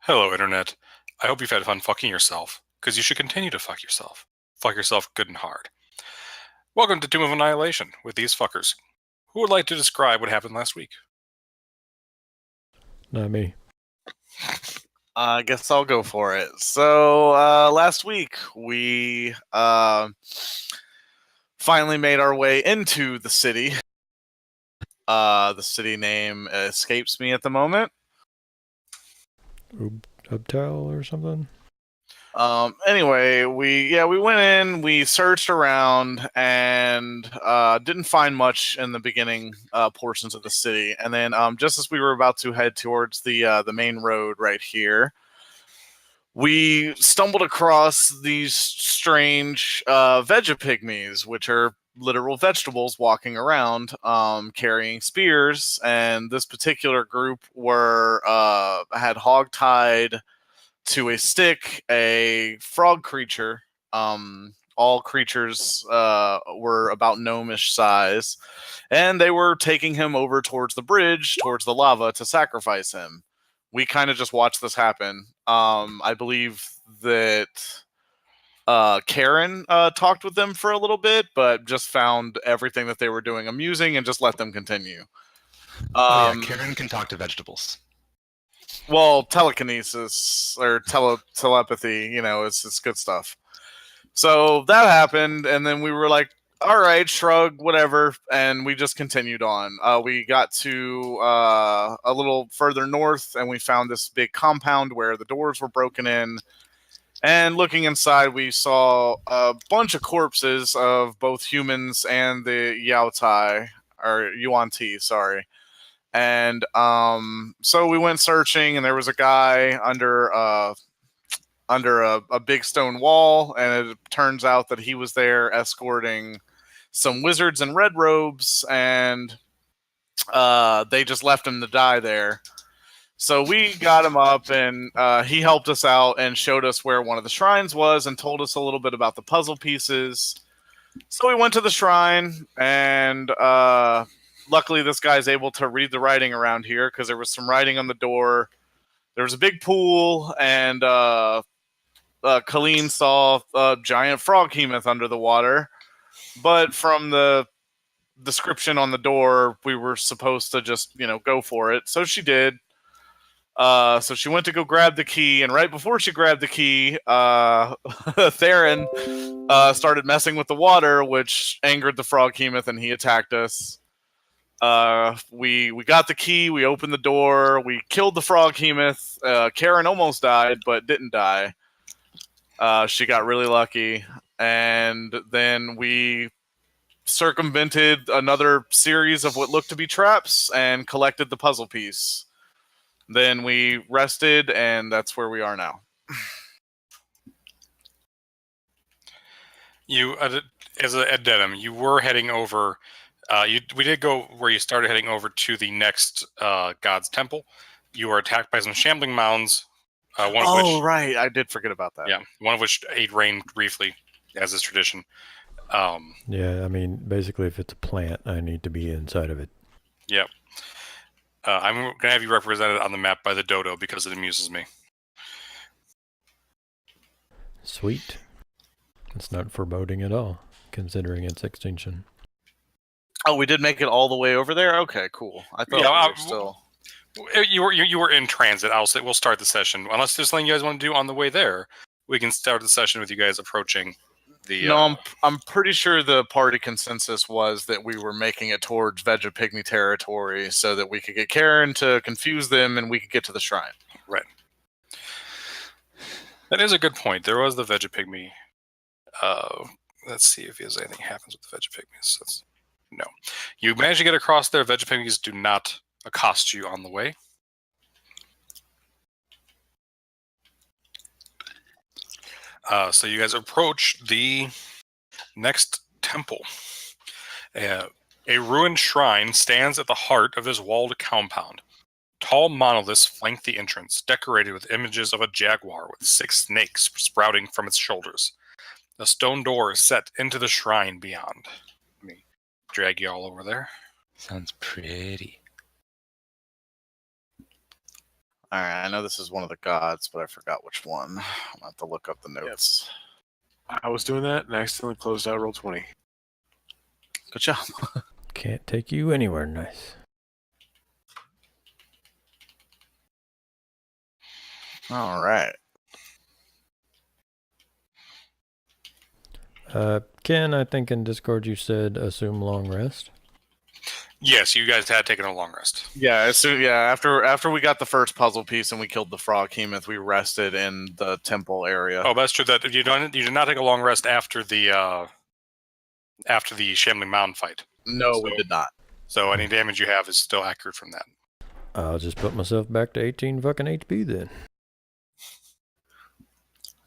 Hello, Internet. I hope you've had fun fucking yourself, because you should continue to fuck yourself. Fuck yourself good and hard. Welcome to Tomb of Annihilation with these fuckers. Who would like to describe what happened last week? Not me. I guess I'll go for it. So last week we finally made our way into the city. The city name escapes me at the moment. Uptown or something? Anyway, we went in, we searched around, and didn't find much in the beginning portions of the city. And then just as we were about to head towards the main road right here, we stumbled across these strange vegapygmies, which are literal vegetables walking around carrying spears. And this particular group had hogtied to a stick a frog creature. All creatures were about gnomish size, and they were taking him over towards the bridge, towards the lava, to sacrifice him. We kind of just watched this happen. I believe that Karen talked with them for a little bit, but just found everything that they were doing amusing and just let them continue. Karen can talk to vegetables. Well, telekinesis or telepathy, it's good stuff. So that happened, and then we were like, all right, shrug, whatever, and we just continued on. We got to a little further north, and we found this big compound where the doors were broken in. And looking inside, we saw a bunch of corpses of both humans and the Yuan Ti, sorry. And so we went searching, and there was a guy under a big stone wall, and it turns out that he was there escorting some wizards in red robes, and they just left him to die there. So we got him up, and he helped us out and showed us where one of the shrines was and told us a little bit about the puzzle pieces. So we went to the shrine, and luckily this guy's able to read the writing around here, because there was some writing on the door. There was a big pool, and Colleen saw a giant frog behemoth under the water. But from the description on the door, we were supposed to just, go for it. So she did. So she went to go grab the key, and right before she grabbed the key, Theron started messing with the water, which angered the frog behemoth, and he attacked us. We got the key, we opened the door, we killed the frog behemoth. Karen almost died, but didn't die. She got really lucky, and then we circumvented another series of what looked to be traps and collected the puzzle piece. Then we rested, and that's where we are now. You, as a addendum, you were heading over. We did go where you started heading over to the next God's Temple. You were attacked by some shambling mounds. Right. I did forget about that. Yeah, one of which ate rain briefly, as is tradition. Yeah, I mean, basically, if it's a plant, I need to be inside of it. Yep. I'm going to have you represented on the map by the dodo because it amuses me. Sweet. It's not foreboding at all, considering its extinction. Oh, we did make it all the way over there? Okay, cool. I thought we were still... You were in transit. I'll say we'll start the session. Unless there's something you guys want to do on the way there, we can start the session with you guys approaching the... No, I'm pretty sure the party consensus was that we were making it towards Vegapygmy territory so that we could get Karen to confuse them and we could get to the shrine. Right. That is a good point. There was the Vegapygmy. Let's see if anything happens with the Vegapygmies. No. You manage to get across there. Vegapygmies do not accost you on the way. So you guys approach the next temple. A ruined shrine stands at the heart of this walled compound. Tall monoliths flank the entrance, decorated with images of a jaguar with 6 snakes sprouting from its shoulders. A stone door is set into the shrine beyond. Let me drag you all over there. Sounds pretty. All right, I know this is one of the gods, but I forgot which one. I'm gonna have to look up the notes. I was doing that and I accidentally closed out roll 20. Good job. Can't take you anywhere nice. All right. Ken, I think in Discord you said assume long rest. Yes, you guys had taken a long rest. Yeah, after we got the first puzzle piece and we killed the frog hemoth, we rested in the temple area. Oh, that's true. That you did not take a long rest after the Shambling Mountain fight. No, we did not. So any damage you have is still accurate from that. I'll just put myself back to 18 fucking HP then.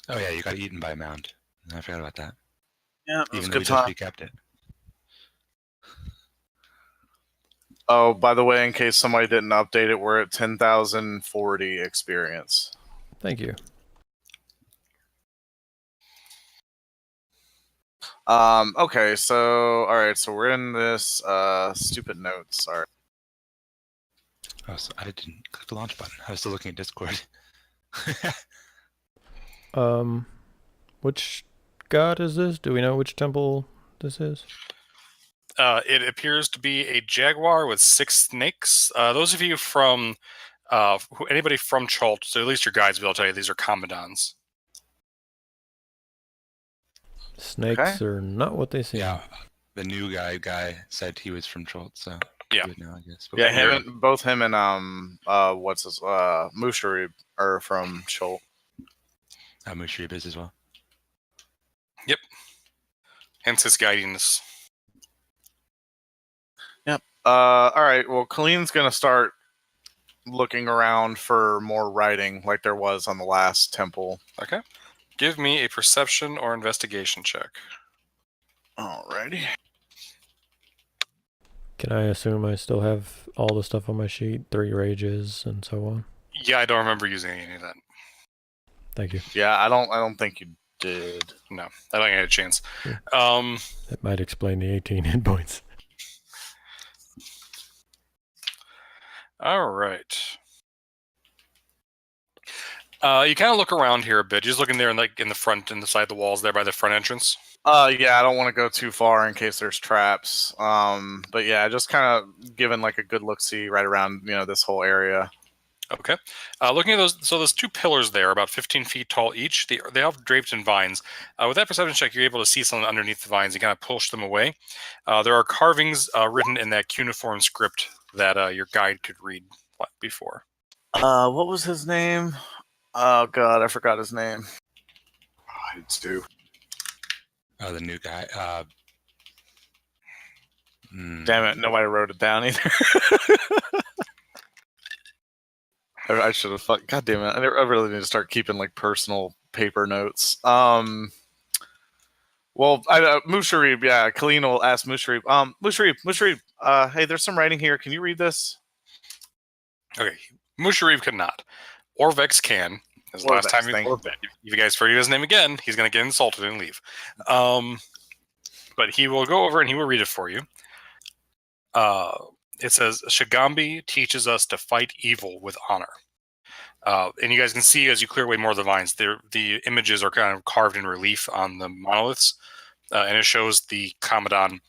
Oh yeah, you got eaten by a mound. I forgot about that. Yeah, it was Even a though good we just time. recapped it. Oh, by the way, in case somebody didn't update it, we're at 10,040 experience. Thank you. Okay, so all right, so we're in this stupid notes. Sorry. Oh, so I didn't click the launch button. I was still looking at Discord. Which god is this? Do we know which temple this is? It appears to be a jaguar with 6 snakes. Those of you from anybody from Chult, so at least your guides will tell you these are commandants. Snakes are not what they seem. Yeah, the new guy said he was from Trolt, so Yeah. good now, I guess. But Yeah, both him and what's his Musharib are from Chult. Mushrib is as well. Yep. Hence his guidiness. Yep. All right. Well, Colleen's gonna start looking around for more writing, like there was on the last temple. Okay. Give me a perception or investigation check. Alrighty. Can I assume I still have all the stuff on my sheet? 3 rages and so on? Yeah, I don't remember using any of that. Thank you. Yeah, I don't think you did. No, I don't think I had a chance. Yeah. That might explain the 18 hit points. All right. You kind of look around here a bit. You're just looking there in the front and the side of the walls there by the front entrance. Yeah, I don't want to go too far in case there's traps. But yeah, just kind of giving like a good look-see right around, this whole area. Okay. Looking at those, so there's 2 pillars there, about 15 feet tall each. They are draped in vines. With that perception check, you're able to see something underneath the vines and kind of push them away. There are carvings written in that cuneiform script that your guide could read before. What was his name? Oh god, I forgot his name. I did too. Oh, the new guy. Damn it, nobody wrote it down either. I should have. God damn it! I really need to start keeping like personal paper notes. Well, Musharib, yeah, Colleen will ask Musharib. Musharib, hey, there's some writing here. Can you read this? Okay, Musharib cannot. Orvex can. This is the last time if you guys heard his name again, he's going to get insulted and leave. But he will go over and he will read it for you. It says, Shagambi teaches us to fight evil with honor. And you guys can see as you clear away more of the vines, the images are kind of carved in relief on the monoliths. And it shows the Commandant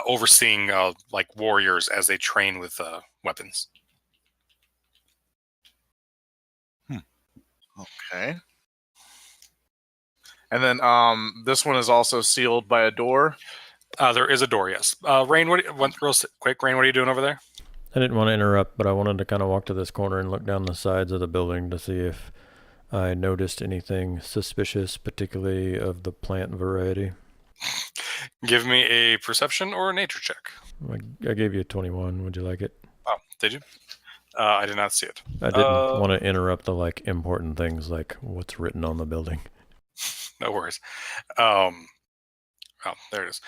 overseeing like warriors as they train with weapons. Okay. And then this one is also sealed by a door. There is a door, yes. Rain, real quick, Rain, what are you doing over there? I didn't want to interrupt, but I wanted to kind of walk to this corner and look down the sides of the building to see if I noticed anything suspicious, particularly of the plant variety. Give me a perception or a nature check. I gave you a 21. Would you like it? Oh, did you? I did not see it. I didn't want to interrupt the important things like what's written on the building. No worries. Oh, there it is.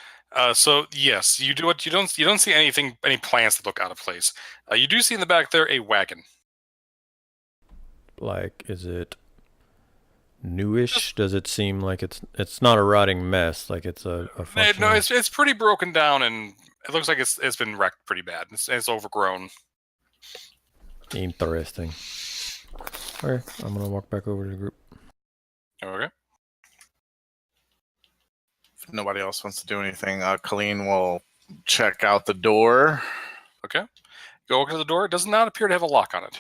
So yes, you do what you don't see any plants that look out of place. You do see in the back there a wagon. Like, is it newish? Does it seem like it's not a rotting mess? Like it's a functional... No, it's pretty broken down and it looks like it's been wrecked pretty bad. It's overgrown. Interesting. Okay, I'm gonna walk back over to the group. Okay. If nobody else wants to do anything, Colleen will check out the door. Okay. Go over to the door. It does not appear to have a lock on it.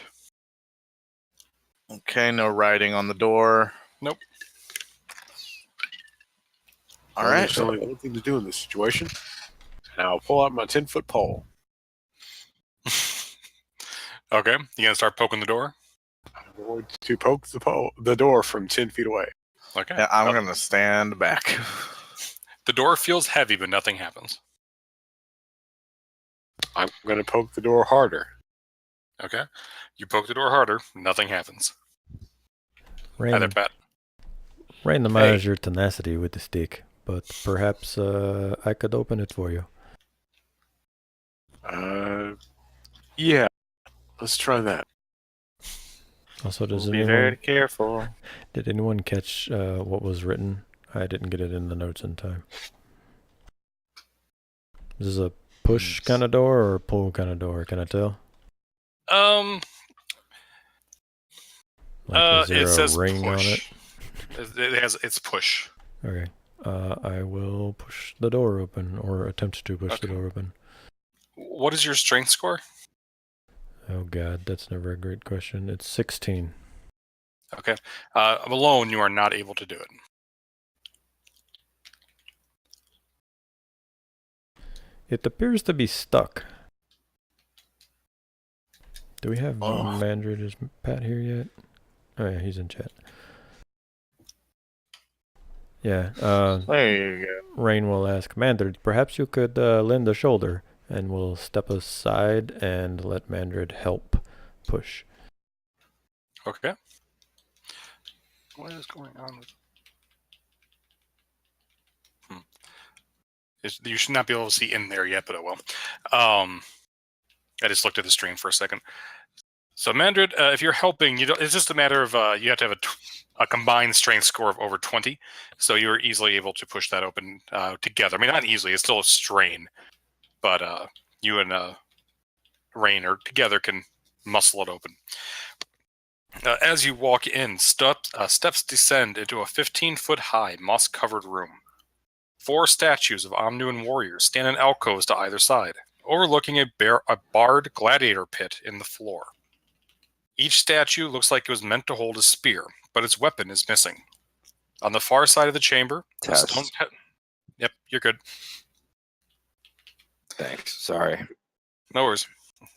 Okay, no writing on the door. Nope. All Well, right. There's only one thing to do in this situation, and I'll pull out my 10-foot pole. Okay. You gonna start poking the door? I'm going to poke the door from 10 feet away. Okay. Yeah, I'm gonna stand back. The door feels heavy, but nothing happens. I'm going to poke the door harder. Okay. You poke the door harder, nothing happens. Rain, Either bet. randomize your tenacity with the stick, but perhaps I could open it for you. Yeah. Let's try that. Also, does Be anyone very careful. did anyone catch what was written? I didn't get it in the notes in time. Is this a push kind of door or a pull kind of door? Can I tell? Like, is there It a says ring on it? push. It's push. Okay. I will push the door open, or attempt to push the Okay. door open. What is your strength score? Oh god, that's never a great question. It's 16. Okay. Alone, you are not able to do it. It appears to be stuck. Do we have Oh. Mandrid as Pat here yet? Oh yeah, he's in chat. Yeah, There you go. Rain will ask, Mandrid, perhaps you could lend a shoulder, and we'll step aside and let Mandrid help push. Okay. What is going on with... You should not be able to see in there yet, but it will. I just looked at the stream for a second. So, Mandrid, if you're helping, it's just a matter of you have to have a combined strength score of over 20. So you're easily able to push that open together. I mean, not easily; it's still a strain, but you and Rain or together can muscle it open. As you walk in, steps descend into a 15-foot high, moss-covered room. 4 statues of Omnuan warriors stand in alcoves to either side, overlooking a barred gladiator pit in the floor. Each statue looks like it was meant to hold a spear, but its weapon is missing. On the far side of the chamber, a stone Yep, you're good. Thanks. Sorry. No worries.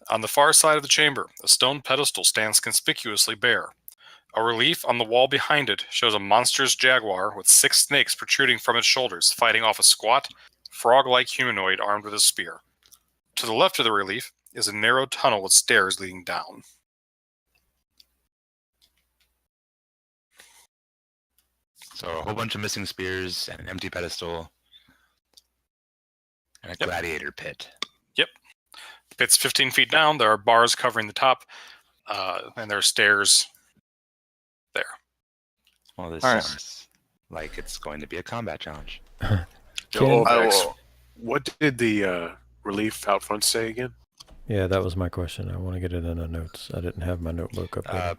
On the far side of the chamber, a stone pedestal stands conspicuously bare. A relief on the wall behind it shows a monstrous jaguar with 6 snakes protruding from its shoulders, fighting off a squat, frog-like humanoid armed with a spear. To the left of the relief is a narrow tunnel with stairs leading down. So a whole bunch of missing spears and an empty pedestal and a gladiator pit. Yep. The pit's 15 feet down. There are bars covering the top, and there are stairs there. Well, this All right. sounds like it's going to be a combat challenge. Yo, I Vex, will. what did the relief out front say again? Yeah, that was my question. I want to get it in the notes. I didn't have my notebook up there.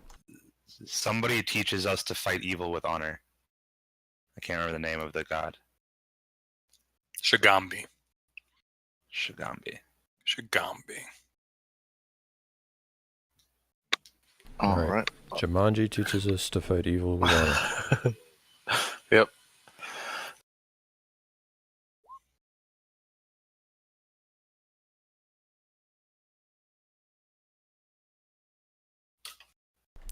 Somebody teaches us to fight evil with honor. I can't remember the name of the god. Shigambi. Shigambi. All Alright. right. Jumanji teaches us to fight evil with honor. Yep.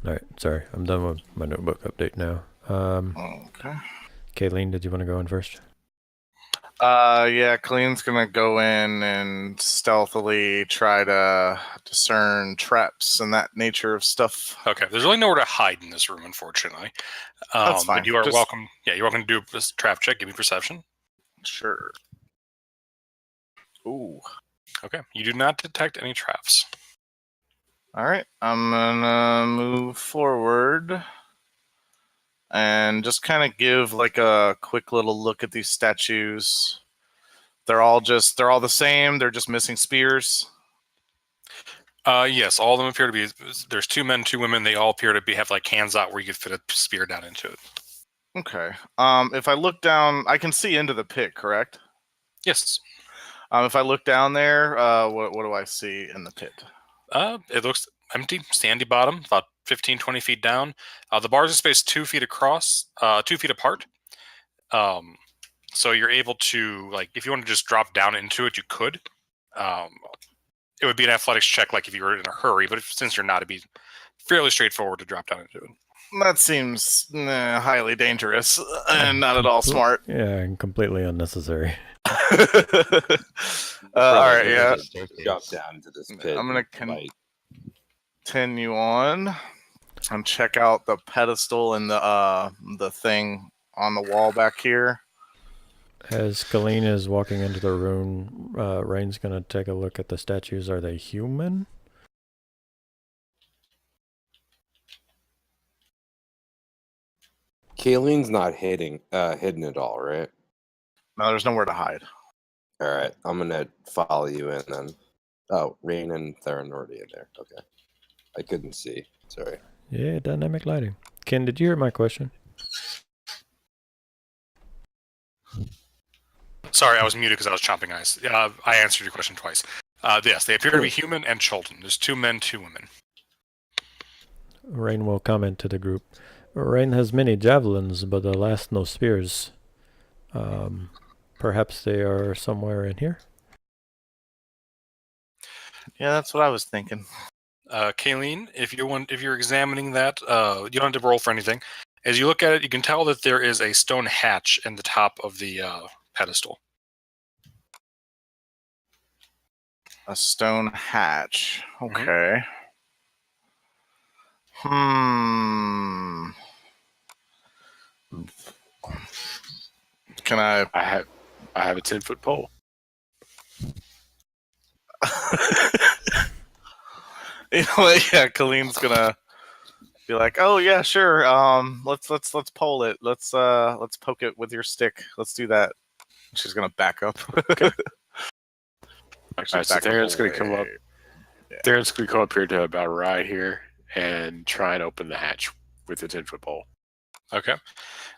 Alright, sorry. I'm done with my notebook update now. Okay. Kayleen, did you want to go in first? Yeah, Colleen's gonna go in and stealthily try to discern traps and that nature of stuff. Okay, there's really nowhere to hide in this room, unfortunately. That's fine. But you are Just- welcome. Yeah, you're welcome to do this trap check. Give me perception. Sure. Ooh. Okay, you do not detect any traps. All right. I'm gonna move forward and just kind of give like a quick little look at these statues. They're all the same. They're just missing spears. Yes, all of them appear to be. There's 2 men, 2 women. They all appear to have like hands out where you could fit a spear down into it. Okay. If I look down, I can see into the pit, correct? Yes. If I look down there, what do I see in the pit? It looks empty, sandy bottom, about 15, 20 feet down. The bars are spaced 2 feet across, 2 feet apart. So you're able to, like, if you want to just drop down into it, you could. It would be an athletics check, like if you were in a hurry, but since you're not, it'd be fairly straighthtroughward to drop down into it. That seems highly dangerous and not at all smart. Yeah, and completely unnecessary. All right, yeah. Drop down into this pit. I'm gonna and fight. continue on and check out the pedestal and the thing on the wall back here. As Colleen is walking into the room, Rain's gonna take a look at the statues. Are they human? Kayleen's not hidden at all, right? No, there's nowhere to hide. All right, I'm gonna follow you in then. Oh, Rain and Theron are already in there. Okay, I couldn't see. Sorry. Yeah, dynamic lighting. Ken, did you hear my question? Sorry, I was muted because I was chomping ice. I answered your question twice. Yes, they appear to be human and children. There's 2 men, 2 women. Rain will comment to the group. Rain has many javelins, but alas, no spears. Perhaps they are somewhere in here? Yeah, that's what I was thinking. Kayleen, if you're examining that, you don't have to roll for anything. As you look at it, you can tell that there is a stone hatch in the top of the pedestal. A stone hatch. Okay. Can I? I have a 10-foot pole. You know what? Yeah, Colleen's gonna be like, "Oh yeah, sure. Let's pole it. Let's poke it with your stick. Let's do that." She's gonna back up. Okay. Alright, so Theron's gonna come up. Yeah. Theron's gonna come up here to about right here and try and open the hatch with the 10-foot pole. Okay.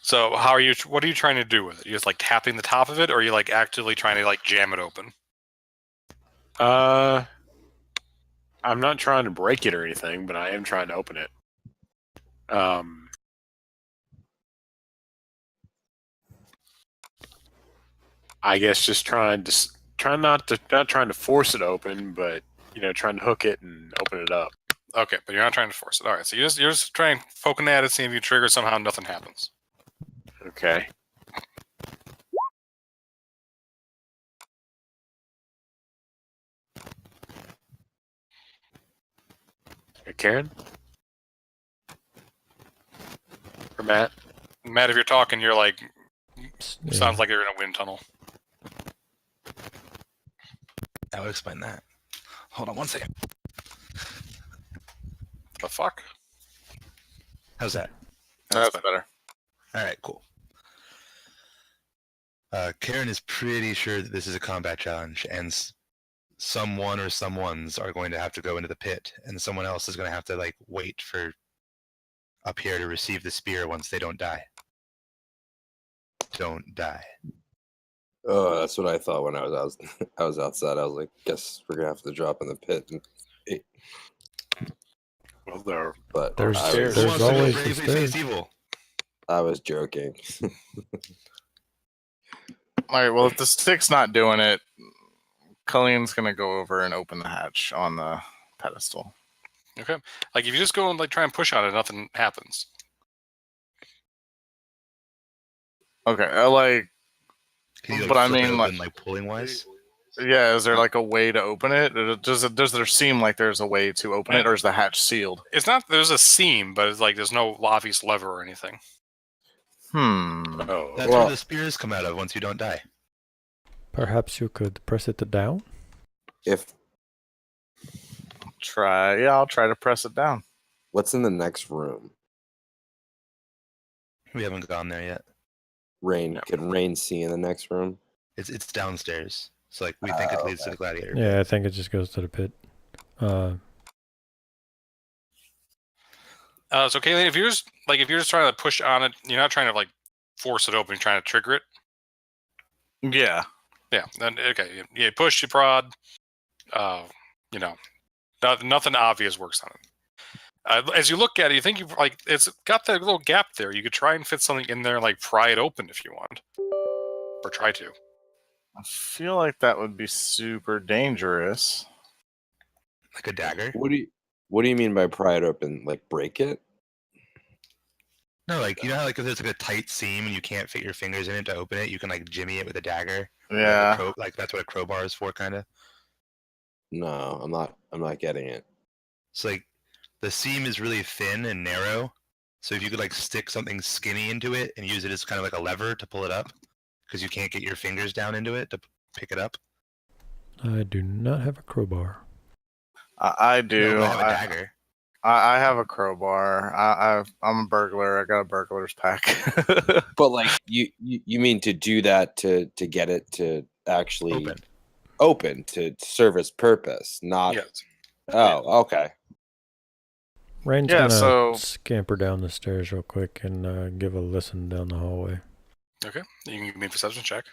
So what are you trying to do with it? You just like tapping the top of it, or are you like actively trying to like jam it open? I'm not trying to break it or anything, but I am trying to open it. I guess just not trying to force it open, but trying to hook it and open it up. Okay, but you're not trying to force it. All right, so you're just trying poking at it, seeing if you trigger somehow, nothing happens. Okay. Hey, Karen? Or Matt? Matt, if you're talking, you're like, Yeah. sounds like you're in a wind tunnel. I would explain that. Hold on 1 second. The fuck? How's that? That's better. All right, cool. Karen is pretty sure that this is a combat challenge, and someone or someones are going to have to go into the pit, and someone else is going to have to like wait for up here to receive the spear once they don't die. Don't die. Oh, that's what I thought when I was outside. I was like, guess we're gonna have to drop in the pit. And Well, there. But There's I stairs. was, Who wants to go always bravely the stairs. face evil? I was joking. All right. Well, if the stick's not doing it, Colleen's gonna go over and open the hatch on the pedestal. Okay. Like if you just go and like try and push on it, nothing happens. Okay. Like, Can you, But I flip it mean, open, like- pulling wise. yeah. Is there like a way to open it? Does there seem like there's a way to open it, or is the hatch sealed? It's not. There's a seam, but it's like there's no obvious lever or anything. Oh, That's Well- where the spears come out of once you don't die. Perhaps you could press it down? If I'll try to press it down. what's in the next room? We haven't gone there yet. Rain. Yep. Can Rain see in the next room? It's downstairs. So like we think it leads to the gladiator. Yeah, I think it just goes to the pit. So Kayleen, if you're just trying to push on it, you're not trying to like force it open. You're trying to trigger it. Yeah. Yeah. Then okay. Yeah. Push, you prod. You know, nothing obvious works on it. As you look at it, you think it's got that little gap there. You could try and fit something in there, and like pry it open if you want, or try to. I feel like that would be super dangerous. Like a dagger? What do you mean by pry it open? Like break it? No, like you know how like if there's like a tight seam and you can't fit your fingers in it to open it, you can like jimmy it with a dagger. Yeah. Like that's what a crowbar is for, kind of. No, I'm not getting it. So like the seam is really thin and narrow. So if you could like stick something skinny into it and use it as kind of like a lever to pull it up, because you can't get your fingers down into it to pick it up. I do not have a crowbar. I do. No, I have a dagger. I have a crowbar. I'm a burglar. I got a burglar's pack. But like you mean to do that to get it to actually Open. to serve its purpose, not. Yes. Oh, okay. Rain's Yeah, gonna so- scamper down the stairs real quick and give a listen down the hallway. Okay. You can give me a perception check.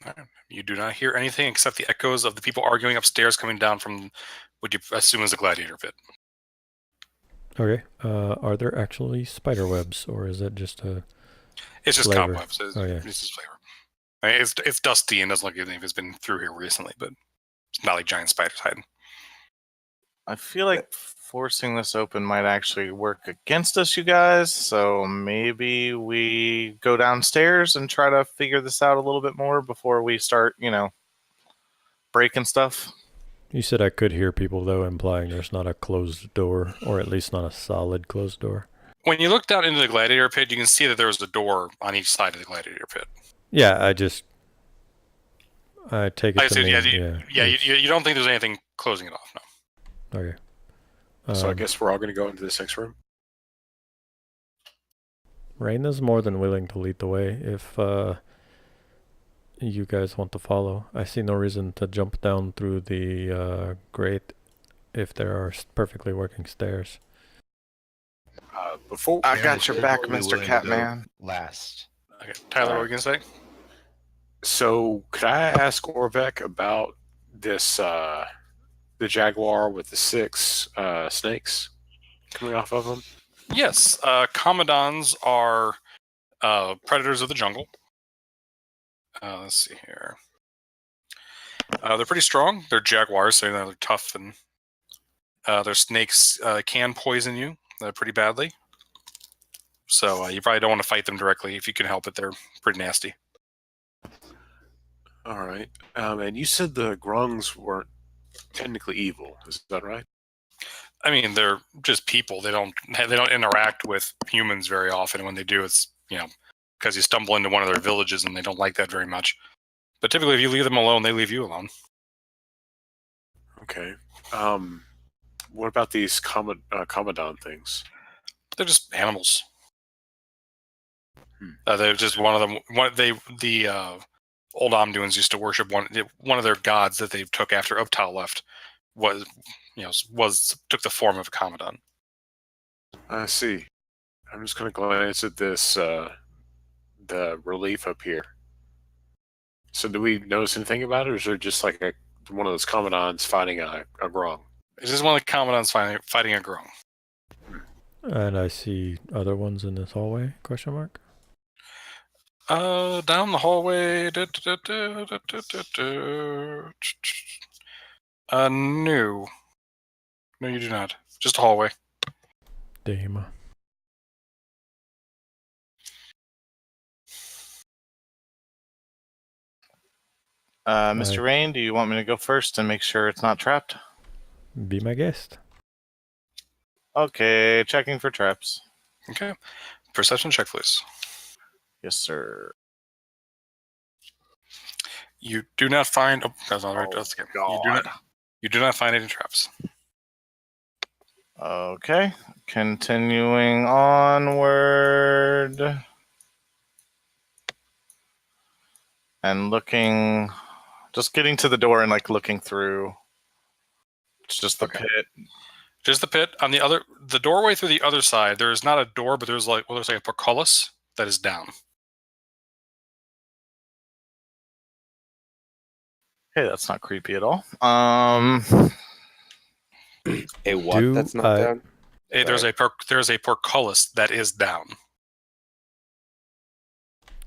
All right. You do not hear anything except the echoes of the people arguing upstairs coming down from what you assume is the gladiator pit. Okay. Are there actually spider webs, or is it just a? It's just Flavor. cobwebs. It's just flavor. I mean, it's dusty and doesn't look like it's been through here recently, but it's not like giant spiders hiding. I feel like forcing this open might actually work against us, you guys. So maybe we go downstairs and try to figure this out a little bit more before we start, breaking stuff. You said I could hear people, though, implying there's not a closed door, or at least not a solid closed door. When you look down into the gladiator pit, you can see that there was a door on each side of the gladiator pit. Yeah, I take it I to said, mean, you don't think there's anything closing it off, no. Okay. So I guess we're all going to go into this next room. Rain is more than willing to lead the way if you guys want to follow. I see no reason to jump down through the grate if there are perfectly working stairs. Before I got your back, We're Mr. willing to Catman. go Last. Okay, Tyler, what were you going to say? So, could I ask Orvek about this, the jaguar with the 6 snakes coming off of him? Yes, Commodons are predators of the jungle. Let's see here. They're pretty strong. They're jaguars, so they're tough, and their snakes can poison you pretty badly. So you probably don't want to fight them directly if you can help it. They're pretty nasty. All right. And you said the grungs weren't technically evil. Is that right? I mean, they're just people. They don't interact with humans very often. And when they do, it's because you stumble into one of their villages and they don't like that very much. But typically, if you leave them alone, they leave you alone. Okay. What about these Commandant things? They're just animals. They're just one of them. The old Omduans used to worship one of their gods that they took after Uptal left. Took the form of a Commandant. I see. I'm just going to glance at this, the relief up here. So do we notice anything about it, or is it just like one of those Commandants fighting a grung? It's just one of the Commandants fighting a grung. And I see other ones in this hallway, question mark? Down the hallway. No. No, you do not. Just a hallway. Damn. Mr. Rain, do you want me to go first and make sure it's not trapped? Be my guest. Okay, checking for traps. Okay. Perception check, please. Yes, sir. You do not find. Oh, that's not right. That's again. You do not find any traps. Okay, continuing onward. And looking, just getting to the door and looking through. It's just the Okay. pit. Just the pit. On the doorway through the other side, there is not a door, but there's like a portcullis that is down. Hey, that's not creepy at all. A what that's not down? There's a portcullis that is down.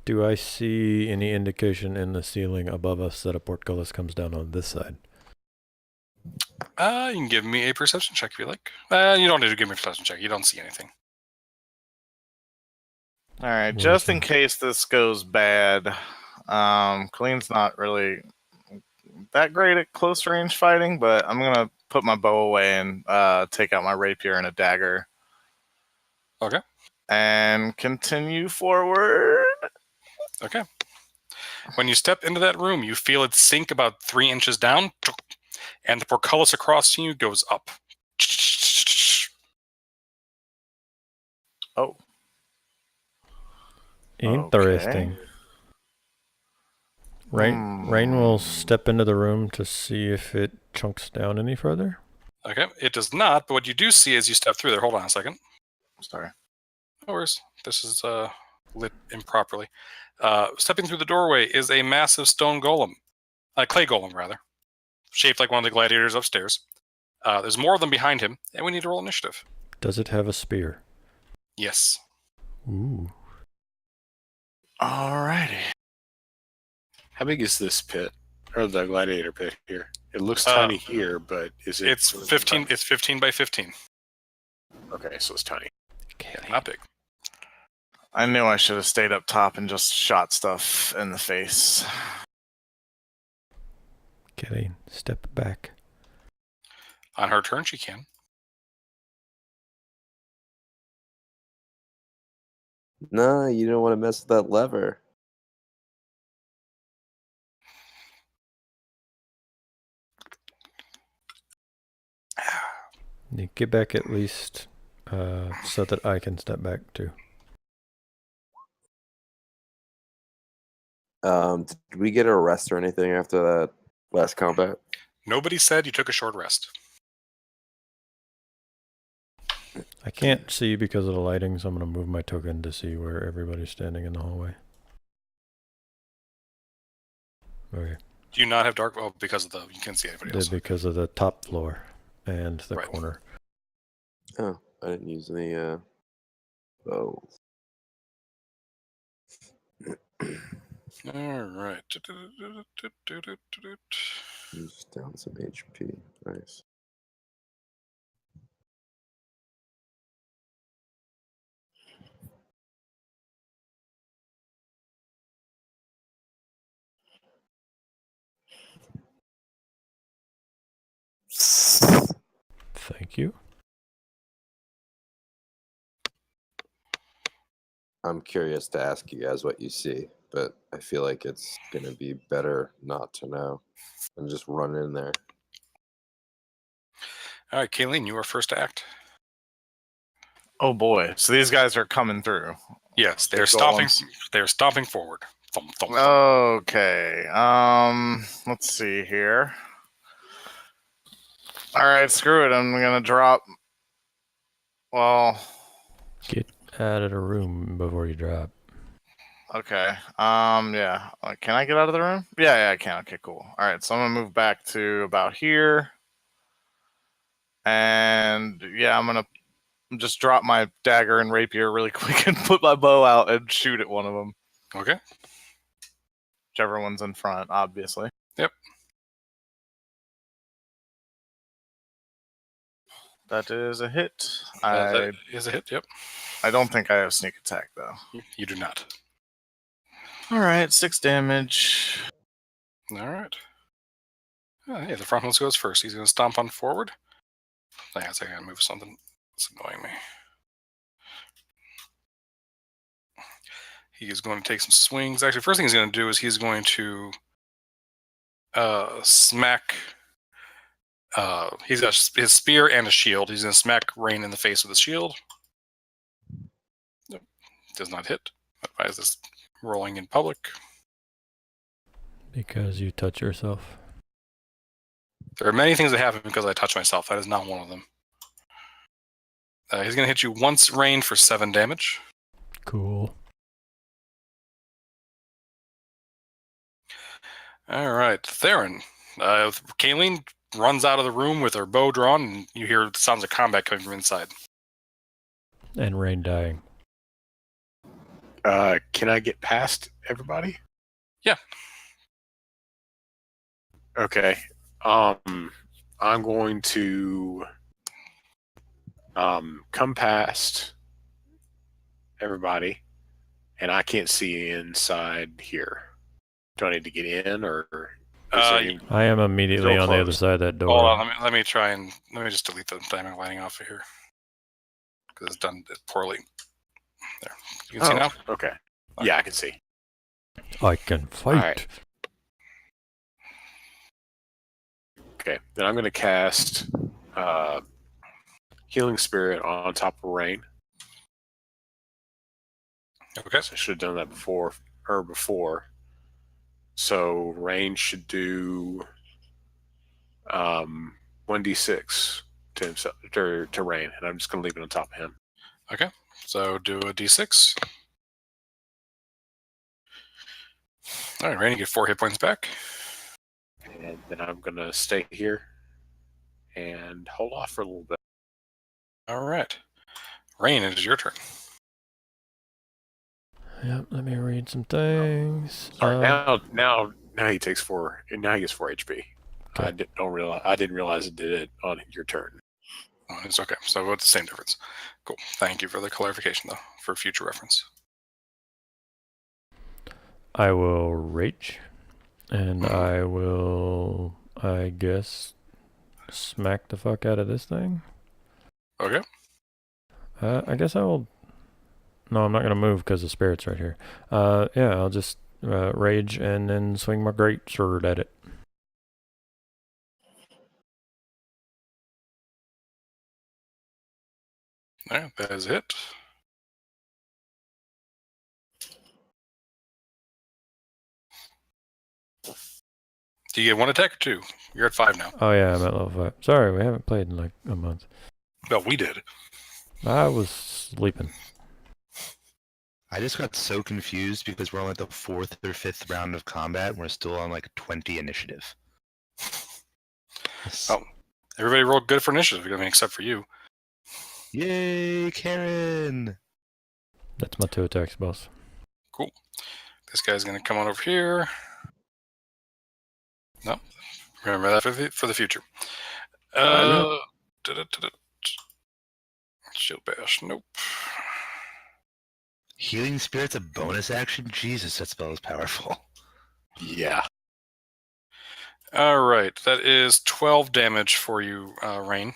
Do I see any indication in the ceiling above us that a portcullis comes down on this side? You can give me a perception check if you like. You don't need to give me a perception check. You don't see anything. All right, What just is in that? case this goes bad, Colleen's not really that great at close range fighting, but I'm gonna put my bow away and take out my rapier and a dagger. Okay. And continue forward. Okay. When you step into that room, you feel it sink about 3 inches down, and the portcullis across from you goes up. Oh. Interesting. Rain will step into the room to see if it chunks down any further. Okay, it does not, but what you do see as you step through there, hold on a second. Sorry. No worries. This is lit improperly. Stepping through the doorway is a massive stone golem. Clay golem, rather. Shaped like one of the gladiators upstairs. There's more of them behind him, and we need to roll initiative. Does it have a spear? Yes. Ooh. Alrighty. How big is this pit? Or the gladiator pit here? It looks tiny here, but is it... It's 15. It's 15 by 15. Okay, so it's tiny. Yeah, not big. I knew I should have stayed up top and just shot stuff in the face. Kelly, step back. On her turn, she can. No, you don't want to mess with that lever. You get back at least so that I can step back too. Did we get a rest or anything after that last combat? Nobody said you took a short rest. I can't see because of the lighting, so I'm going to move my token to see where everybody's standing in the hallway. Okay. Do you not have dark? Oh, because of the you can't see anybody else. Because of the top floor and the Right. corner. Oh, I didn't use any bow. All right. Use down some HP. Nice. Thank you. I'm curious to ask you guys what you see, but I feel like it's going to be better not to know and just run in there. All right, Kayleen, you are first to act. Oh boy. So these guys are coming through. Yes, they're The stomping. golems. They're stomping forward. Thump, thump, thump. Okay. Let's see here. All right, screw it. I'm gonna drop. Well, Get out of the room before you drop. okay. Yeah. Can I get out of the room? Yeah, I can. Okay, cool. All right, so I'm gonna move back to about here, and yeah, I'm gonna just drop my dagger and rapier really quick and put my bow out and shoot at one of them. Okay. Whichever one's in front, obviously. Yep. That is a hit. That is a hit. Yep. I don't think I have sneak attack though. You do not. All right, 6 damage. All right. Yeah, the front one goes first. He's going to stomp on forward. Hang on a second. I gotta move something. It's annoying me. He is going to take some swings. Actually, first thing he's going to do is he's going to smack. He's got his spear and a shield. He's going to smack Rain in the face with his shield. Nope. Does not hit. Why is this rolling in public? Because you touch yourself. There are many things that happen because I touch myself. That is not one of them. He's going to hit you once, Rain, for 7 damage. Cool. All right, Theron. Kayleen runs out of the room with her bow drawn, and you hear the sounds of combat coming from inside. And Rain dying. Can I get past everybody? Yeah. Okay. I'm going to come past everybody, and I can't see inside here. Do I need to get in, or is there any... I am immediately Still on the other closed. side of that door. Hold on, let me just delete the diamond lighting off of here because it's done poorly. There, you can see now. Okay. Yeah, I can see. I can fight. Alright. Okay, then I'm going to cast Healing Spirit on top of Rain. Okay. So I should have done that before. So Rain should do 1d6 to himself, to Rain, and I'm just going to leave it on top of him. Okay. So do a d6. All right, Rain, you get 4 hit points back. And then I'm going to stay here and hold off for a little bit. All right. Rain, it is your turn. Yep, let me read some things. Sorry, now he takes 4, and now he gets 4 HP. Okay. I didn't realize it did it on your turn. Oh, it's okay. So it's the same difference. Cool. Thank you for the clarification, though, for future reference. I will rage, and I will, I guess, smack the fuck out of this thing. Okay. I guess I will. No, I'm not gonna move because the spirit's right here. Yeah, I'll just rage and then swing my great sword at it. All right, that is it. Do you get 1 attack or 2? You're at 5 now. Oh yeah, I'm at level 5. Sorry, we haven't played in like a month. No, we did. I was sleeping. I just got so confused because we're on like the 4th or 5th round of combat. And we're still on like 20 initiative. Oh, everybody rolled good for initiative, I mean, except for you. Yay, Karen! That's my 2 attacks, boss. Cool. This guy's going to come on over here. No, remember that for the future. Shield bash. Nope. Healing Spirit's a bonus action? Jesus, that spell is powerful. Yeah. All right, that is 12 damage for you, Rain.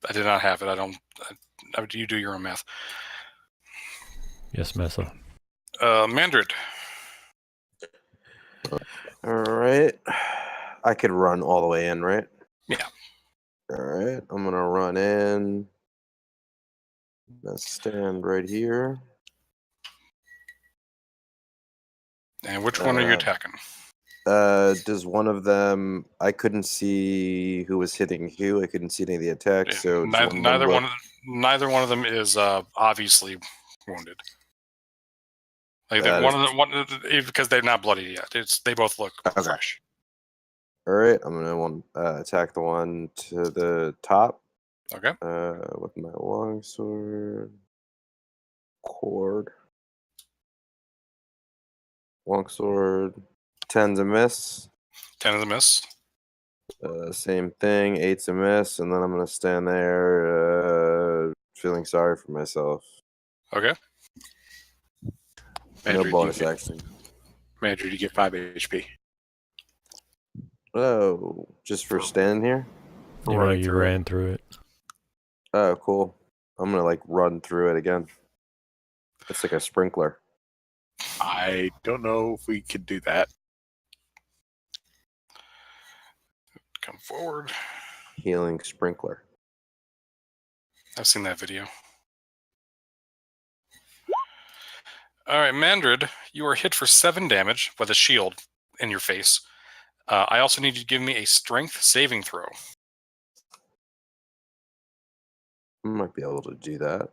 I did not have it. You do your own math. Yes, Mesa. Mandrid. All right. I could run all the way in, right? Yeah. All right. I'm going to run in. Let's stand right here. And which one are you attacking? Does one of them... I couldn't see who was hitting who. I couldn't see any of the attacks. Yeah, So neither one of them is obviously wounded. Like because they're not bloody yet. They both look fresh. All right, I'm gonna attack the one to the top. Okay. With my longsword. Cord. Longsword. 10's a miss. 10 is a miss. Same thing. 8's a miss, and then I'm gonna stand there, feeling sorry for myself. Okay. No bonus action. Mandrid, you get 5 HP. Oh, just for standing here? You know, you ran through it. Oh, cool. I'm gonna like run through it again. It's like a sprinkler. I don't know if we could do that. Come forward. Healing sprinkler. I've seen that video. All right, Mandrid, you are hit for 7 damage with a shield in your face. I also need you to give me a strength saving throw. I might be able to do that.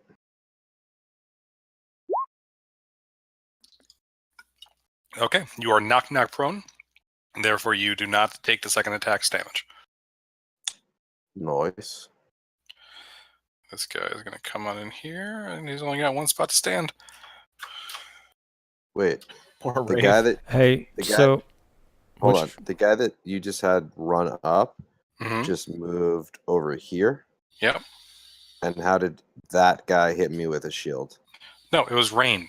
Okay, you are knock prone, and therefore you do not take the second attack's damage. Nice. This guy is going to come on in here, and he's only got one spot to stand. Wait, Poor the Rain. guy that Hey, The guy- so hold which- on, the guy that you just had run up Mm-hmm. just moved over here. Yep. And how did that guy hit me with a shield? No, it was Rain.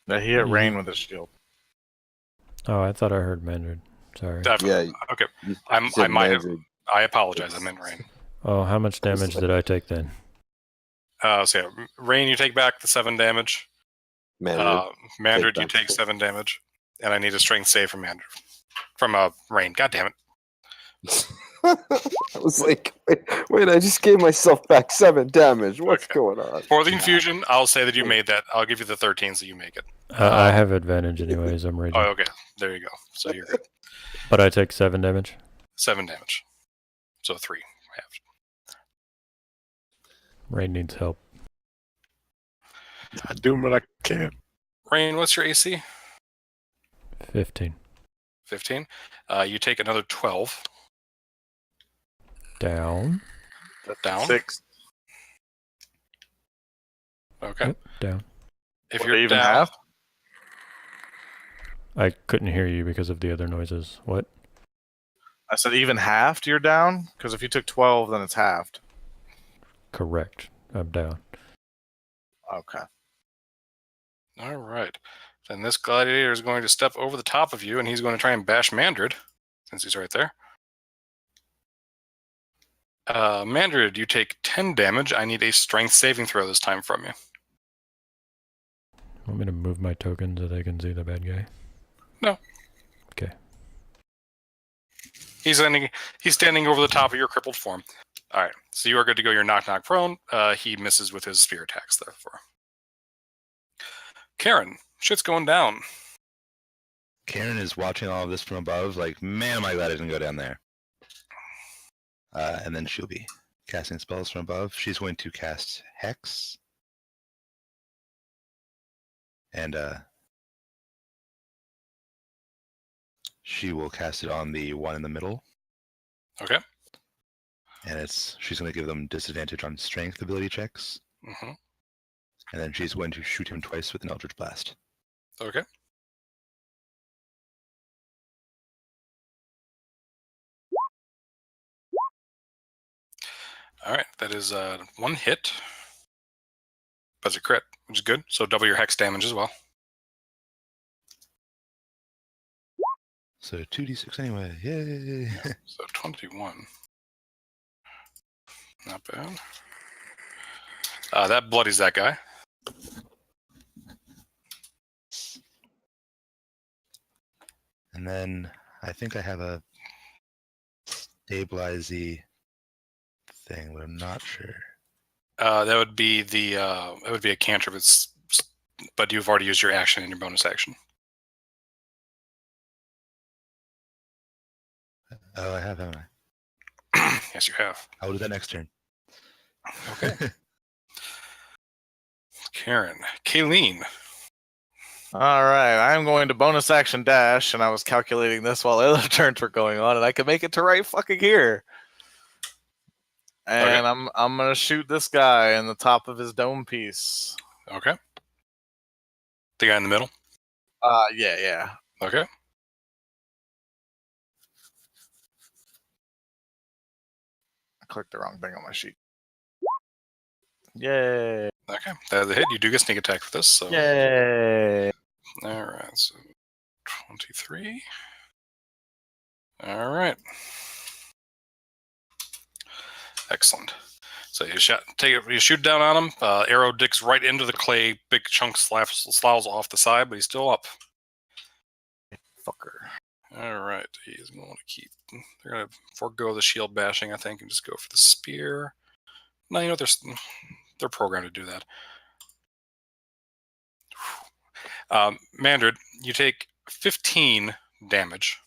That he hit Mhm. Rain with his shield. Oh, I thought I heard Mandred. Sorry. Yeah. Okay. You I said might have. Mandred. I apologize. I meant Rain. Oh, how much damage did I take then? So yeah, Rain, you take back the 7 damage. Mandred. Mandred, you back take the- 7 damage, and I need a strength save from Mandred. From Rain. God damn it. I was like, wait, I just gave myself back 7 damage. What's Okay. going on? For the confusion, I'll say that you made that. I'll give you the 13 so you make it. I have advantage anyways. I'm raging. Oh, okay. There you go. So you're good. But I take 7 damage. 7 damage. So 3. Halved. Rain needs help. I'm doing what I can. Rain, what's your AC? 15. 15. You take another 12 Down. down. 6. Okay. Yep, down. If What, you're even down, half? I couldn't hear you because of the other noises. What? I said even halved you're down? Because if you took 12, then it's halved. Correct. I'm down. Okay. all right. Then this gladiator is going to step over the top of you, and he's going to try and bash Mandred, since he's right there. Mandred, you take 10 damage. I need a strength saving throw this time from you. Want me to move my token so they can see the bad guy? No. Okay. He's standing over the top of your crippled form. All right, so you are good to go. You're knock prone. He misses with his spear attacks, therefore. Karen, shit's going down. Karen is watching all of this from above, like, man, am I glad I didn't go down there. And then she'll be casting spells from above. She's going to cast Hex. And she will cast it on the one in the middle. Okay. And she's going to give them disadvantage on strength ability checks. Mm-hmm. And then she's going to shoot him twice with an Eldritch Blast. Okay. All right, that is 1 hit. That's a crit, which is good. So double your hex damage as well. So 2d6 anyway. Yay! So 21. Not bad. That bloodies that guy. And then I think I have a stabilize-y thing, but I'm not sure. That would be it would be a cantrip. But you've already used your action and your bonus action. Oh, I have, haven't I? Yes, you have. I'll do that next turn. Okay. Karen. Kayleen. All right, I'm going to bonus action dash, and I was calculating this while the other turns were going on, and I could make it to right fucking here. And Okay. I'm gonna shoot this guy in the top of his dome piece. Okay. The guy in the middle. Yeah. Okay. I clicked the wrong thing on my sheet. Yay! Okay. That's a hit. You do get sneak attack for this. So. Yay! All right. So 23. All right. Excellent. So you shoot down on him. Arrow digs right into the clay. Big chunk sloughs off the side, but he's still up. Fucker. All right. He's going to keep. They're going to forego the shield bashing, I think, and just go for the spear. No, you know they're programmed to do that. Mandred, you take 15 damage.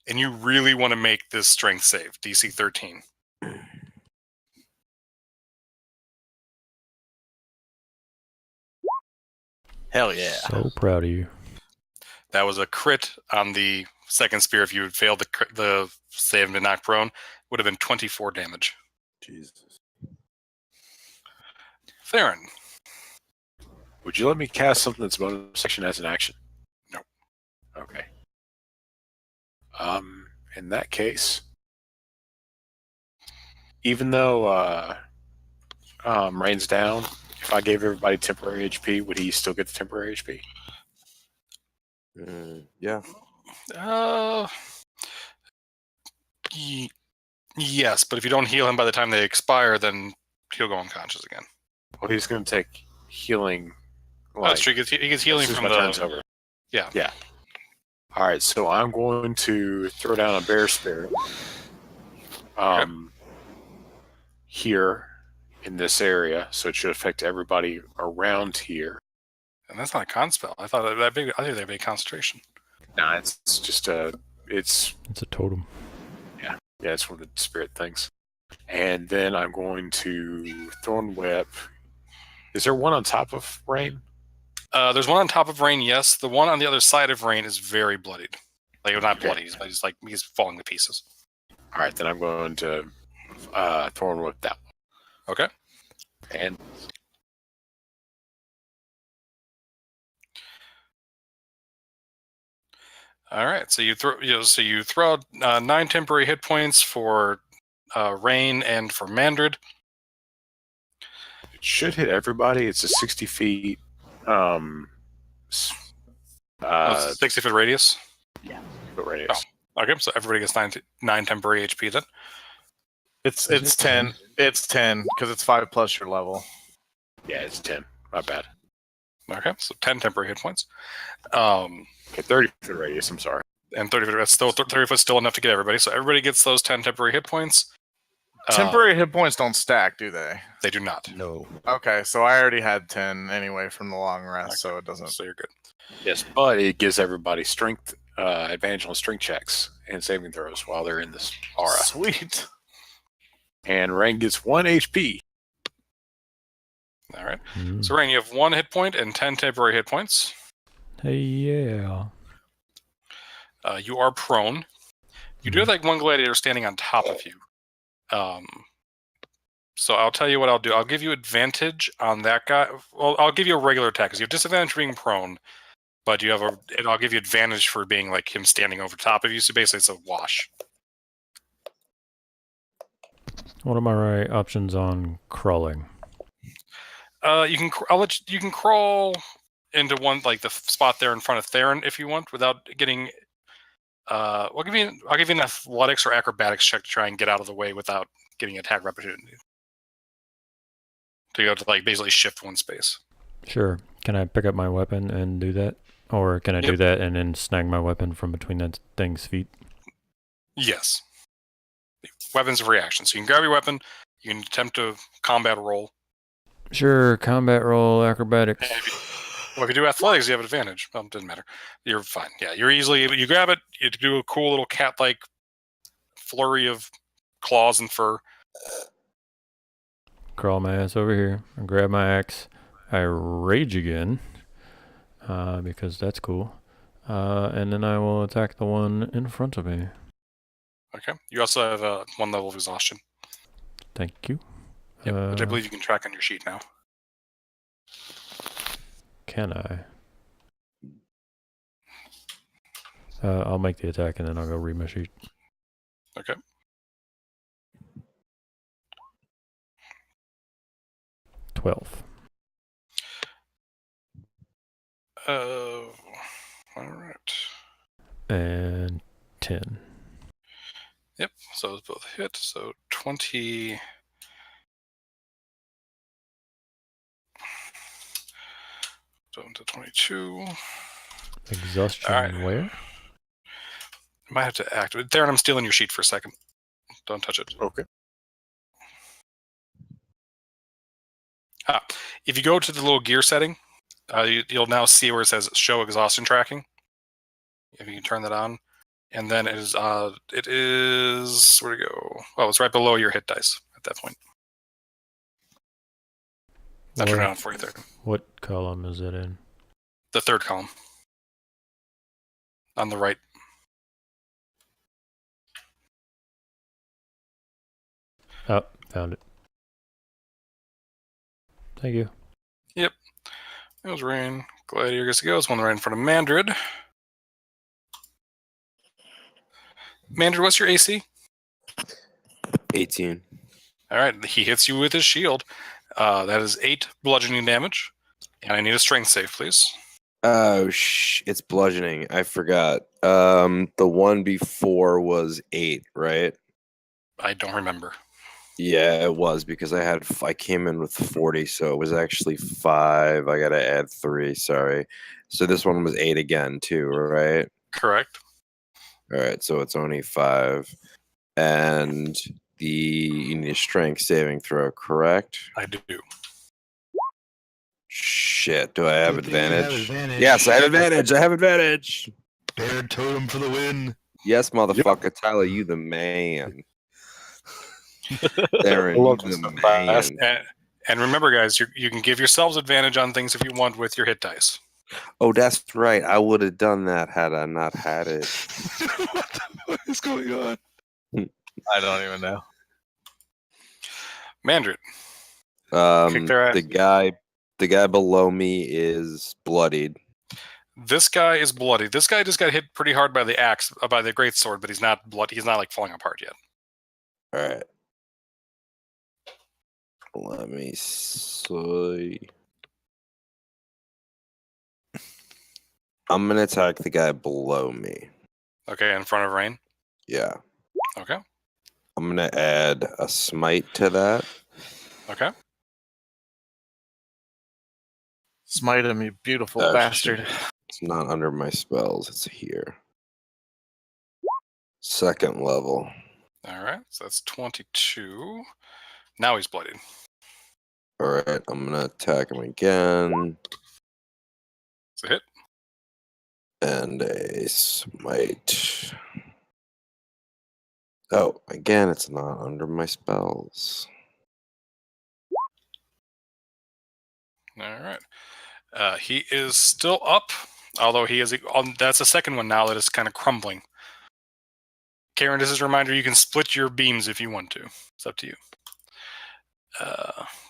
And you really want to make this strength save, DC 13. Hell yeah. So proud of you. That was a crit on the second spear. If you had failed the save and been knocked prone, would have been 24 damage. Jesus. Theron. Would you let me cast something that's bonus action as an action? No. Okay. In that case, even though Rain's down, if I gave everybody temporary HP, would he still get the temporary HP? Yeah. Yes, but if you don't heal him by the time they expire, then he'll go unconscious again. Well, he's going to take healing. That's true. He gets healing as soon as from my the turn's over. Yeah. Yeah. All right, so I'm going to throw down a bear spirit. Here in this area, so it should affect everybody around here. And that's not a con spell. I thought that'd be a concentration. Nah, it's just it's a totem. yeah, it's one of the spirit things. And then I'm going to Thorn Whip. Is there one on top of Rain? There's one on top of Rain, yes. The one on the other side of Rain is very bloodied. Like, not bloody, but he's falling to pieces. All right, then I'm going to Thorn Whip that one. Okay. And all right, so you throw 9 temporary hit points for Rain and for Mandred. it should hit everybody. It's a 60 feet. 60-foot radius. Foot radius. Okay, so everybody gets 9 temporary HP then. It's 10. It's 10 because it's 5 plus your level. Yeah, it's 10. Not bad. Okay, so 10 temporary hit points. Okay, 30 foot radius. I'm sorry. And 30 foot. That's still 30 foot. Still enough to get everybody. So everybody gets those 10 temporary hit points. Temporary hit points don't stack, do they? They do not. No. Okay, so I already had 10 anyway from the long rest, so it doesn't. So you're good. Yes, but it gives everybody strength advantage on strength checks and saving throws while they're in this aura. Sweet. And Rain gets 1 HP. All right. So Rain, you have 1 hit point and 10 temporary hit points. Hey, yeah. You are prone. You do have like one gladiator standing on top of you. So I'll tell you what I'll do. I'll give you advantage on that guy. Well, I'll give you a regular attack because you have disadvantage for being prone, but I'll give you advantage for being like him standing over top of you. So basically, it's a wash. What are my options on crawling? You can crawl into one like the spot there in front of Theron if you want without getting. I'll give you an athletics or acrobatics check to try and get out of the way without getting attack opportunity. To go to like basically shift one space. Sure. Can I pick up my weapon and do that? Or can I do that and then snag my weapon from between that thing's feet? Yes. Weapons of reaction. So you can grab your weapon, you can attempt to combat roll. Sure, combat roll, acrobatics. Well, if you do athletics, you have advantage. Well, it doesn't matter. You're fine. Yeah, you grab it, you do a cool little cat-like flurry of claws and fur. Crawl my ass over here and grab my axe. I rage again, because that's cool. And then I will attack the one in front of me. Okay. You also have 1 level of exhaustion. Thank you. Yep, which I believe you can track on your sheet now. Can I? I'll make the attack and then I'll go read my sheet. Okay. $12. All right. And 10. Yep. So it's both hit. So 20. Down to 22. Exhaustion All right. where? I might have to activate. Theron, I'm stealing your sheet for a second. Don't touch it. Okay. If you go to the little gear setting, you'll now see where it says show exhaustion tracking. If you can turn that on. And then it is where'd it go? Oh, it's right below your hit dice at that point. I'll turn it on for you there. What column is it in? The third column. On the right. Oh, found it. Thank you. Yep. It was Rain. Gladiator gets to go. It's one right in front of Mandrid. Mandrid, what's your AC? 18. All right. He hits you with his shield. That is 8 bludgeoning damage. And I need a strength save, please. Oh, it's bludgeoning. I forgot. The one before was 8, right? I don't remember. Yeah, it was because I came in with 40, so it was actually 5. I gotta add 3. Sorry. So this one was 8 again too, right? Correct. All right, so it's only 5, and you need a strength saving throw, correct? I do. Shit, do I have Good thing you have advantage? advantage. Yes, I have advantage. I have advantage. Bear totem for the win. Yes, motherfucker, Tyler, you the man. Darren, you the man. And remember, guys, you can give yourselves advantage on things if you want with your hit dice. Oh, that's right. I would have done that had I not had it. What the fuck is going on? I don't even know. Mandrid. Kick their ass. The guy below me is bloodied. This guy is bloody. This guy just got hit pretty hard by the axe, by the greatsword, but he's not bloody. He's not like falling apart yet. All right. Let me see. I'm gonna attack the guy below me. Okay, in front of Rain. Yeah. Okay. I'm gonna add a smite to that. Okay. Smite him, you beautiful That's- bastard. It's not under my spells. It's here. 2nd level. All right. So that's 22. Now he's bloodied. All right. I'm gonna attack him again. It's a hit. And a smite. Oh, again, it's not under my spells. All right. He is still up, although he is. That's the second one now that is kind of crumbling. Karen, this is a reminder you can split your beams if you want to. It's up to you.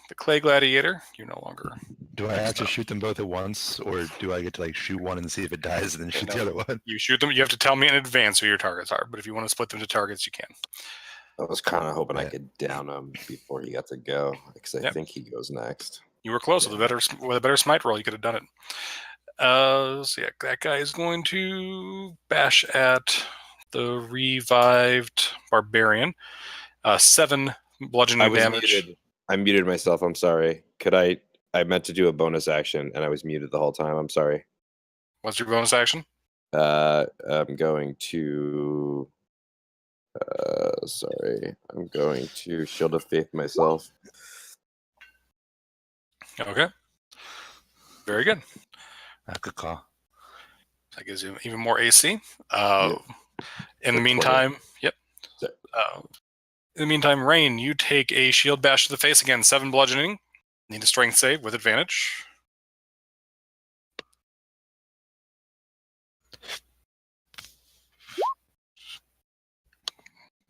The Clay Gladiator, you no longer. Do I have to shoot them both at once, or do I get to like shoot one and see if it dies and then shoot the other one? You shoot them. You have to tell me in advance who your targets are. But if you want to split them to targets, you can. I was kind of hoping I Yeah. could down him before he got to go, because I Yep. think he goes next. You were close with a better smite roll. You could have done it. So yeah, that guy is going to bash at the revived barbarian. 7 bludgeoning damage. Muted. I muted myself. I'm sorry. I meant to do a bonus action, and I was muted the whole time. I'm sorry. What's your bonus action? I'm going to. Sorry. I'm going to Shield of Faith myself. Okay. Very good. Good call. That gives you even more AC. In the For meantime, yep. Sorry. In the meantime, Rain, you take a shield bash to the face again. 7 bludgeoning. Need a strength save with advantage.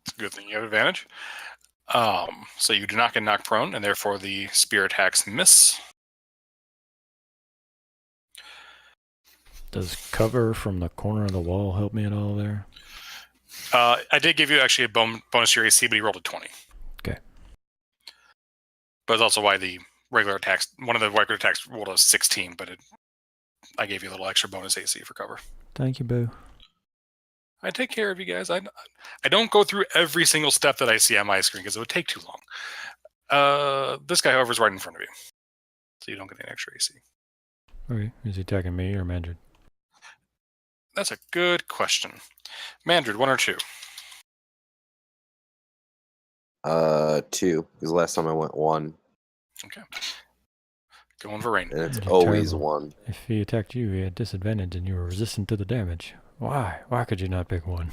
It's a good thing you have advantage. So you do not get knocked prone, and therefore the spear attacks miss. Does cover from the corner of the wall help me at all there? I did give you actually a bonus to your AC, but he rolled a 20. Okay. But it's also why the regular attacks, one of the regular attacks rolled a 16, but I gave you a little extra bonus AC for cover. Thank you, Boo. I take care of you guys. I don't go through every single step that I see on my screen because it would take too long. This guy, however, is right in front of you, so you don't get any extra AC. Okay, is he attacking me or Mandrid? That's a good question. Mandrid, 1 or 2? 2. Because last time I went 1, Okay. Going for Rain. and it's You're always terrible. 1. If he attacked you, he had disadvantage and you were resistant to the damage. Why? Why could you not pick one?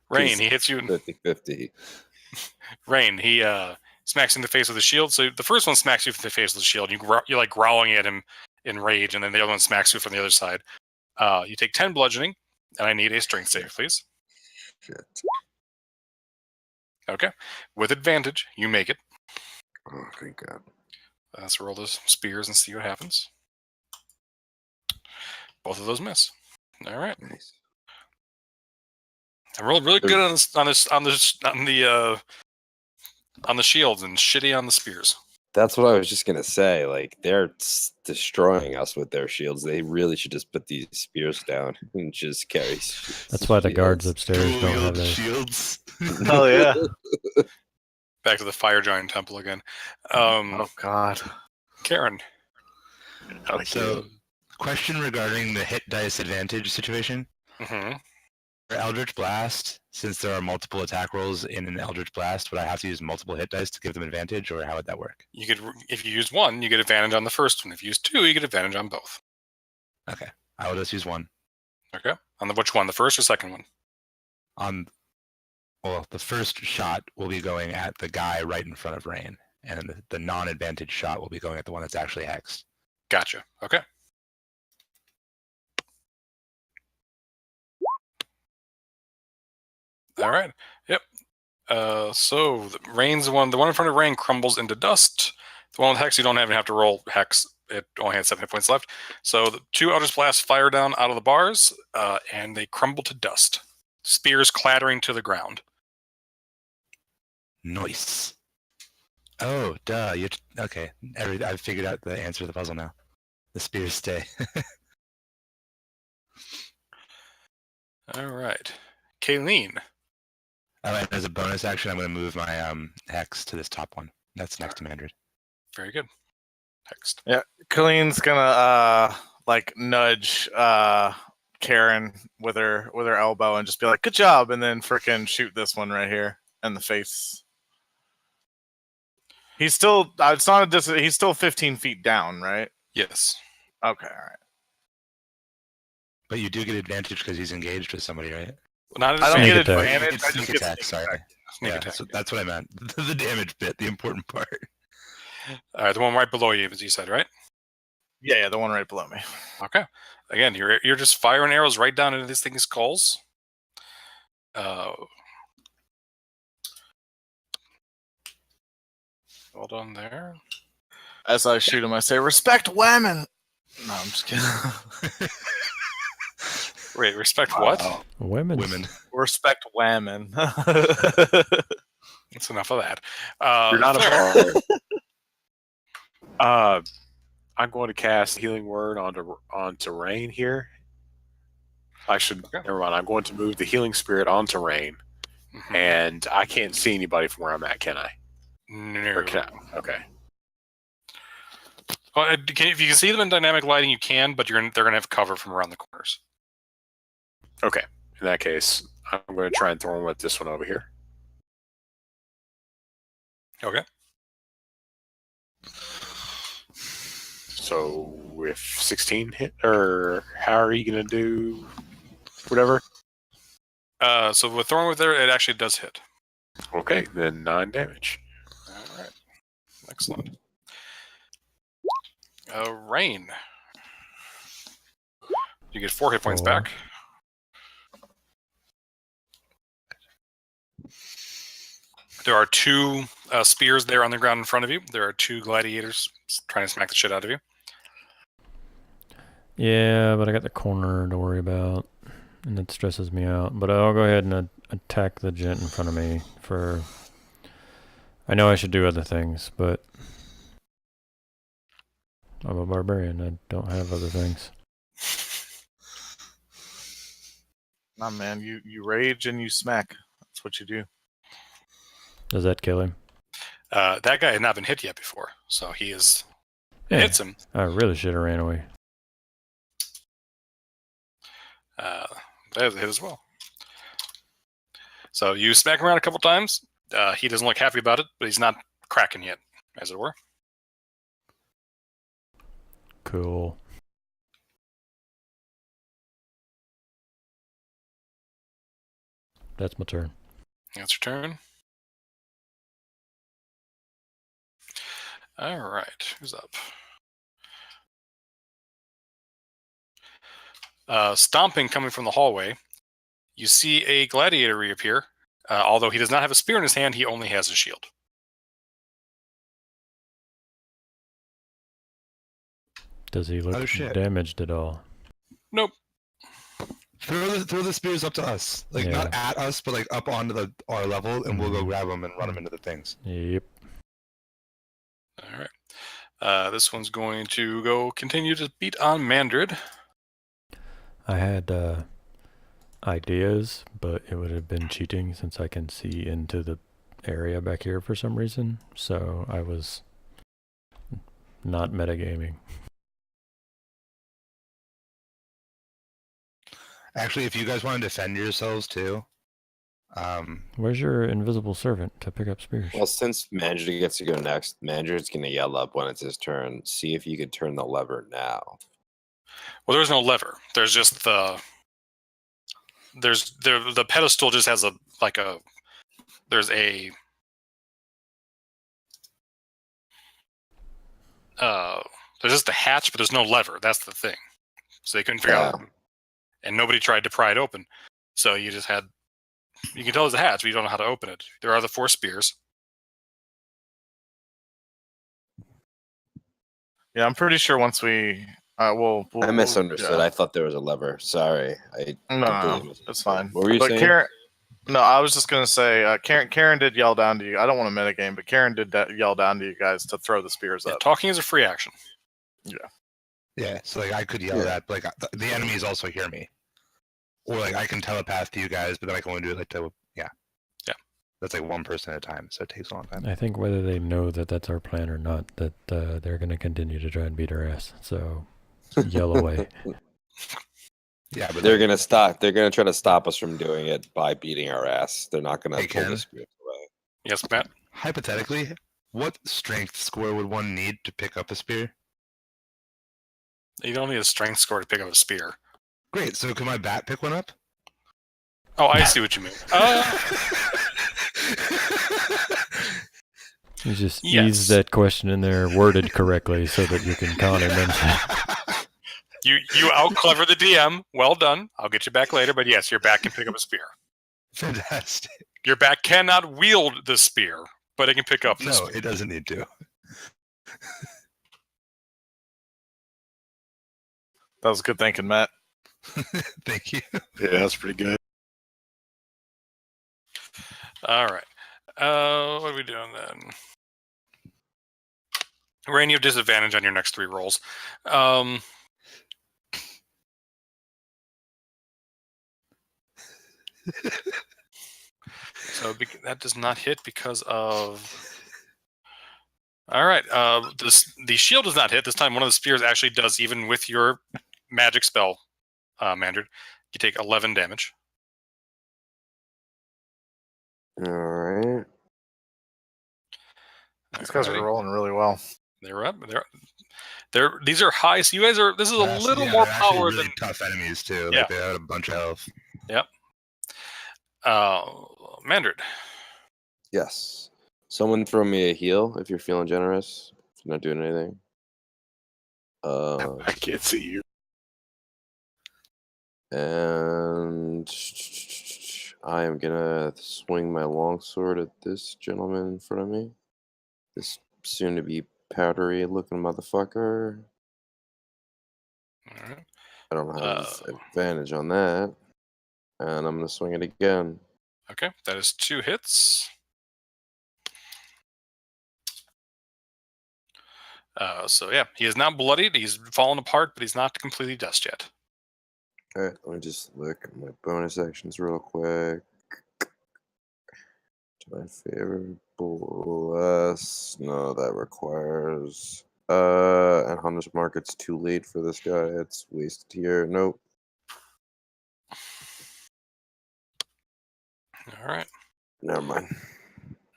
Rain, he hits you. 50-50. Rain, he smacks you in the face with a shield. So the first one smacks you in the face with a shield. You're like growling at him in rage, and then the other one smacks you from the other side. You take 10 bludgeoning, and I need a strength save, please. Shit. Okay. With advantage, you make it. Oh, thank God. Let's roll those spears and see what happens. Both of those miss. All right. Nice. I rolled really good on the shields and shitty on the spears. That's what I was just gonna say. Like they're destroying us with their shields. They really should just put these spears down and just carry. That's why the guards shields. upstairs don't have those. shields. Oh yeah. Back to the fire giant temple again. Oh God. Karen. So, question regarding the hit dice advantage situation. Mm-hmm. For Eldritch Blast, since there are multiple attack rolls in an Eldritch Blast, would I have to use multiple hit dice to give them advantage, or how would that work? You could, if you use one, you get advantage on the first one. If you use two, you get advantage on both. Okay, I will just use one. Okay. On the which one? The first or second one? Well, the first shot will be going at the guy right in front of Rain, and the non-advantage shot will be going at the one that's actually hexed. Gotcha. Okay. All right. Yep. So Rain's the one in front of Rain crumbles into dust. The one with Hex, you don't even have to roll Hex. It only had 7 hit points left. So the two Eldritch Blasts fire down out of the bars, and they crumble to dust. Spears clattering to the ground. Nice. Oh, duh. Okay. I've figured out the answer to the puzzle now. The spears stay. All right. Kayleen. All right. As a bonus action, I'm going to move my hex to this top one. That's next to Mandrid. Very good. Next. Yeah, Colleen's gonna like nudge Karen with her elbow and just be like, "Good job," and then frickin' shoot this one right here in the face. He's still it's not a distance. He's still 15 feet down, right? Yes. Okay, all right. But you do get advantage because he's engaged with somebody, right? Not at I don't Sneak get attack. advantage. It's I just sneak get attack, sneak sorry. attack. Sneak Yeah, attack. so that's what I meant. The damage bit, the important part. All right, the one right below you, as you said, right? Yeah, the one right below me. Okay. Again, you're just firing arrows right down into this thing's skulls. Hold on there. As I shoot him, I say, "Respect women." No, I'm just kidding. Wait, respect what? Women. Respect women. That's enough of that. You're not Flare. I'm going to cast Healing Word onto Rain here. Never mind. I'm going to move the Healing Spirit onto Rain, Mhm. and I can't see anybody from where I'm at, can I? No. Or can I? Okay. Well, if you can see them in dynamic lighting, you can, but they're going to have cover from around the corners. Okay. In that case, I'm going to try and throw him with this one over here. Okay. So with 16 hit, or how are you going to do whatever? So with throwing with there, it actually does hit. Okay, then 9 damage. All right. Excellent. Rain. You get 4 hit points 4. back. There are 2 spears there on the ground in front of you. There are 2 gladiators trying to smack the shit out of you. Yeah, but I got the corner to worry about, and it stresses me out. But I'll go ahead and attack the gent in front of me for... I know I should do other things, but... I'm a barbarian. I don't have other things. Nah, man, you rage and you smack. That's what you do. Does that kill him? That guy had not been hit yet before, so he is... Yeah, hits him. I really should have ran away. That is a hit as well. So you smack him around a couple times. He doesn't look happy about it, but he's not cracking yet, as it were. Cool. That's my turn. That's your turn. All right, who's up? Stomping coming from the hallway, you see a gladiator reappear. Although he does not have a spear in his hand, he only has a shield. Does he look damaged at all? Nope. Throw the spears up to us, like Yeah. not at us, but like up onto our level, and we'll go grab them and run them into the things. Yep. All right. This one's going to continue to beat on Mandrid. I had ideas, but it would have been cheating since I can see into the area back here for some reason. So I was not metagaming. Actually, if you guys want to defend yourselves too, Where's your invisible servant to pick up spears? Well, since Mandrid gets to go next, Mandrid's going to yell up when it's his turn. See if you can turn the lever now. Well, there's no lever. There's just the pedestal just has there's just a hatch, but there's no lever. That's the thing. So they couldn't figure out, and nobody tried to pry it open. So you can tell there's a hatch, but you don't know how to open it. There are the 4 spears. Yeah, I'm pretty sure once we we'll I misunderstood. yeah. I thought there was a lever. Sorry. No, it's fine. What were you saying? Karen, no, I was just gonna say Karen did yell down to you. I don't want to metagame, but Karen did yell down to you guys to throw the spears up. Talking is a free action. yeah. So like I could yell that, but like the enemies also hear me, or like I can telepath to you guys, but then I can only do it like yeah. That's like one person at a time, so it takes a long time. I think whether they know that that's our plan or not, that they're going to continue to try and beat our ass. So yell away. Yeah, but they're going to stop. They're going to try to stop us from doing it by beating our ass. They're not going to pull the spears away. Yes, Matt? Hypothetically, what strength score would one need to pick up a spear? You don't need a strength score to pick up a spear. Great. So can my bat pick one up? Oh, I see what you mean. You just ease that question in there, worded correctly, so that you can counter mention. You out-clever the DM. Well done. I'll get you back later, but yes, your bat can pick up a spear. Fantastic. Your bat cannot wield the spear, but it can pick up the spear. No, it doesn't need to. That was good thinking, Matt. Thank you. Yeah, that's pretty good. All right. What are we doing then? Rain, you have disadvantage on your next 3 rolls. So that does not hit because of... All right. The shield does not hit. This time one of the spears actually does, even with your magic spell, Mandrid. You take 11 damage. All right. These guys are rolling really well. They're up. These are high. So you guys are. This is a little more power really than tough enemies too. Yeah. Like they had a bunch of health. Yep. Mandrid. Yes. Someone throw me a heal if you're feeling generous. If you're not doing anything. I can't see you. And I am gonna swing my longsword at this gentleman in front of me. This soon-to-be powdery-looking motherfucker. All right. I don't have advantage on that, and I'm gonna swing it again. Okay, that is 2 hits. So yeah, he is now bloodied. He's fallen apart, but he's not completely dust yet. All right, let me just look at my bonus actions real quick. To my favorite bless. No, that requires. And Hunter's Mark, it's too late for this guy. It's wasted here. Nope. All right. Never mind.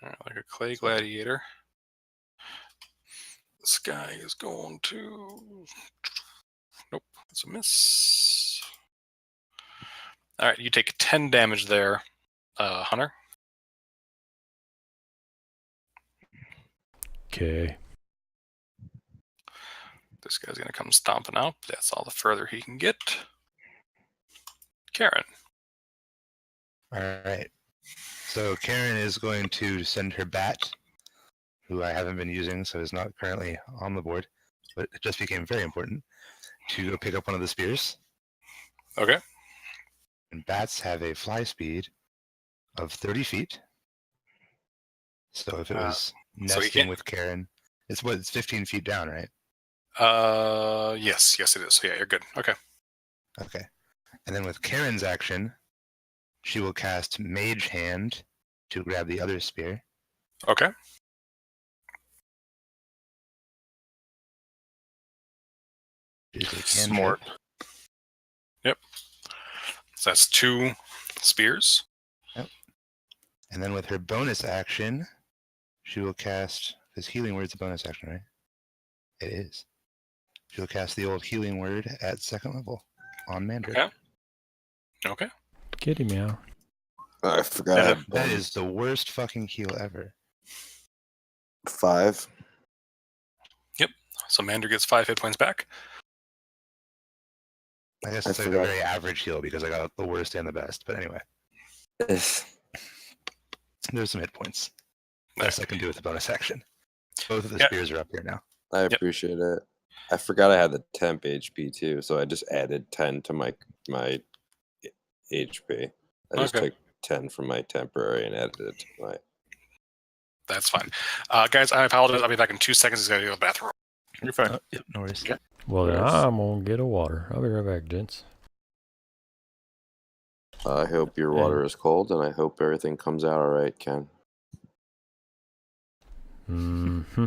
All right, like a clay gladiator. This guy is going to... Nope, it's a miss. All right, you take 10 damage there. Hunter. Okay. This guy's gonna come stomping out. That's all the further he can get. Karen. All right. So Karen is going to send her bat, who I haven't been using, so is not currently on the board, but it just became very important, to go pick up one of the spears. Okay. And bats have a fly speed of 30 feet. So if it was nesting can't- with Karen, it's 15 feet down, right? Yes, it is. So yeah, you're good. Okay. Okay. And then with Karen's action, she will cast Mage Hand to grab the other spear. Okay. It is a cantrip. Smart. Yep. So that's 2 spears. And then with her bonus action, she will cast, because Healing Word's a bonus action, right? It is. She'll cast the old Healing Word at 2nd level on Mandarin. Okay. Okay. Kitty meow. I forgot. That is the worst fucking heal ever. 5. So Mander gets 5 hit points back. I guess I it's like a forgot. very average heal because I got the worst and the best. But anyway, there's some hit points. Best I can do with the bonus action. Both of the Yeah. spears are up here now. I appreciate it. I forgot I had the temp HP too, so I just added 10 to my HP. I just Okay. took 10 from my temporary and added it to my. That's fine. Guys, I apologize. I'll be back in 2 seconds. He's got to go to the bathroom. You're fine. Yep, no worries. Okay. Well, then Yes. I'm gonna get a water. I'll be right back, gents. I hope your water is cold, and I hope everything comes out all right, Ken. Mm-hmm.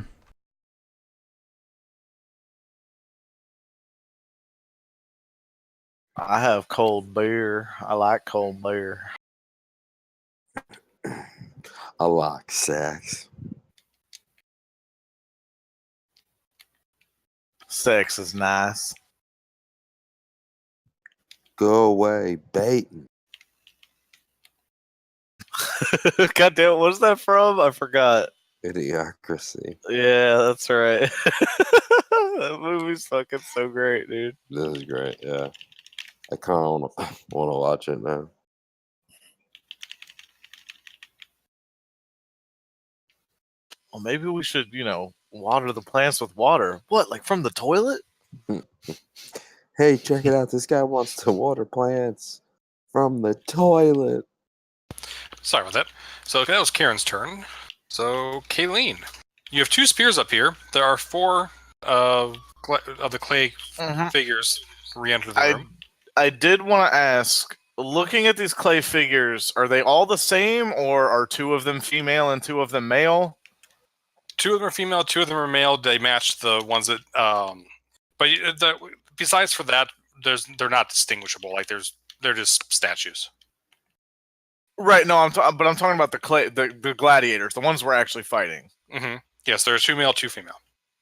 I have cold beer. I like cold beer. I like sex. Sex is nice. Go away, baiting. God damn it, what's that from? I forgot. Idiocracy. Yeah, that's right. That movie's fucking so great, dude. This is great. Yeah, I kind of want to watch it now. Well, maybe we should, water the plants with water. What, like from the toilet? Hey, check it out. This guy wants to water plants from the toilet. Sorry about that. So that was Karen's turn. So Kayleen, you have 2 spears up here. There are 4 of the clay figures re-enter the room. I did want to ask, looking at these clay figures, are they all the same, or are 2 of them female and 2 of them male? 2 of them are female, 2 of them are male. They match the ones that. But besides for that, they're not distinguishable. Like they're just statues. Right. No, but I'm talking about the gladiators, the ones we're actually fighting. Mm-hmm. Yes, there are 2 male, 2 female.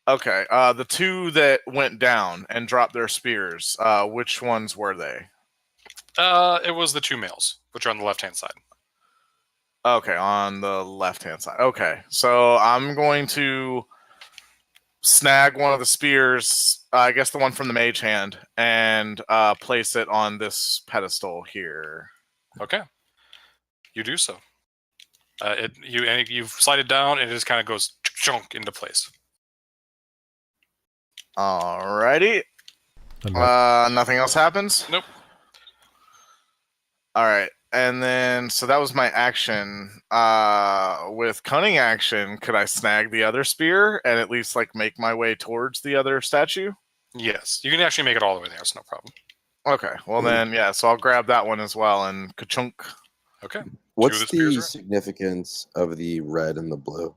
Okay. The 2 that went down and dropped their spears. Which ones were they? It was the 2 males, which are on the left-hand side. Okay, on the left-hand side. Okay, so I'm going to snag one of the spears, I guess the one from the mage hand, and place it on this pedestal here. Okay. You do so. You slide it down, and it just kind of goes chunk into place. Alrighty. Nothing else happens? Nope. Alright. And then, so that was my action. With cunning action, could I snag the other spear and at least make my way towards the other statue? Yes, you can actually make it all the way there. It's no problem. Okay, well then, yeah. So I'll grab that one as well and ka-chunk. Okay. What's the spears the are- significance of the red and the blue?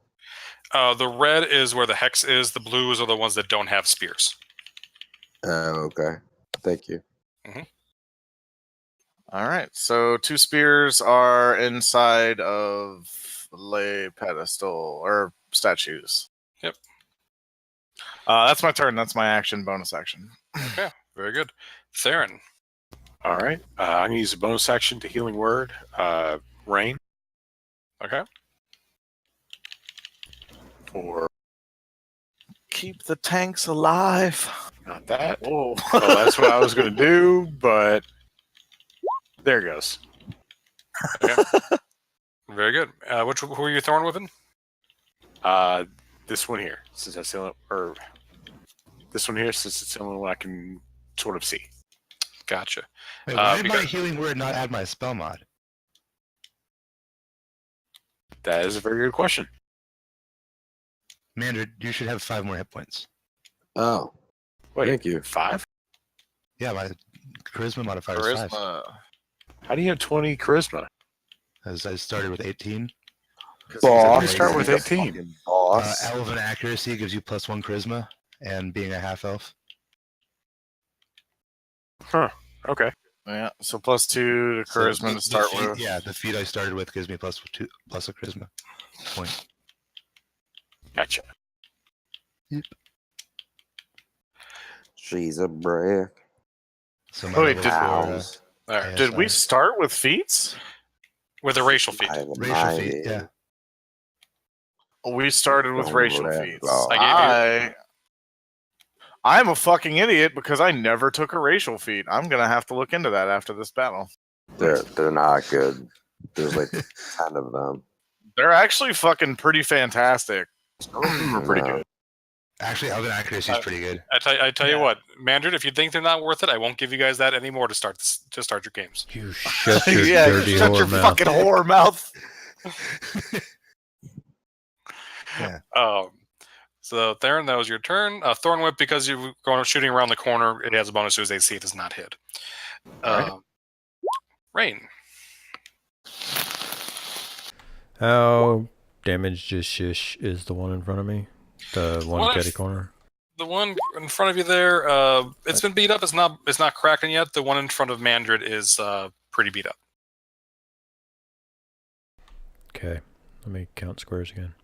The red is where the hex is. The blues are the ones that don't have spears. Okay. Thank you. All right, so 2 spears are inside of lay pedestal or statues. Yep. That's my turn. That's my action, bonus action. Okay, very good. Theron. All right. I'm going to use a bonus action to Healing Word. Rain Okay. or Keep the tanks alive. not that. Whoa. Well, that's what I was going to do, but there it goes. Very good. Who are you throwing within? This one here, since that's the only, or this one here, since it's the only one I can sort of see. Gotcha. Wait, why did my because- healing word not add my spell mod? That is a very good question. Mandrid, you should have 5 more hit points. Oh, Wait, thank you. 5? Yeah, my charisma modifier is 5. Charisma. How do you have 20 charisma? As I started with 18. Boss. You start with You're 18. fucking Boss. Elven accuracy gives you +1 charisma, and being a half elf. Okay. Yeah, so +2 to So charisma the to start feat- with. Yeah, the feat I started with gives me +2 plus a charisma point. Gotcha. She's a brick. So my Wait, level did- four, House. All right. yeah, Did we sorry. start with feats? With a racial feat. I have a Racial feat, mind. yeah. We started with Don't racial let feats. go. I'm a fucking idiot because I never took a racial feat. I'm gonna have to look into that after this battle. They're not good. There's like 10 of them. They're actually fucking pretty fantastic. Some of them are pretty No. good. Actually, Elven accuracy is pretty good. I tell you Yeah. what, Mandrid, if you think they're not worth it, I won't give you guys that anymore to start your games. You shut your Yeah, dirty shut whore your mouth. fucking whore mouth. So Theron, that was your turn. Thorn Whip, because you're going shooting around the corner, it has a bonus to his AC. It does not hit. Alright. Rain. How damaged is the one in front of me? The one Well, catty if- corner? The one in front of you there, it's been beat up. It's not cracking yet. The one in front of Mandrid is pretty beat up. Okay, let me count squares again.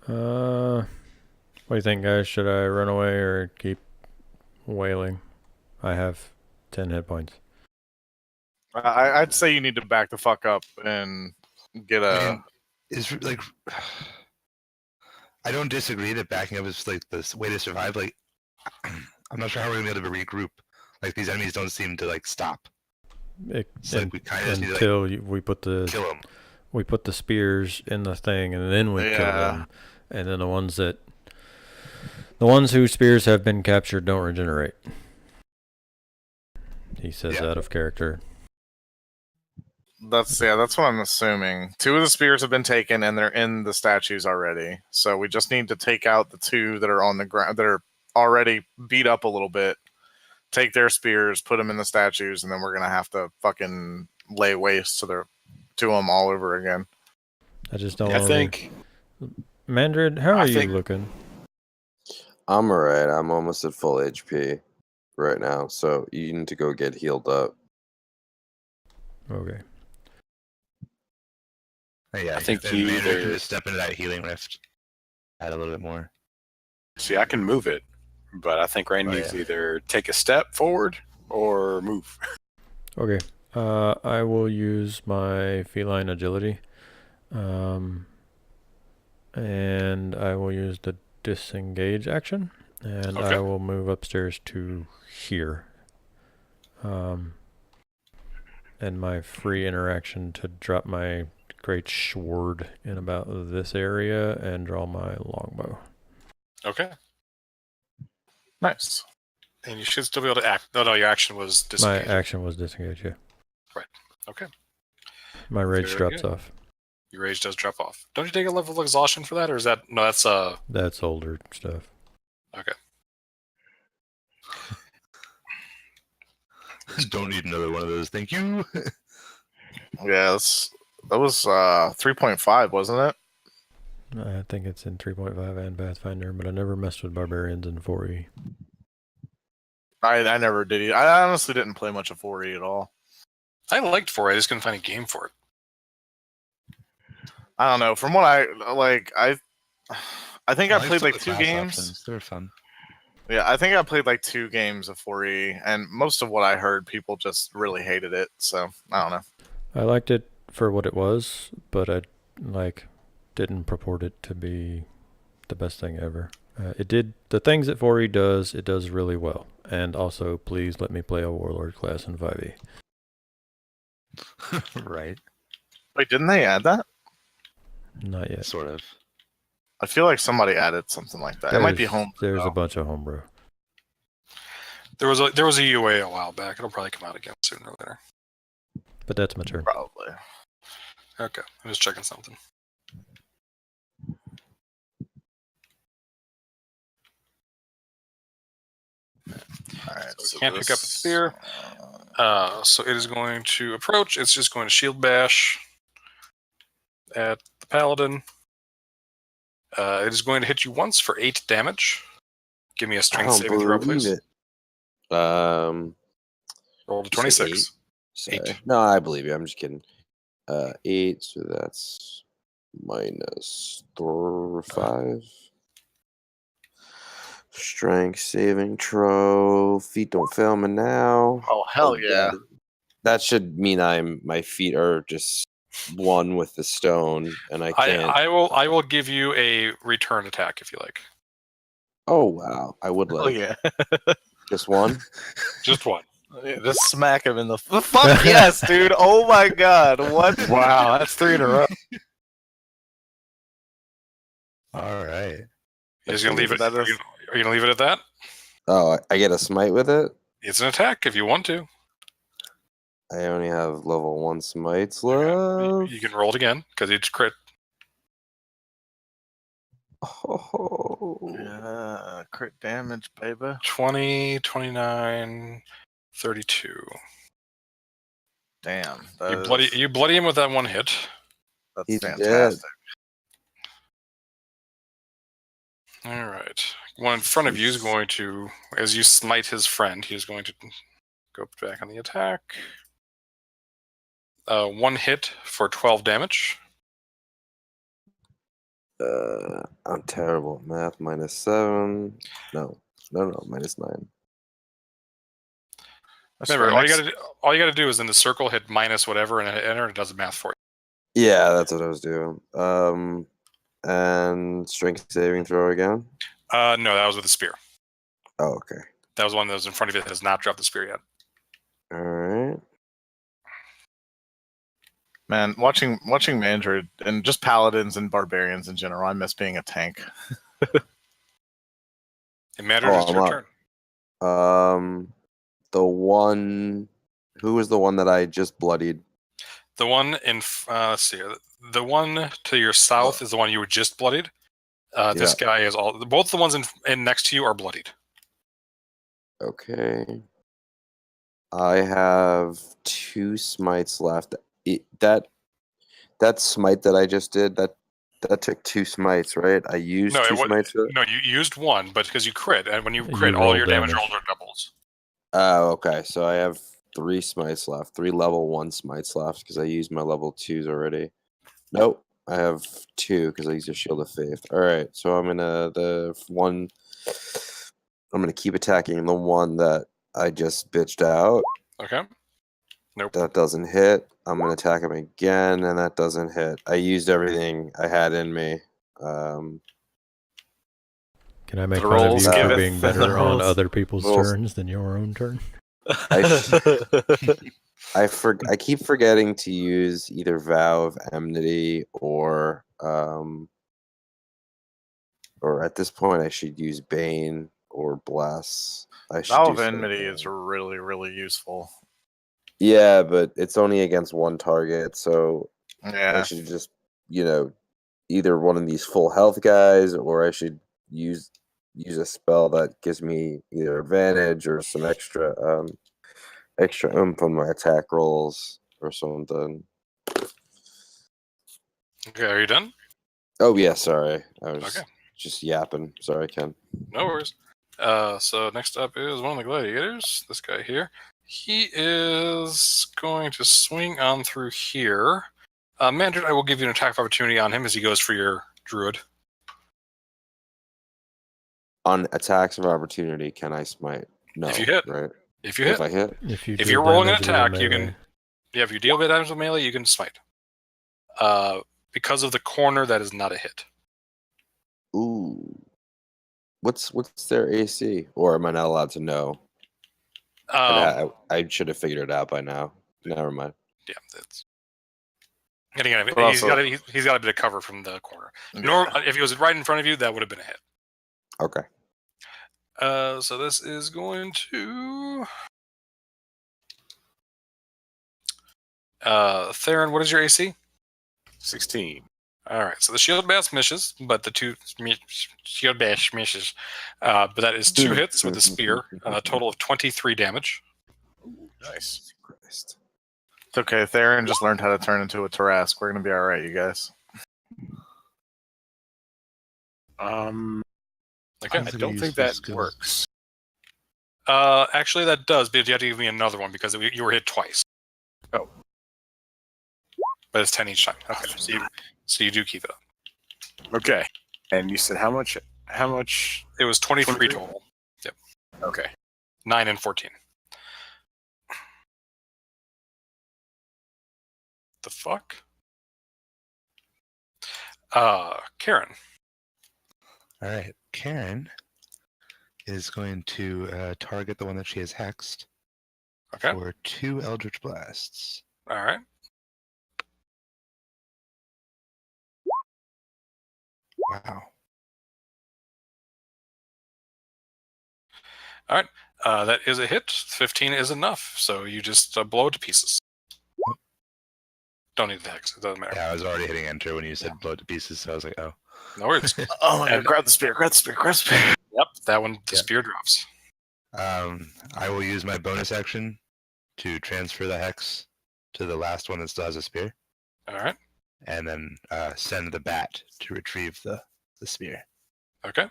What do you think, guys? Should I run away or keep wailing? I have 10 hit points. I'd say you need to back the fuck up and get a. Man, is like, I don't disagree that backing up is like the way to survive. Like, I'm not sure how we're gonna be able to regroup. Like, these enemies don't seem to like stop. It's like we kind of just need to like, Until we put the kill them. we put the spears in the thing, and then we kill Yeah. them. And then the ones whose spears have been captured don't regenerate. He says Yeah. out of character. That's what I'm assuming. 2 of the spears have been taken, and they're in the statues already. So we just need to take out the 2 that are on the ground that are already beat up a little bit. Take their spears, put them in the statues, and then we're gonna have to fucking lay waste to them all over again. I just don't I want think Mandrid, how I are you think- looking? I'm alright. I'm almost at full HP right now, so you need to go get healed up. Okay. Yeah, I think then you Mandrid can either- just step into that healing rift. Add a little bit more. see, I can move it, but I think Rain Oh, needs to yeah. either take a step forward or move. Okay. I will use my feline agility. And I will use the disengage action. And Okay. I will move upstairs to here. And my free interaction to drop my great sword in about this area and draw my longbow. Okay. Nice. And you should still be able to act. No, your action was disengaged. My action was disengage, yeah. Okay. My rage Very drops good. off. Your rage does drop off. Don't you take a level of exhaustion for that, or is that no? That's That's older stuff. okay. Don't need another one of those. Thank you. Yeah, that was 3.5, wasn't it? I think it's in 3.5 and Pathfinder, but I never messed with barbarians in 4E. I never did. I honestly didn't play much of 4E at all. I liked 4. I just couldn't find a game for it. I don't know. From what I I think I liked played some like of the 2 class games. options. They were fun. Yeah, I think I played like 2 games of 4E, and most of what I heard, people just really hated it. So I don't know. I liked it for what it was, but I didn't purport it to be the best thing ever. It did the things that 4E does. It does really well, and also please let me play a warlord class in 5e. Right. Wait, didn't they add that? Not yet. Sort of. I feel like somebody added something like that. It might be home. There's a bunch of homebrew. There was a UA a while back. It'll probably come out again sooner or later. But that's my turn. Probably. Okay, I'm just checking something. All right. So we can't pick up a spear. So it is going to approach. It's just going to shield bash at the paladin. It is going to hit you once for 8 damage. Give me a I strength don't saving throw, believe please. it. Roll to you said 26. Sorry. 8. No, I believe you. I'm just kidding. 8, so that's minus 5. Strength saving throw. Feet don't fail me now. Oh hell yeah! That should mean my feet are just one with the stone, and I can't. I will give you a return attack if you like. Oh wow! I would Oh like yeah! just one. Just one. Just smack him in the fuck yes, dude! Oh my god! What? Wow, that's 3 in a row. All right. Are you gonna leave it at that? Oh, I get a smite with it. It's an attack if you want to. I only have level 1 smites Okay. left. You can roll it again because it's crit. Oh. Yeah, crit damage, baby. 20, 29, 32. Damn. You bloody him with that one hit. That's He's fantastic. All right. One in front of you is going to, as you smite his friend, he's going to go back on the attack. 1 hit for 12 damage. I'm terrible at math. -7. No, -9. Remember, all you gotta do is in the circle hit minus whatever and enter, and it does the math for you. Yeah, that's what I was doing. And strength saving throw again. No, that was with the spear. Oh, okay. That was one that was in front of you that has not dropped the spear yet. All right. Man, watching Mandrid and just paladins and barbarians in general, I miss being a tank. It matters. It's your turn. The one. Who was the one that I just bloodied? The one in let's see. The one to your south is the one you were just bloodied. This guy is all. Both the ones in next to you are bloodied. Okay. I have 2 smites left. That smite that I just did, that took 2 smites, right? I used 2 smites. No, you used 1, but because you crit, and when you crit, all your damage rolls are doubles. Oh, okay. So I have 3 smites left, 3 level 1 smites left because I used my level 2s already. Nope, I have 2 because I used a shield of faith. All right, so I'm gonna keep attacking the one that I just bitched out. Okay. Nope. That doesn't hit. I'm gonna attack him again, and that doesn't hit. I used everything I had in me. Can I make fun of you for being better on other people's turns than your own turn? I keep forgetting to use either Vow of Enmity or at this point I should use Bane or Bless. Vow of Enmity is really, really useful. Yeah, but it's only against one target, so yeah. I should just, either one of these full health guys, or I should use a spell that gives me either advantage or some extra oomph on my attack rolls or something. Okay, are you done? Oh yeah, sorry. I was just yapping. Sorry, Ken. No worries. So next up is one of the gladiators. This guy here. He is going to swing on through here. Mandrid, I will give you an attack of opportunity on him as he goes for your druid. On attacks of opportunity, can I smite? No. If you hit. Right? If you hit. If I hit? If you If deal you're rolling an damage with a attack, you melee. can. Yeah, if you deal damage with melee, you can smite. Because of the corner, that is not a hit. Ooh. What's their AC? Or am I not allowed to know? I should have figured it out by now. Never mind. Yeah, that's. And again, But he's also- got a bit of cover from the corner. Yeah. If he was right in front of you, that would have been a hit. Okay. So this is going to. Theron, what is your AC? 16. All right, so the shield bash misses, but the two shield bash misses. But that is 2 hits with the spear, a total of 23 damage. Nice. Christ. It's okay. Theron just learned how to turn into a Tarask. We're gonna be all right, you guys. Okay. I don't think that works. Actually, that does, but you have to give me another one because you were hit twice. Oh. But it's 10 each time. Okay, so you do keep it up. Okay. And you said how much? How much? It was 23 23? total. Yep. Okay. 9 and 14. The fuck? Karen. All right, Karen is going to target the one that she has hexed Okay. for 2 Eldritch Blasts. All right. Wow. That is a hit. 15 is enough, so you just blow it to pieces. Don't need the hex. It doesn't matter. Yeah, I was already hitting enter when you said blow it to pieces, so I was like, oh. No worries. Oh my And- god! Grab the spear! Grab the spear! Grab the spear! Yep, that one, the Yeah. spear drops. I will use my bonus action to transfer the hex to the last one that still has a spear, All right. and then send the bat to retrieve the spear. Okay.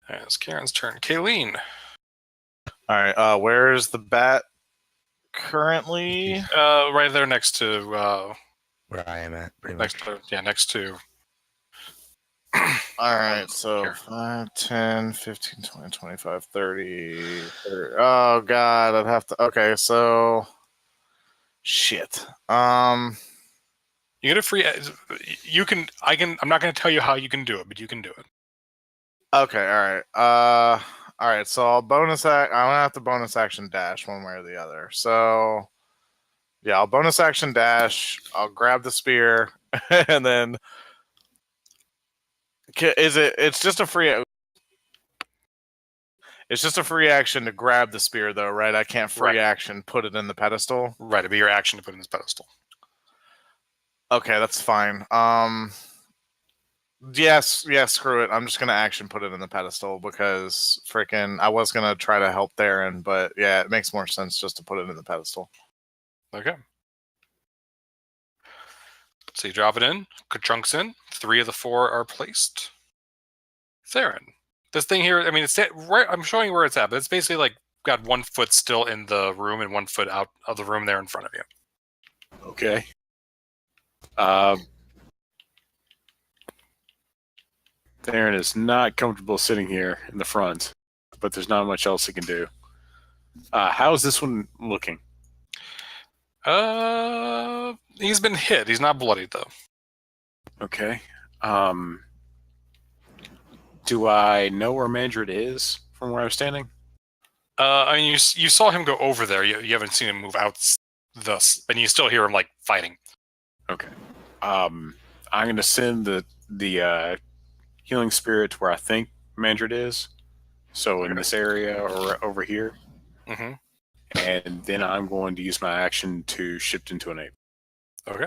All right, it's Karen's turn. Kayleen. All right. Where's the bat currently? Right there next to Where I am at, pretty next much. to next to. All right. So Here. 5, 10, 15, 20, 25, 30, 30. Oh god! I'd have to. Okay. So. Shit. You get a free. You can. I can. I'm not going to tell you how you can do it, but you can do it. Okay, all right. All right, so I'll bonus act. I'm gonna have to bonus action dash one way or the other. So, yeah, I'll bonus action dash. I'll grab the spear, and then It's just a free. It's just a free action to grab the spear, though, right? I can't free Right. action put it in the pedestal. Right, it'd be your action to put in this pedestal. Okay, that's fine. Yes, screw it. I'm just gonna action put it in the pedestal because freaking I was gonna try to help Theron, but yeah, it makes more sense just to put it in the pedestal. Okay. So you drop it in, chunks in. 3 of the 4 are placed. Theron. This thing here, I mean, it's right. I'm showing you where it's at, but it's basically like got 1 foot still in the room and 1 foot out of the room there in front of you. Okay. Theron is not comfortable sitting here in the front, but there's not much else he can do. How's this one looking? He's been hit. He's not bloodied though. Okay. Do I know where Mandrid is from where I'm standing? I mean, you saw him go over there. You haven't seen him move out thus, and you still hear him like fighting. Okay. I'm going to send the healing spirit to where I think Mandrid is. So in this area or over here. Mm-hmm. And then I'm going to use my action to shift into an ape. Okay.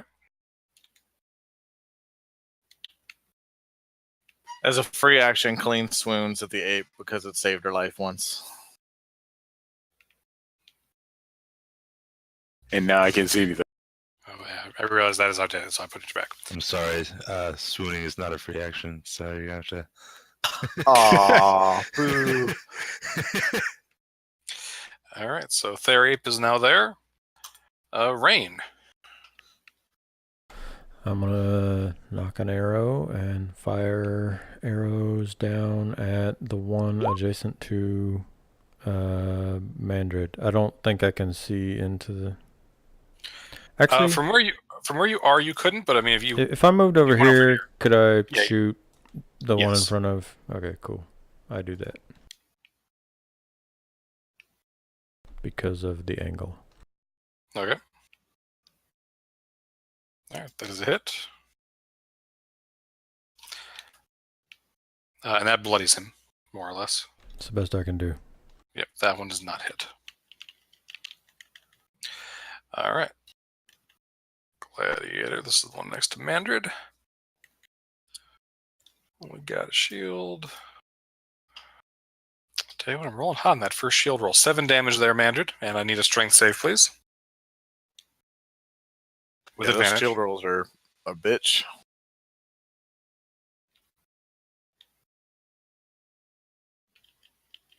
As a free action, Colleen swoons at the ape because it saved her life once. And now I can see anything. Oh, yeah. I realize that is outdated, so I put it back. I'm sorry, swooning is not a free action, so you're gonna have to. Aww, boo. All right, so Therape is now there. Rain. I'm gonna knock an arrow and fire arrows down at the one adjacent to Mandrid. I don't think I can see into the. Actually, From where you are, you couldn't. But I mean, if I moved over went over here, here. could I Yeah. shoot the one in Yes. front of? Okay, cool. I do that because of the angle. Okay. All right, that is a hit. And that bloodies him, more or less. It's the best I can do. Yep, that one does not hit. All right. Gladiator, this is the one next to Mandrid. We got a shield. Tell you what, I'm rolling hot on that first shield roll. 7 damage there, Mandrid, and I need a strength save, please. With Those advantage. shield rolls are a bitch.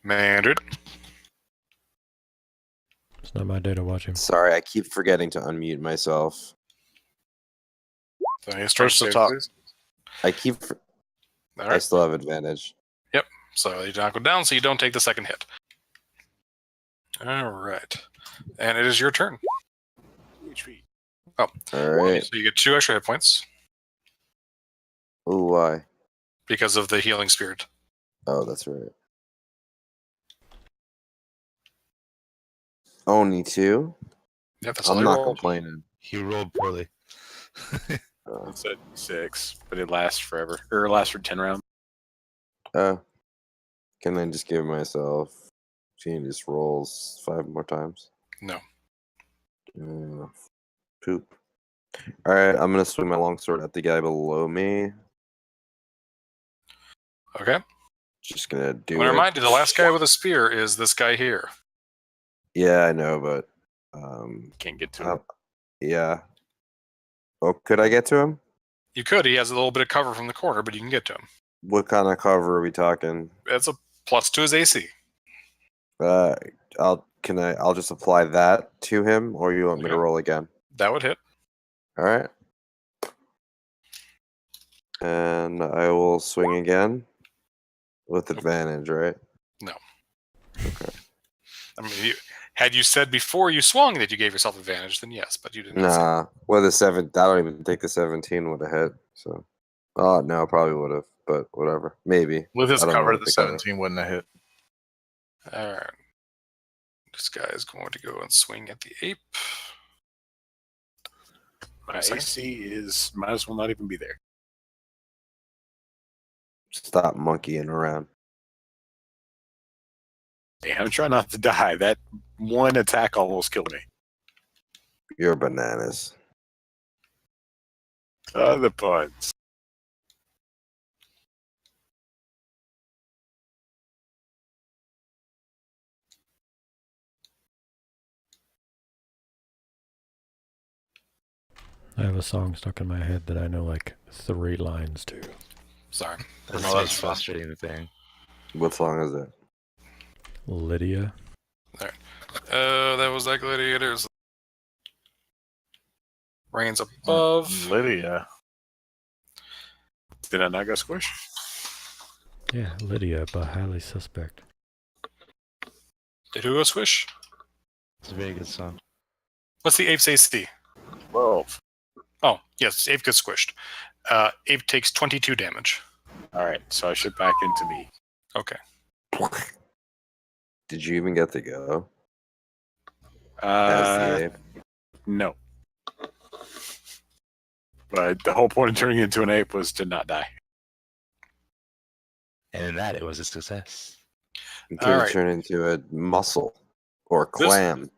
Mandrid. It's not my day to watch him. Sorry, I keep forgetting to unmute myself. So I need a strength First to save, talk. please. All I right. still have advantage. So you knock it down so you don't take the second hit. All right. And it is your turn. HP. All right. So you get 2 extra hit points Ooh, why? because of the healing spirit. Oh, that's right. Only 2? Yep, that's all I'm I not rolled. complaining. He rolled poorly. It said 6, but it lasts forever. Or it lasts for 10 rounds. Can I just give myself genius rolls 5 more times? No. Poop. Alright, I'm gonna swing my longsword at the guy below me. Okay. Just gonna do I it. remind you, the last guy with a spear is this guy here. Yeah, I know, but Can't get to it. yeah. Oh, could I get to him? You could. He has a little bit of cover from the corner, but you can get to him. What kind of cover are we talking? It's a +2 to his AC. I'll just apply that to him, or you want me to Okay. roll again? That would hit. All right. And I will swing again with advantage, right? I mean, had you said before you swung that you gave yourself advantage, then yes, but you didn't. Nah. Well, I don't even think the 17 would have hit. So, oh no, probably would have, but whatever. Maybe. With his I don't know cover, what the the cover- 17 wouldn't have hit. All right. This guy is going to go and swing at the ape. My AC is might as well not even be there. Stop monkeying around. Hey, I'm trying not to die. That one attack almost killed me. You're bananas. The puns. I have a song stuck in my head that I know like 3 lines to. Sorry. That's No, the that's most fine. frustrating thing. What song is it? Lydia. That was that gladiators. Reigns above. Lydia. Did I not go squish? Yeah, Lydia, but highly suspect. Did who go swish? It's a very good song. What's the ape's AC? 12. Oh, yes, ape gets squished. Ape takes 22 damage. All right, so I should back into me. Okay. Did you even get to go? As the ape? No. But the whole point of turning into an ape was to not die. And in that, it was a success. You could Alright. turn into a mussel or clam.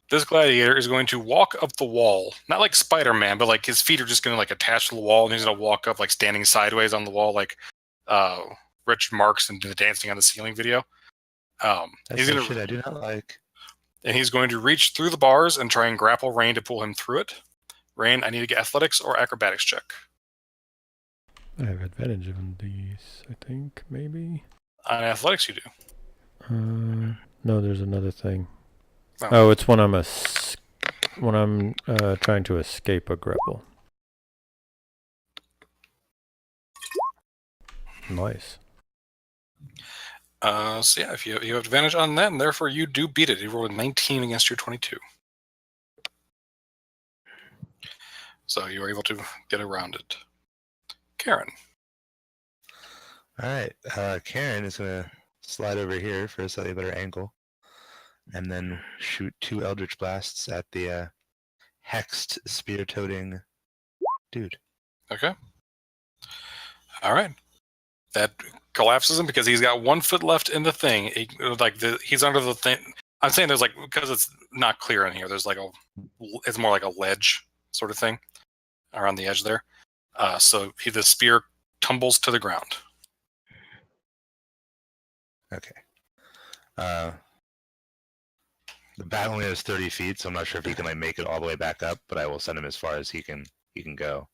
This gladiator is going to walk up the wall. Not like Spider-Man, but like his feet are just going to like attach to the wall, and he's going to walk up like standing sideways on the wall, like Richard Marx in the Dancing on the Ceiling video. That's He's some gonna, shit I do not like. and he's going to reach through the bars and try and grapple Rain to pull him through it. Rain, I need to get athletics or acrobatics check. I have advantage on these, I think, maybe. On athletics, you do. No, there's another thing. Oh. Oh, it's when I'm trying to escape a grapple. Nice. So yeah, if you have advantage on that, and therefore you do beat it. You rolled a 19 against your 22. So you were able to get around it. Karen. All right. Karen is going to slide over here for a slightly better angle, and then shoot 2 Eldritch Blasts at the hexed spear-toting dude. Okay. All right. That collapses him because he's got 1 foot left in the thing. He's under the thing. I'm saying there's because it's not clear in here. There's it's more like a ledge sort of thing around the edge there. So the spear tumbles to the ground. Okay. The bat only has 30 feet, so I'm not sure if he can make it all the way back up, but I will send him as far as he can go.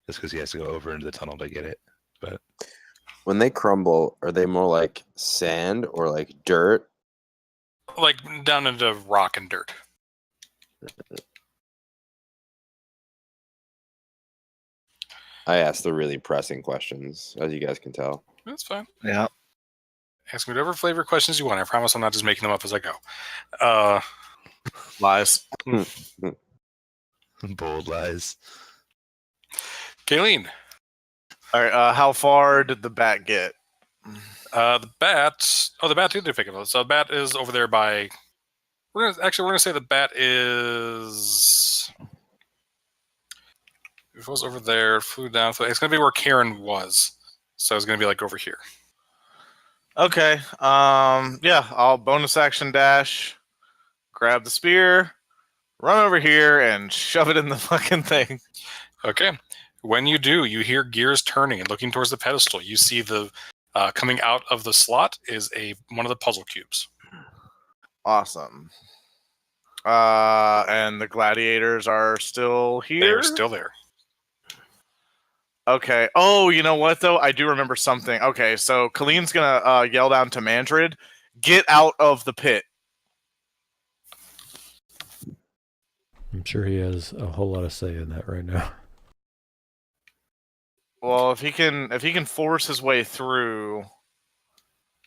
Just because he has to go over into the tunnel to get it. But when they crumble, are they more like sand or like dirt? Like down into rock and dirt. I asked the really pressing questions, as you guys can tell. That's fine. Yeah. Ask me whatever flavor questions you want. I promise I'm not just making them up as I go. Lies. bold lies. Kayleen. All right. How far did the bat get? The bat. Oh, the bat did pick it. So the bat is over there by. We're gonna say the bat is. It was over there. Flew down. It's gonna be where Karen was. So it's gonna be over here. Okay. Yeah. I'll bonus action dash, grab the spear, run over here, and shove it in the fucking thing. Okay. When you do, you hear gears turning and looking towards the pedestal. You see the coming out of the slot is one of the puzzle cubes. Awesome. And the gladiators are still here? They're still there. Okay. Oh, you know what, though? I do remember something. Okay, so Colleen's going to yell down to Mandrid, get out of the pit. I'm sure he has a whole lot of say in that right now. Well, if he can force his way through,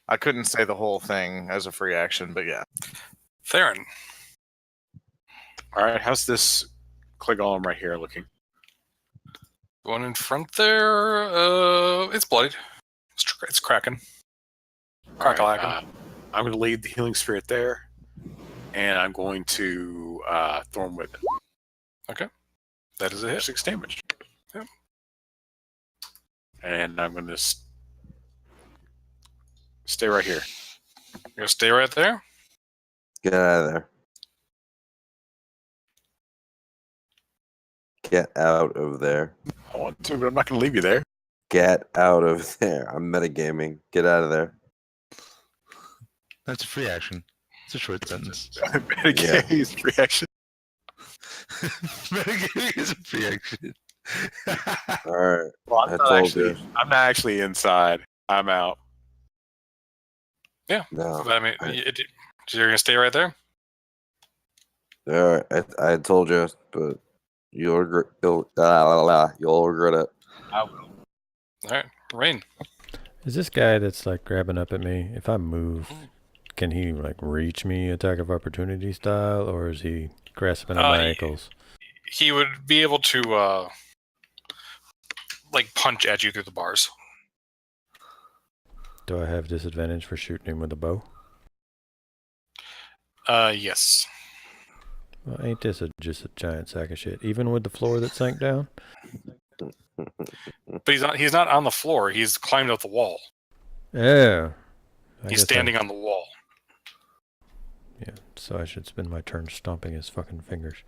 I couldn't say the whole thing as a free action, but yeah. Theron. All right, how's this Clay Golem right here looking? The one in front there, it's bloodied. It's cracking. Crack-a-lacking. I'm going to lead the healing spirit there, and I'm going to Thorn Whip it. Okay. That is a hit. 6 damage. Yep. And I'm going to stay right here. You're going to stay right there? Get out of there. Get out of there. I want to, but I'm not going to leave you there. Get out of there. I'm metagaming. Get out of there. That's a free action. It's a short sentence. Metagaming is free action. Metagaming is a free action. All right. Well, I told you. I'm not actually inside. I'm out. Yeah. No. But I mean, you're going to stay right there? All right. I told you, but you'll regret it. I will. All right. Rain. Is this guy that's grabbing up at me? If I move, can he reach me, attack of opportunity style, or is he grasping at my ankles? He would be able to punch at you through the bars. Do I have disadvantage for shooting him with a bow? Yes. Well, ain't this just a giant sack of shit? Even with the floor that sank down? But he's not on the floor. He's climbed up the wall. Yeah. He's standing on the wall. Yeah, so I should spend my turn stomping his fucking fingers.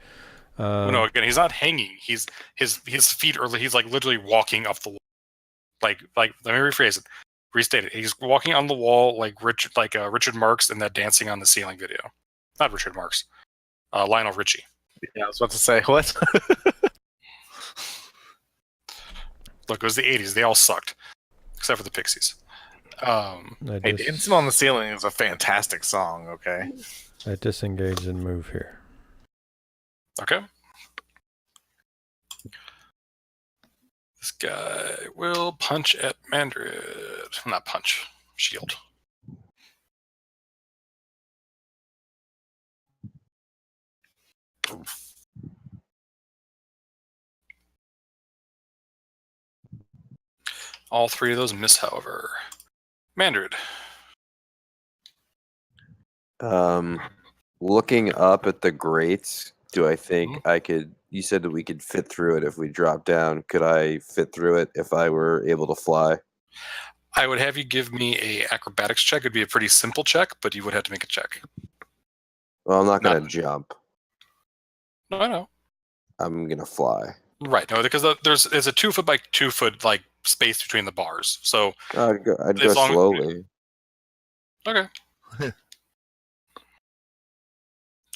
No, again, he's not hanging. His feet are. He's literally walking up the wall. Let me rephrase it. Restate it. He's walking on the wall like Richard Marx in that Dancing on the Ceiling video. Not Richard Marx. Lionel Richie. Yeah, I was about to say, what? Look, it was the 80s. They all sucked. Except for the Pixies. Hey, Dancing on the Ceiling is a fantastic song, okay? I disengage and move here. Okay. This guy will punch at Mandrid. Not punch, shield. All three of those miss, however. Mandrid. Looking up at the grates, do I think I could? You said that we could fit through it if we drop down. Could I fit through it if I were able to fly? I would have you give me a acrobatics check. It'd be a pretty simple check, but you would have to make a check. Well, I'm not going to jump. No, I know. I'm going to fly. Right. No, because there's a 2 foot by 2 foot like space between the bars. So I'd go slowly. Okay.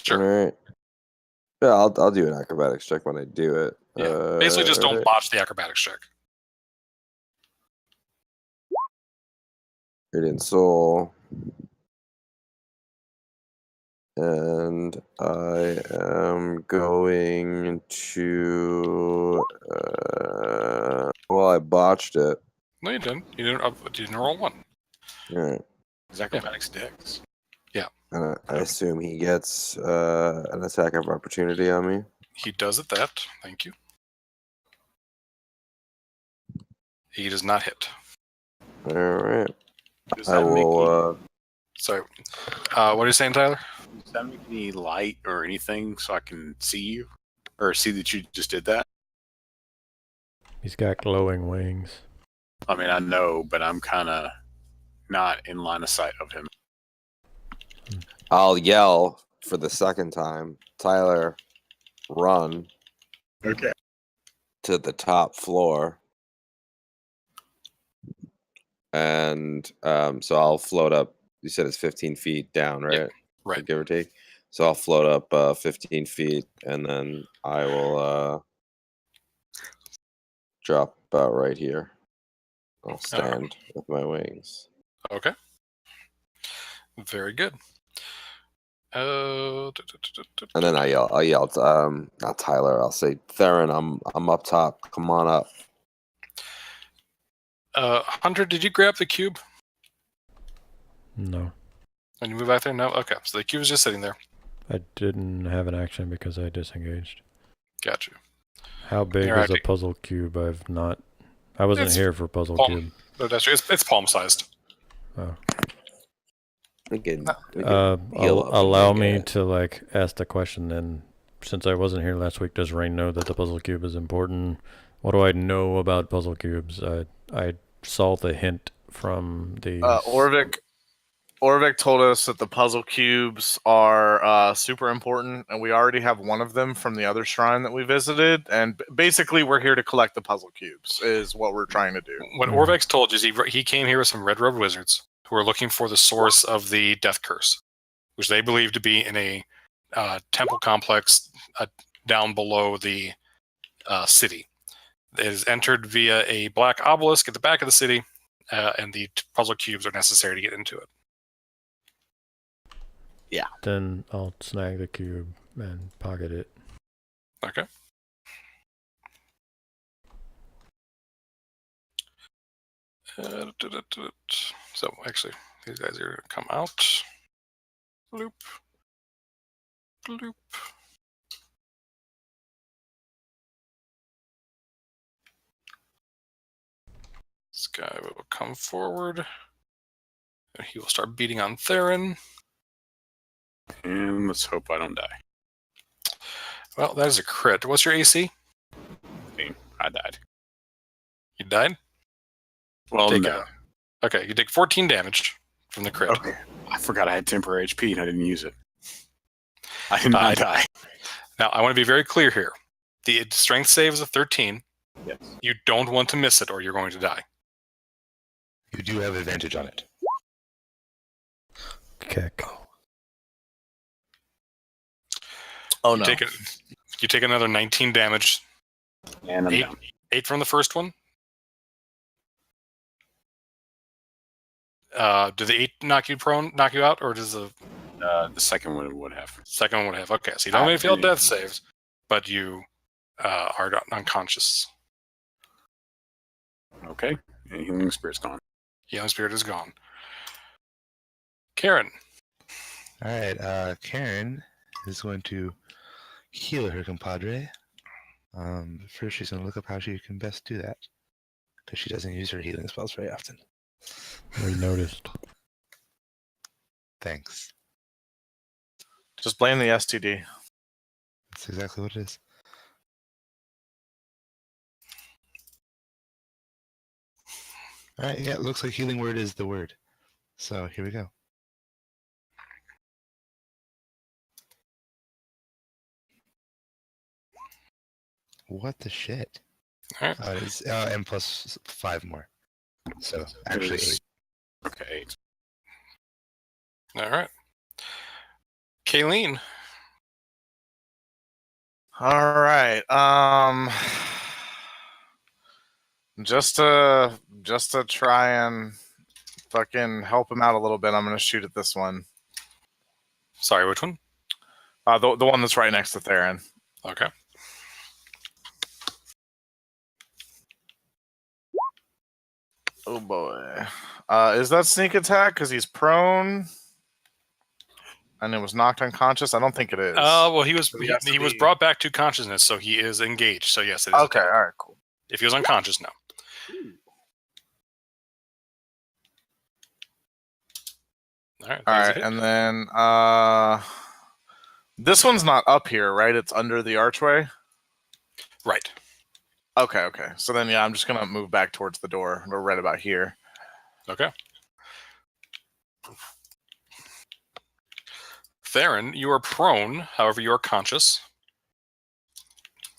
Sure. All right. Yeah, I'll do an acrobatics check when I do it. Yeah. Basically, just don't botch the acrobatics check. Radiant Soul. And I am going to. Well, I botched it. No, you didn't. You didn't roll 1. All right. It's acrobatics dex. And I assume he gets an attack of opportunity on me. He does at that. Thank you. He does not hit. All right. Does I that make will. Sorry. What are you saying, Tyler? does that make any light or anything so I can see you? Or see that you just did that? He's got glowing wings. I mean, I know, but I'm kind of not in line of sight of him. I'll yell for the second time. Tyler, run. Okay. To the top floor. And so I'll float up. You said it's 15 feet down, right? Yeah, right. Give or take. So I'll float up 15 feet, and then I will drop about right here. I'll stand with my wings. Okay. Very good. And then I'll yell to, not Tyler, I'll say, Theron, I'm up top. Come on up. Hunter, did you grab the cube? No. And you move back there? No? Okay, so the cube is just sitting there. I didn't have an action because I disengaged. Gotcha. How big is a puzzle cube? I wasn't here for puzzle cube. No, that's true. It's palm sized. Oh. Allow me to ask the question then. Since I wasn't here last week, does Rain know that the puzzle cube is important? What do I know about puzzle cubes? I saw the hint from the Orvik told us that the puzzle cubes are super important, and we already have one of them from the other shrine that we visited. And basically, we're here to collect the puzzle cubes, is what we're trying to do. What Orvik's told you is he came here with some red-robed wizards who are looking for the source of the death curse, which they believe to be in a temple complex down below the city. It is entered via a black obelisk at the back of the city, and the puzzle cubes are necessary to get into it. Yeah. Then I'll snag the cube and pocket it. Okay. So actually, these guys are going to come out. Bloop. Bloop. This guy will come forward. And he will start beating on Theron. And let's hope I don't die. Well, that is a crit. What's your AC? I died. You died? Well, no. Okay, you take 14 damage from the crit. Okay. I forgot I had temporary HP and I didn't use it. I did not die. Now, I want to be very clear here. The strength save is a 13. Yes. You don't want to miss it or you're going to die. You do have advantage on it. Kick. Oh, no. You take another 19 damage. And I'm down. 8 from the first one. Do the 8 knock you out, or does the second one would have? Second one would have. Okay, so you don't have any failed death saves, but you are unconscious. Okay. And healing spirit's gone. Healing spirit is gone. Karen. All right. Karen is going to heal her compadre. First, she's going to look up how she can best do that, because she doesn't use her healing spells very often. We noticed. Thanks. Just blame the STD. That's exactly what it is. All right. Yeah, it looks like healing word is the word. So here we go. What the shit? All right. It's and plus 5 more. So actually 8. Okay, 8. All right. Kayleen. All right. Just to try and fucking help him out a little bit, I'm gonna shoot at this one. Sorry, which one? The one that's right next to Theron. Okay. Oh boy. Is that sneak attack because he's prone and it was knocked unconscious? I don't think it is. Well, he was So he has to he was be- brought back to consciousness, so he is engaged. So yes, it is. Okay. All right. Cool. If he was unconscious, no. All right. All right, and then this one's not up here, right? It's under the archway. Right. Okay. So then, yeah, I'm just gonna move back towards the door. We're right about here. Okay. Theron, you are prone. However, you are conscious.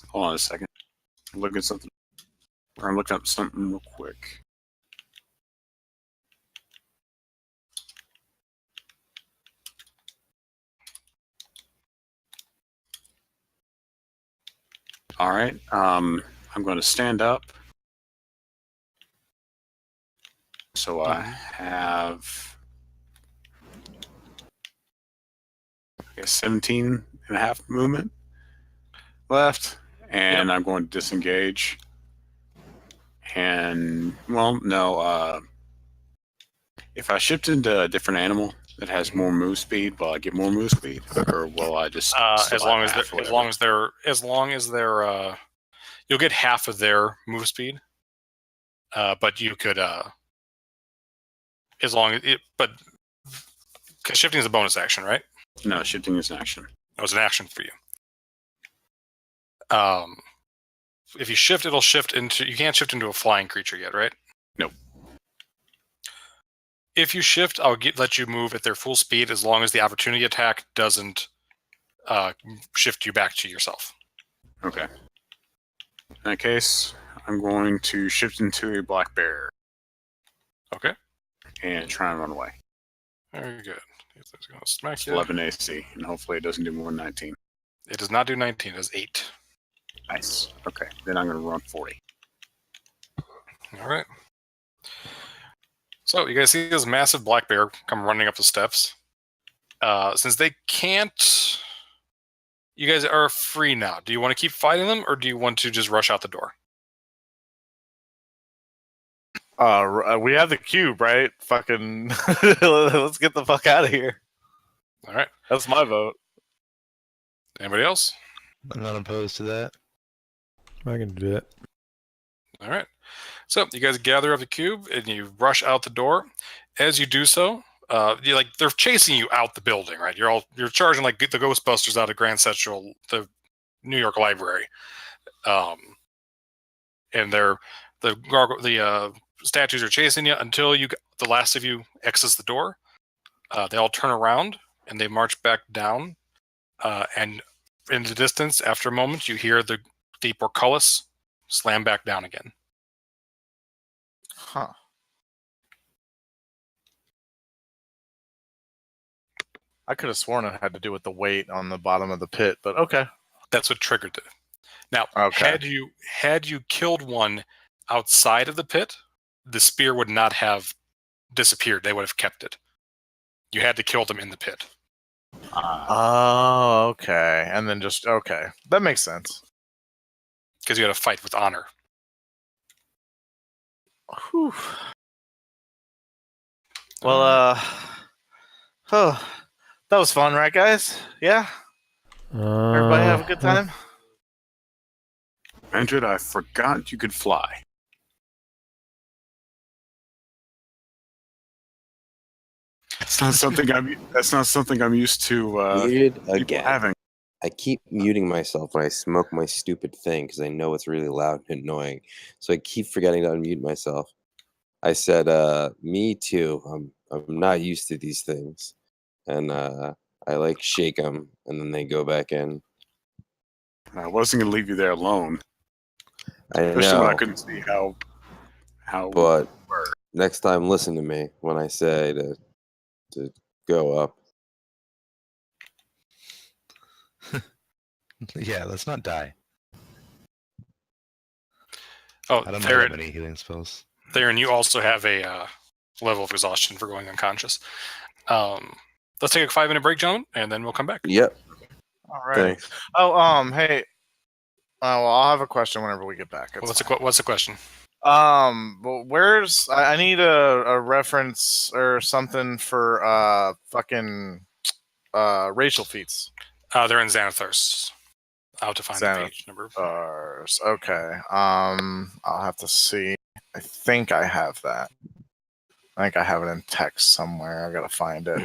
Hold on a second. I'm looking up something real quick. All right. I'm going to stand up. So I have, I guess, 17 and a half movement left. And I'm going to disengage. And, well, no. If I shift into a different animal that has more move speed, will I get more move speed? Or will I just As long as they're you'll get half of their move speed. But you could as long as it, but because shifting is a bonus action, right? No, shifting is an action. It was an action for you. If you shift, it'll shift into. You can't shift into a flying creature yet, right? Nope. If you shift, I'll let you move at their full speed as long as the opportunity attack doesn't shift you back to yourself. Okay. In that case, I'm going to shift into a black bear. Okay. And try and run away. Very good. It's going to smack It's you. 11 AC, and hopefully it doesn't do more than 19. It does not do 19. It does 8. Nice. Okay, then I'm going to run 40. All right. So you guys see this massive black bear come running up the steps. Since they can't, you guys are free now. Do you want to keep fighting them, or do you want to just rush out the door? We have the cube, right? Fucking, let's get the fuck out of here. All right. That's my vote. Anybody else? I'm not opposed to that. I can do it. All right. So you guys gather up the cube and you rush out the door. As you do so, they're chasing you out the building, right? You're charging like the Ghostbusters out of Grand Central, the New York Library, and the statues are chasing you until the last of you exits the door. They all turn around and they march back down. And in the distance, after a moment, you hear the portcullis slam back down again. Huh. I could have sworn it had to do with the weight on the bottom of the pit, but okay. That's what triggered it. Now, Okay. had you killed one outside of the pit, the spear would not have disappeared. They would have kept it. You had to kill them in the pit. Oh, okay. And then just, okay. That makes sense. Because you had to fight with honor. Whew. Well, oh, that was fun, right, guys? Yeah. Everybody have a good time. Andrew, I forgot you could fly. That's not something I'm used to Muted people again. having. I keep muting myself when I smoke my stupid thing because I know it's really loud and annoying. So I keep forgetting to unmute myself. I said, me too. I'm not used to these things. And I like shake them and then they go back in. I wasn't gonna leave you there alone, I especially when I know, couldn't see how. but next time listen to me when I say to go up. Yeah, let's not die. Oh, I don't know that Theron, many healing spells. Theron, you also have a level of exhaustion for going unconscious. Let's take a 5-minute break, gentlemen, and then we'll come back. Yep. All right. Thanks. Oh, hey. Well, I'll have a question whenever we get back. What's the question? Well, where's I need a reference or something for fucking racial feats. They're in Xanathars. I'll have to find the page number. Okay. I'll have to see. I think I have that. I think I have it in text somewhere. I gotta find it.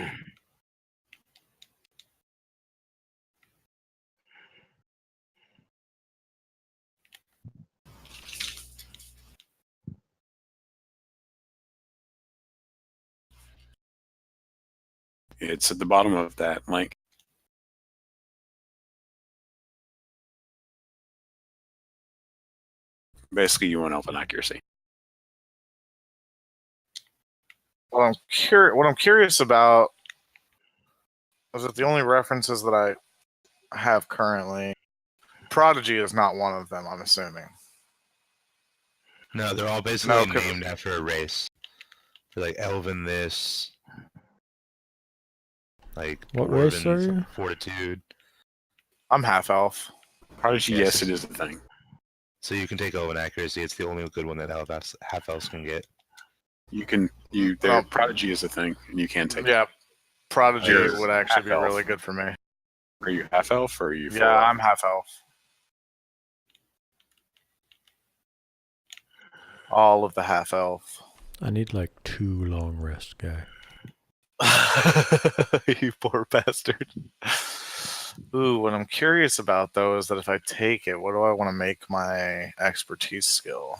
It's at the bottom of that link. Basically, you want elven accuracy. What I'm curious about is that the only references that I have currently, Prodigy is not one of them. I'm assuming. No, they're all basically named after a race. They're like elven this. Like what race are you? Fortitude. I'm half elf. Prodigy, yes, it is a thing. So you can take elven accuracy. It's the only good one that half elves can get. Prodigy is a thing, and you can take it. Yeah, Prodigy You're would actually be half-elf. really good for me. Are you half elf or are you? Yeah, I'm half elf. All of the half elf. I need like 2 long rests, guy. You poor bastard. Ooh, what I'm curious about though is that if I take it, what do I want to make my expertise skill?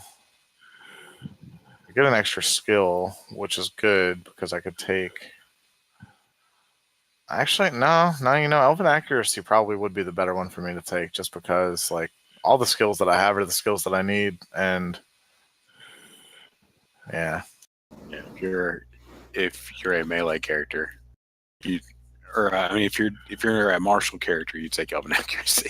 I get an extra skill, which is good because I could take. Actually, no, elven accuracy probably would be the better one for me to take, just because like all the skills that I have are the skills that I need, and yeah. If you're a melee character, if you're a martial character, you take elven accuracy.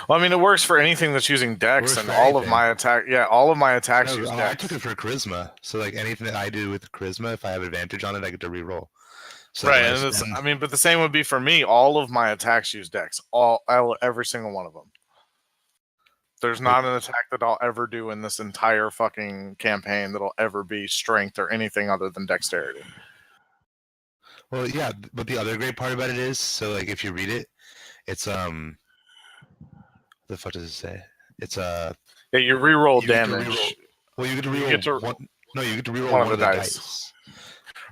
Well, I mean, it works for anything that's using Dex, and all of my attack. Yeah, all of my attacks use Dex. I took it for charisma, so like anything that I do with charisma, if I have advantage on it, I get to reroll. So right, and but the same would be for me. All of my attacks use Dex. Every single one of them. There's not an attack that I'll ever do in this entire fucking campaign that'll ever be strength or anything other than dexterity. Well, yeah, but the other great part about it is, so like if you read it, it's what the fuck does it say? It's yeah, you reroll damage. You get to reroll you get to reroll one of the dice.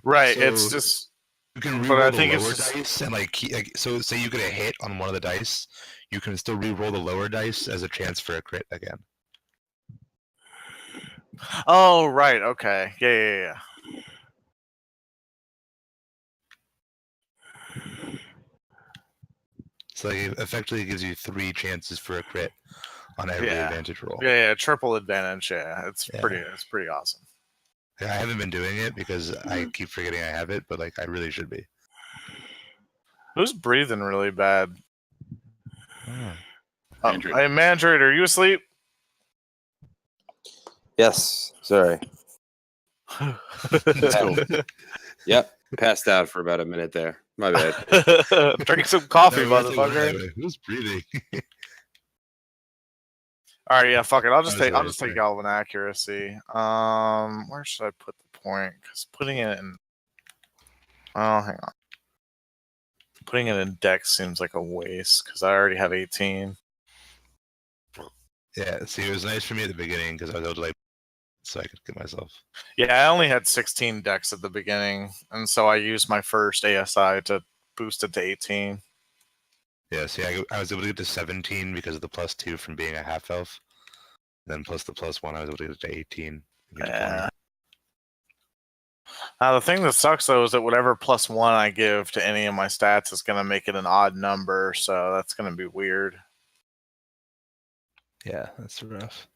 Right, so it's just you can reroll the lower dice and like so say you get a hit on one of the dice, you can still re-roll the lower dice as a chance for a crit again. Oh, right. Okay. Yeah. So like, it effectively gives you 3 chances for a crit on every advantage roll. Yeah. Triple advantage. Yeah, it's pretty awesome. Yeah, I haven't been doing it because I keep forgetting I have it, but like I really should be. Who's breathing really bad? Andrew. Hey, Mandrate, are you asleep? Yes. Sorry. Yep. Passed out for about a minute there. My bad. Drink some coffee, motherfucker. Who's breathing? All right, yeah, fuck it. I'll That just was take. I'll right just take there. Galvan accuracy. Where should I put the point? Because putting it in. Oh, hang on. Putting it in Dex seems like a waste because I already have 18. Yeah, see, it was nice for me at the beginning because I was able to like, so I could get myself. Yeah, I only had 16 Dex at the beginning, and so I used my first ASI to boost it to 18. Yeah, see, I was able to get to 17 because of the +2 from being a half elf. Then plus the +1, I was able to get to 18. And get to 20. Yeah. Now the thing that sucks though is that whatever +1 I give to any of my stats is going to make it an odd number, so that's going to be weird. Yeah, that's rough.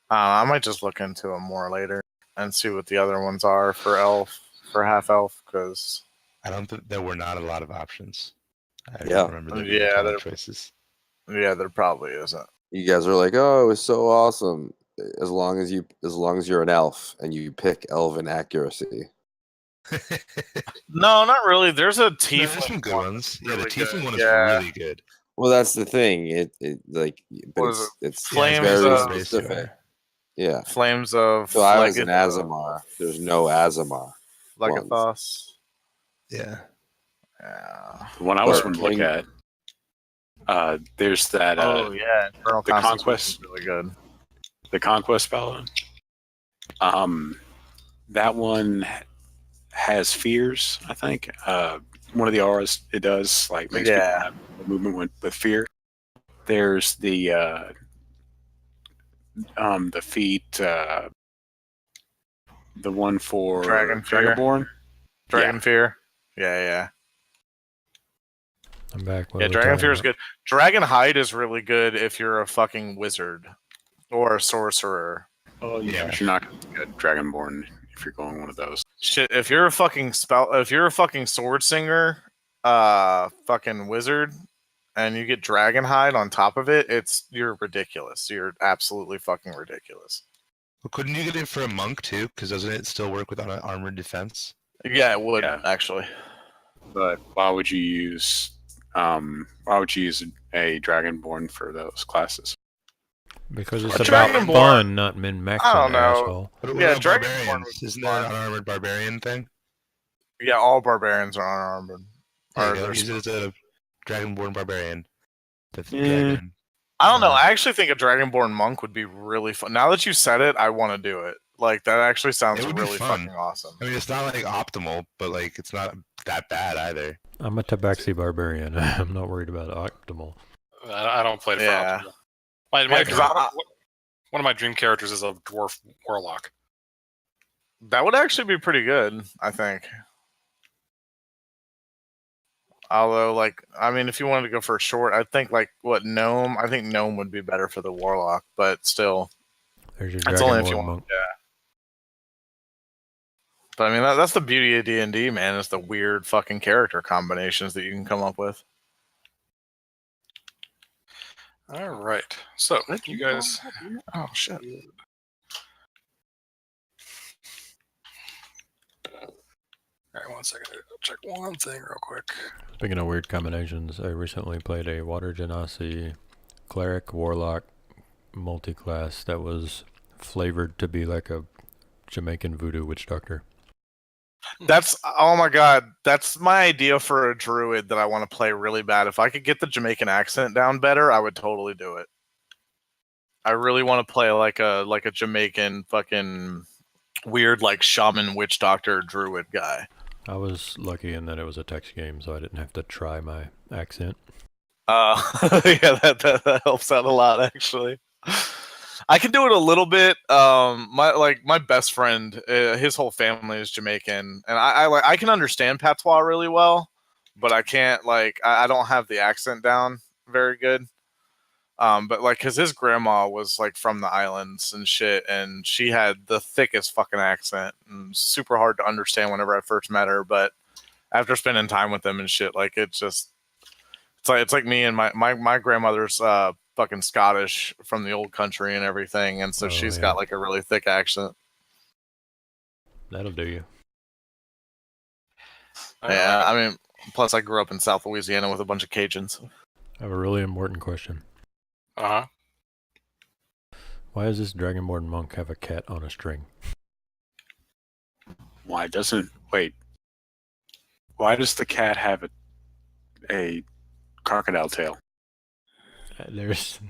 I might just look into it more later and see what the other ones are for elf, for half elf, because I don't think there were not a lot of options. I Yeah. don't remember there being a Yeah, ton there- of choices. yeah, there probably isn't. You guys are like, oh, it was so awesome. As long as you're an elf and you pick elven accuracy. No, not really. There's a No, tiefling. there's some good one ones. that's Yeah, the really tiefling good. one is Yeah. really good. Well, that's the thing. It like, but What is it's Flames very of- specific. Yeah. Flames of So I was an Legath- Azamar. There's no Azamar. Legathos. Yeah. Yeah. The one I was But going to look King- at, there's that Oh yeah, Infernal the Constitution Conquest. is really good. the Conquest spell. That one has fears, I think. One of the auras it does like makes people have movement with fear. There's the feat, the one for Dragon Fear. Dragonborn. Dragon Fear. Yeah. I'm back. What Yeah, are we Dragon talking Fear is about? good. Dragon Hide is really good if you're a fucking wizard or a sorcerer. Oh yeah, Yeah. but you're not going to get Dragonborn if you're going one of those. Shit, if you're a fucking sword singer, fucking wizard, and you get Dragon Hide on top of it, you're ridiculous. You're absolutely fucking ridiculous. Well, couldn't you get it for a monk too? Because doesn't it still work with an armored defense? Yeah, it would Yeah. actually. But why would you use a Dragonborn for those classes? Because it's A about Dragonborn- fun, not min-maxing, I don't know. asshole. What Yeah, about Dragonborn barbarians? would be Isn't that fun. an unarmored barbarian thing? Yeah, all barbarians are unarmored. There Or you go. there's- Use it as a Dragonborn barbarian. With Yeah. dragon. I don't know. I actually think a Dragonborn monk would be really fun. Now that you said it, I want to do it. Like that actually sounds It would be really fun. fucking awesome. I mean, it's not like optimal, but like it's not that bad either. I'm a Tabaxi barbarian. I'm not worried about optimal. I don't play it for Yeah. optimal. My, Yeah, 'cause one of my dream characters is a dwarf warlock. That would actually be pretty good, I think. Although, like, I mean, if you wanted to go for a short, I think gnome. I think gnome would be better for the warlock, but still, There's your it's only if you Dragonborn want. monk. Yeah. But I mean, that's the beauty of D&D, man. Is the weird fucking character combinations that you can come up with. All right. So you guys. Oh shit. All right, 1 second. I'll check one thing real quick. Speaking of weird combinations, I recently played a Water Genasi Cleric Warlock multi-class that was flavored to be like a Jamaican voodoo witch doctor. That's oh my god. That's my idea for a druid that I want to play really bad. If I could get the Jamaican accent down better, I would totally do it. I really want to play like a Jamaican fucking weird like shaman witch doctor druid guy. I was lucky in that it was a text game, so I didn't have to try my accent. Yeah, that helps out a lot actually. I can do it a little bit. My best friend, his whole family is Jamaican, and I can understand patois really well, but I can't I don't have the accent down very good. But like, cause his grandma was like from the islands and shit, and she had the thickest fucking accent and super hard to understand whenever I first met her. But after spending time with them and shit, like it's like me and my grandmother's fucking Scottish from the old country and everything, and so Oh, she's yeah. got like a really thick accent. That'll do you. Yeah, I mean, plus I grew up in South Louisiana with a bunch of Cajuns. I have a really important question. Uh-huh. Why does this Dragonborn monk have a cat on a string? Why doesn't wait? Why does the cat have a crocodile tail? There's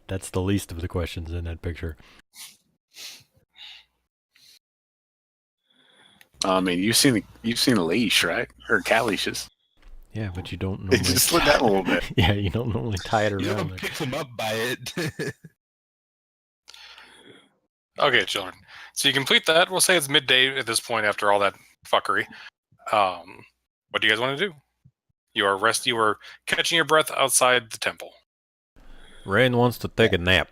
that's the least of the questions in that picture. I mean, you've seen a leash, right? Or cat leashes. Yeah, but you don't They normally just slid that a little bit. Yeah, you don't normally tie it You around. don't pick them up by it. Okay, children. So you complete that. We'll say it's midday at this point after all that fuckery. What do you guys want to do? You are catching your breath outside the temple. Rain wants to take a nap.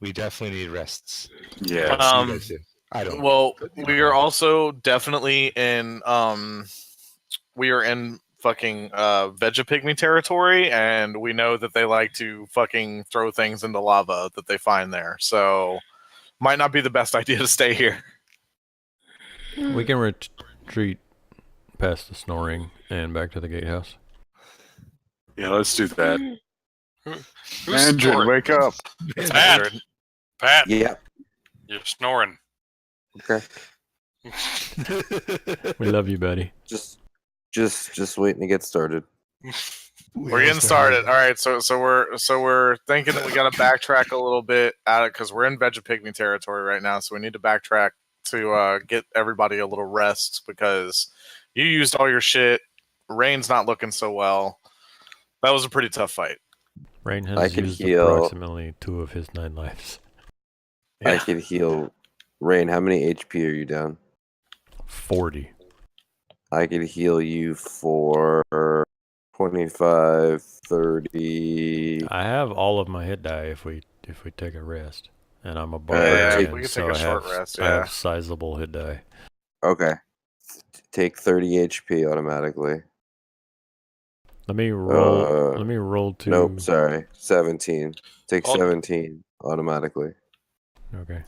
We definitely need rests. Yeah. You guys do. I don't. Well, we are also definitely in we are in fucking Vegapygmy territory, and we know that they like to fucking throw things into lava that they find there. So might not be the best idea to stay here. We can retreat past the snoring and back to the gatehouse. Yeah, let's do that. Who's Andrew, snoring? wake up. It's Pat. Pat, Yeah. you're snoring. Okay. We love you, buddy. Just waiting to get started. We're getting started. All right, so we're thinking that we got to backtrack a little bit out of because we're in Vegapygmy territory right now, so we need to backtrack to get everybody a little rest because you used all your shit. Rain's not looking so well. That was a pretty tough fight. Rain I has can used heal. approximately 2 of his 9 lives. I can heal. Rain, how many HP are you down? 40. I could heal you for 25, 30. I have all of my hit die if we take a rest, and I'm a Yeah, barbarian, we can so take a I short have rest, I yeah. have sizable hit die. Okay. Take 30 HP automatically. Let me roll. Let me roll to. Nope, sorry. 17. Take Hold- 17 automatically. Okay.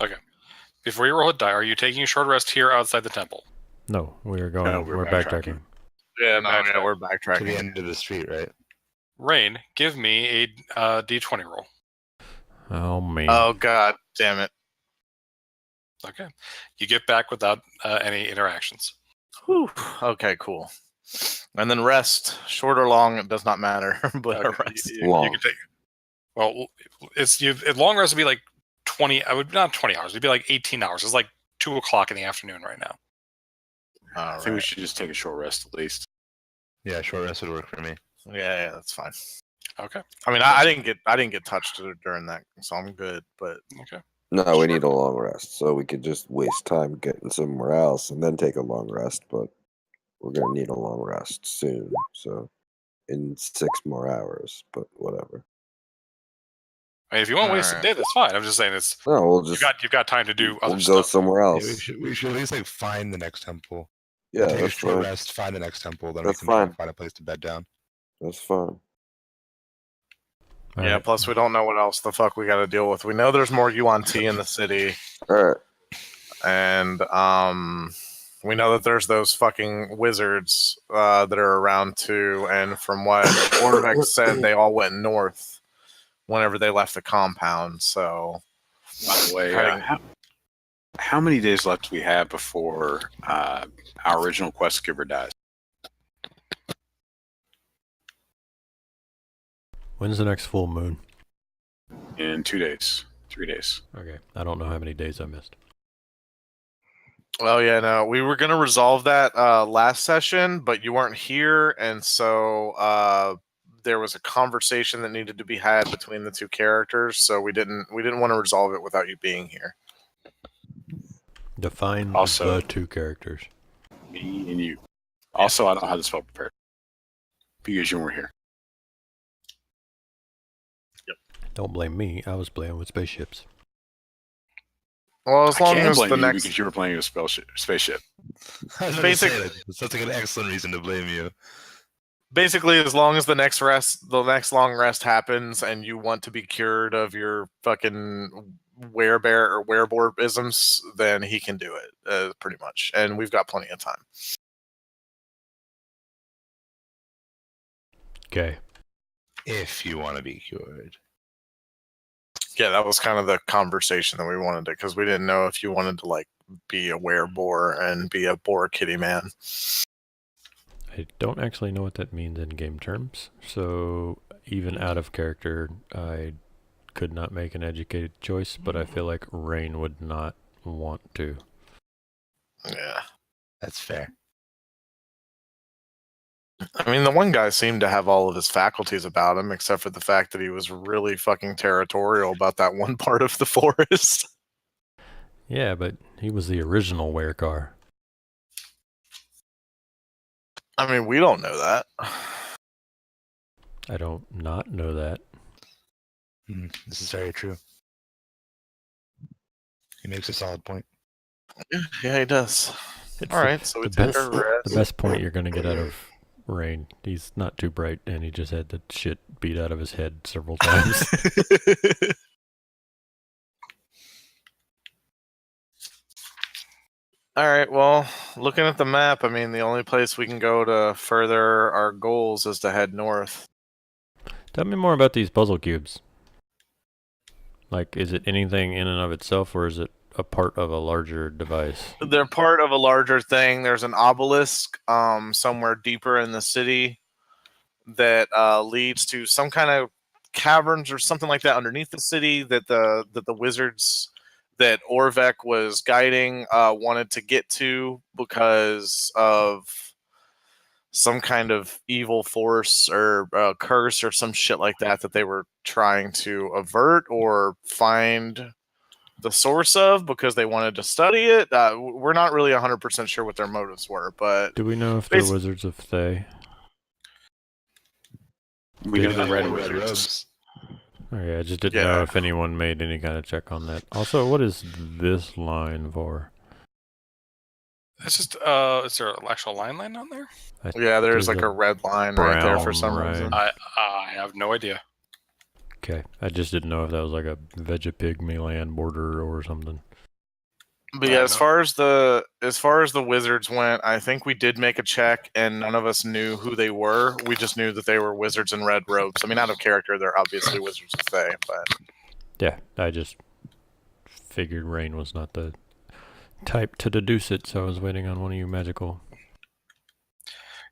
Before you roll a die, are you taking a short rest here outside the temple? No, we are going. No, we're we're backtracking. Yeah, no, Backtrack. we're To the backtracking. end of the street, right? Rain, give me a d20 roll. Oh man. Oh god, damn it! Okay. You get back without any interactions. Whew. Okay, cool. And then rest, short or long, it does not matter. But a Okay, rest. You Long. can take. Well, long rest would be like 20. I would not 20 hours. It'd be like 18 hours. It's like 2 o'clock in the afternoon right now. I think we should just take a short rest at least. Yeah, short rest would work for me. Yeah, that's fine. Okay. I mean, I didn't get touched during that, so I'm good. But Okay. No, Sure. we need a long rest, so we could just waste time getting somewhere else and then take a long rest, but we're going to need a long rest soon, so in 6 more hours, but whatever. I mean, if you want to waste a Alright. day, that's fine. I'm just saying it's No, we'll just you've got time to do other we'll go stuff. somewhere Yeah, else. we should at least like find the next temple. Yeah, Take a that's short fine. rest, find the next temple, then That's we can try fine. to find a place to bed down. That's fine. All yeah, right. plus we don't know what else the fuck we got to deal with. We know there's more UNT in the city, All right. and we know that there's those fucking wizards that are around too. And from what Orvek said, they all went north whenever they left the compound. So By the way, Having- how many days left do we have before our original quest giver dies? When's the next full moon? In 2 days, 3 days. Okay. I don't know how many days I missed. well, yeah, no, we were gonna resolve that last session, but you weren't here, and so there was a conversation that needed to be had between the two characters. So we didn't want to resolve it without you being here. Define Also- the 2 characters. Me and you. Also, I don't have the spell prepared because you weren't here. Don't blame me. I was playing with spaceships. Well, as I long can't as blame the you next because you were playing a spaceship. I was Basic- gonna say that sounds like an excellent reason to blame you. basically, as long as the next long rest happens, and you want to be cured of your fucking werebear or wereborb-isms, then he can do it, pretty much. And we've got plenty of time. Okay. If you want to be cured. Yeah, that was kind of the conversation that we wanted to, because we didn't know if you wanted to like be a wereboar and be a boar kitty man. I don't actually know what that means in game terms, so even out of character, I could not make an educated choice, but I feel like Rain would not want to. Yeah. That's fair. I mean, the one guy seemed to have all of his faculties about him, except for the fact that he was really fucking territorial about that one part of the forest. Yeah, but he was the original werecar. I mean, we don't know that. I don't not know that. This is very true. He makes a solid point. Yeah, he does. It's All right, so we the took best, our rest. the best point you're going to get out of Rain. He's not too bright, and he just had the shit beat out of his head several times. All right, well, looking at the map, I mean, the only place we can go to further our goals is to head north. Tell me more about these puzzle cubes. Like, is it anything in and of itself, or is it a part of a larger device? They're part of a larger thing. There's an obelisk somewhere deeper in the city that leads to some kind of caverns or something like that underneath the city that the wizards that Orvek was guiding wanted to get to because of some kind of evil force or curse or some shit like that that they were trying to avert or find the source of because they wanted to study it. We're not really 100% sure what their motives were, but Do we know if they're wizards of Thay? We know the red Red wizards. robes. Okay, I just didn't know if anyone made any kind of check on that. Also, what is this line for? It's just, is there an actual line on there? yeah, there's like a a red line right there for brown some line. reason. I have no idea. Okay, I just didn't know if that was like a Vegapygmy land border or something. But yeah, as far as the wizards went, I think we did make a check, and none of us knew who they were. We just knew that they were wizards in red robes. I mean, out of character, they're obviously wizards of Thay, but Yeah, I just figured Rain was not the type to deduce it, so I was waiting on one of you magical.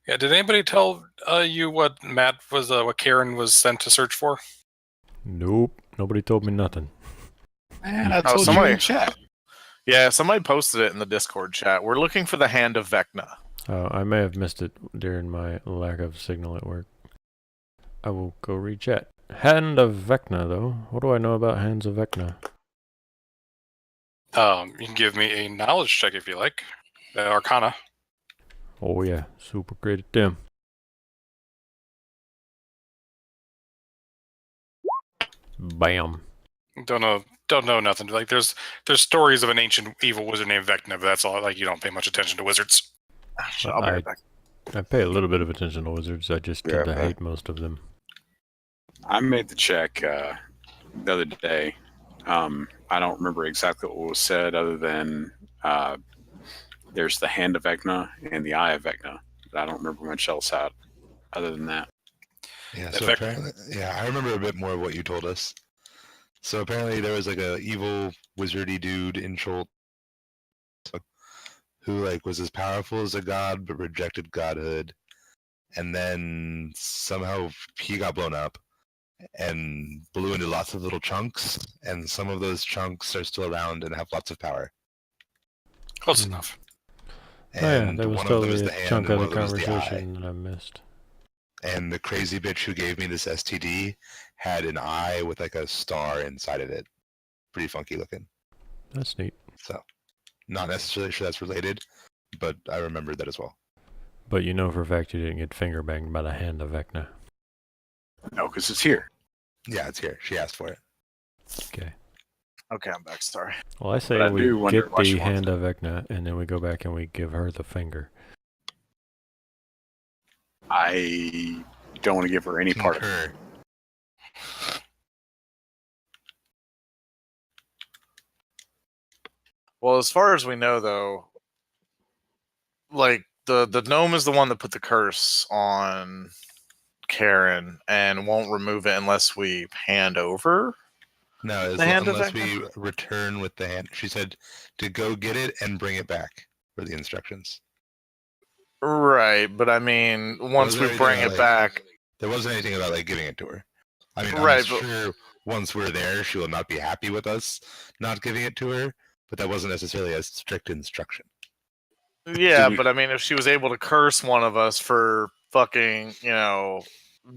Yeah, did anybody tell you what what Karen was sent to search for? Nope, nobody told me nothing. Man, I Oh, told somebody- you in chat. yeah, somebody posted it in the Discord chat. We're looking for the hand of Vecna. I may have missed it during my lack of signal at work. I will go read chat. Hand of Vecna, though. What do I know about Hands of Vecna? You can give me a knowledge check if you like. Arcana. Oh yeah, super great at them. Bam. Don't know nothing. Like there's stories of an ancient evil wizard named Vecna, but that's all. Like you don't pay much attention to wizards. I'll be right back. I pay a little bit of attention to wizards. I just tend to hate most of them. I made the check the other day. I don't remember exactly what was said other than there's the hand of Vecna and the eye of Vecna. I don't remember much else out other than that. Yeah, so apparently, I remember a bit more of what you told us. So apparently there was like a evil wizardy dude in Chult who like was as powerful as a god but rejected godhood. And then somehow he got blown up and blew into lots of little chunks, and some of those chunks are still around and have lots of power. Close enough. And that was one of them totally is a the hand chunk and of one the of them is the eye. conversation that I missed. And the crazy bitch who gave me this STD had an eye with like a star inside of it. Pretty funky looking. That's neat. So, not necessarily sure that's related, but I remembered that as well. But you know for a fact you didn't get finger banged by the Hand of Vecna. No, because it's here. Yeah, it's here. She asked for it. Okay. Okay, I'm back. Sorry. Well, I say But I we do wonder get why she the wants Hand of Vecna, and then we go back and we give her the finger. I don't want to give her any part of it. Concur. Well, as far as we know, though, like the gnome is the one that put the curse on Karen and won't remove it unless we hand over. No, The hand unless effect? we return with the hand. She said to go get it and bring it back for the instructions. Right, but I mean, once we bring it back, there wasn't anything about like giving it to her. I mean, I'm right, but sure once we're there, she will not be happy with us not giving it to her. But that wasn't necessarily a strict instruction. yeah, but I mean, if she was able to curse one of us for fucking,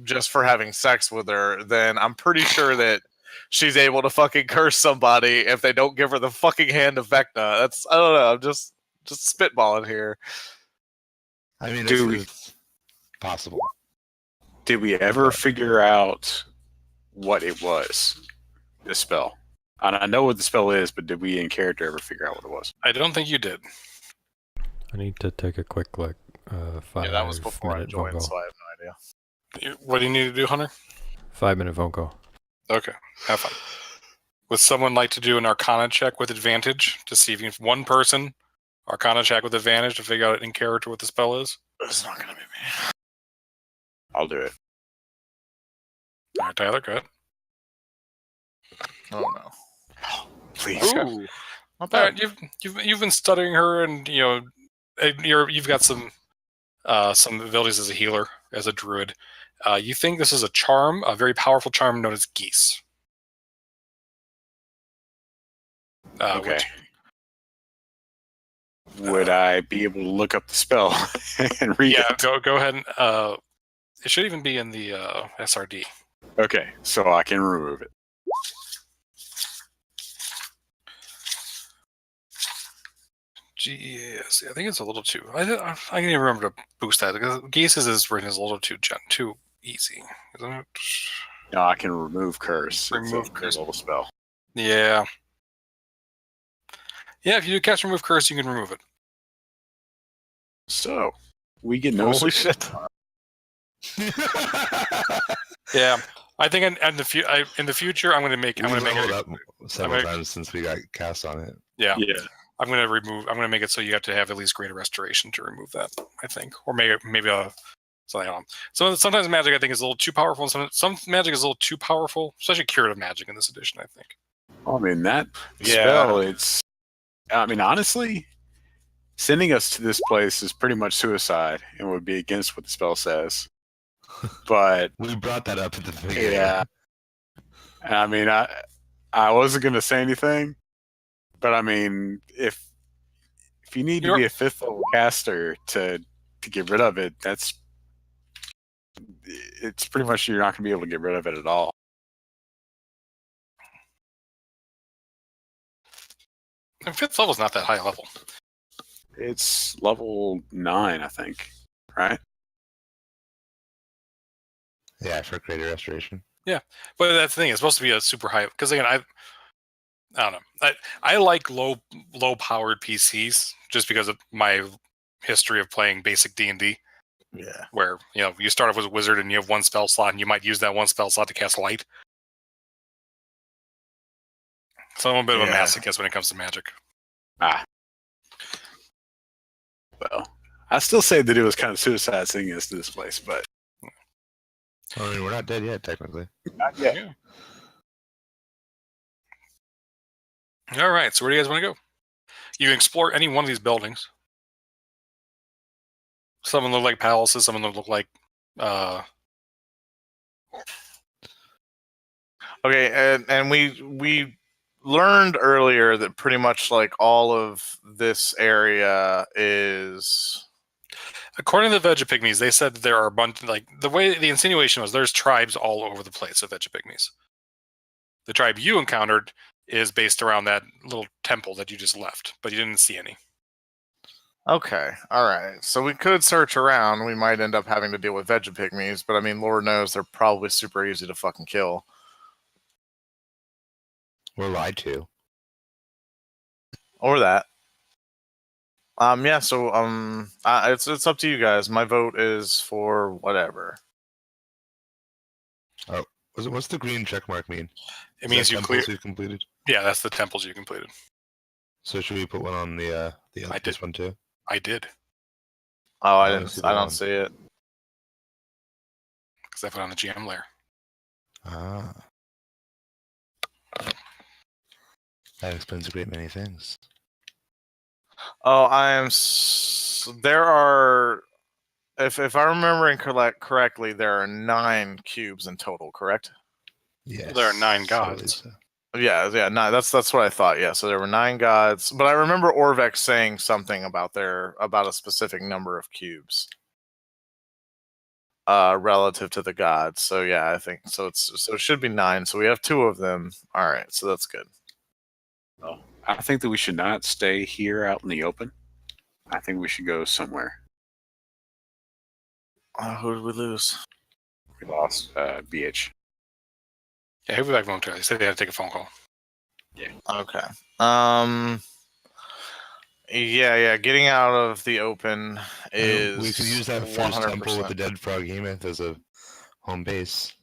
just for having sex with her, then I'm pretty sure that she's able to fucking curse somebody if they don't give her the fucking hand of Vecna. That's, I don't know, I'm just spitballing here. I mean, it's possible. Did we ever figure out what it was? The spell. And I know what the spell is, but did we in character ever figure out what it was? I don't think you did. I need to take a quick look. 5 Yeah, that was before I minute joined, phone so call. I have no idea. What do you need to do, Hunter? 5 minute phone call. Okay, have fun. Would someone like to do an Arcana check with advantage to see if one person Arcana check with advantage to figure out in character what the spell is? It's not gonna be me. I'll do it. All right, Tyler, go ahead. Oh no. Please. Okay. Ooh, not All bad. right, you've been studying her, and you've got some abilities as a healer, as a druid. You think this is a charm, a very powerful charm known as geese. Okay. Would I be able to look up the spell and read it? Go ahead. And, it should even be in the SRD. Okay, so I can remove it. Geese. I think it's a little too. I can even remember to boost that because geese's is written as a little too easy, isn't it? No, I can remove curse. Remove it's a curse. little spell. Yeah. Yeah, if you do cast remove curse, you can remove it. So we get no Holy shit. Yeah, I think in the future, I'm going to make it up several times since we got cast on it. Yeah. Yeah. I'm going to make it so you have to have at least greater restoration to remove that, I think. Or maybe something else. So sometimes magic, I think, is a little too powerful. Some magic is a little too powerful, especially curative magic in this edition, I think. I mean, that spell, honestly, sending us to this place is pretty much suicide and would be against what the spell says. But we brought that up at the beginning. Yeah. I mean, I wasn't going to say anything, but I mean, if you need to be a 5th level caster to get rid of it, it's pretty much you're not going to be able to get rid of it at all. And 5th level is not that high a level. It's level 9, I think, right? Yeah, for greater restoration. Yeah, but that's the thing. It's supposed to be a super high. Because again, I don't know. I like low powered PCs just because of my history of playing basic D&D. Yeah. Where you start off as a wizard and you have one spell slot and you might use that one spell slot to cast light. So I'm a bit of a masochist when it comes to magic. Well, I still say that it was kind of suicide sending us to this place, but I mean, we're not dead yet, technically. not yet. Yeah. All right, so where do you guys want to go? You can explore any one of these buildings. Some of them look like palaces. Some of them look like. Okay, and we learned earlier that pretty much like all of this area is. According to the Vegapygmies, they said there are a bunch. Like the way the insinuation was, there's tribes all over the place of Vegapygmies. The tribe you encountered is based around that little temple that you just left, but you didn't see any. Okay, all right. So we could search around. We might end up having to deal with Vegapygmies, but I mean, Lord knows they're probably super easy to fucking kill. We're lied to. Or that. Yeah, so it's up to you guys. My vote is for whatever. Oh, what's the green check mark mean? It means you cleared. You've completed. Yeah, that's the temples you completed. So should we put one on the this one too? I did. Oh, I I don't see see it. because I put on the GM layer. Ah. That explains a great many things. Oh, there are, if I'm remembering correctly, there are 9 cubes in total, correct? Yes. There are 9 so gods. it's, Yeah, no, that's what I thought. Yeah, so there were 9 gods, but I remember Orvex saying something about a specific number of cubes, relative to the gods. So yeah, I think so. It should be 9. So we have 2 of them. All right, so that's good. Well, I think that we should not stay here out in the open. I think we should go somewhere. Who did we lose? We lost BH. Yeah, he'll be back momentarily. He said they had to take a phone call. Okay. Yeah. Getting out of the open is. we could use that first temple with the dead frog Hemoth as a home base.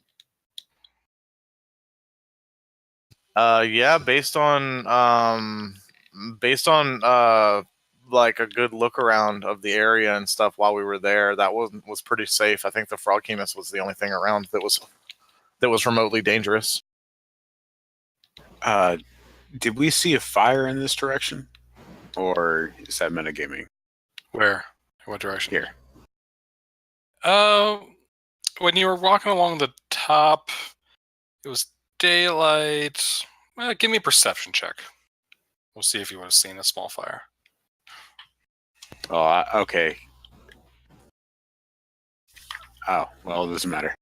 Yeah, based on like a good look around of the area and stuff while we were there, that was pretty safe. I think the frog Hemoth was the only thing around that was remotely dangerous. Did we see a fire in this direction? Or is that metagaming? Where? What direction? Here. When you were walking along the top, it was daylight. Give me a perception check. We'll see if you would have seen a small fire. Oh, okay. Oh, well, it doesn't matter.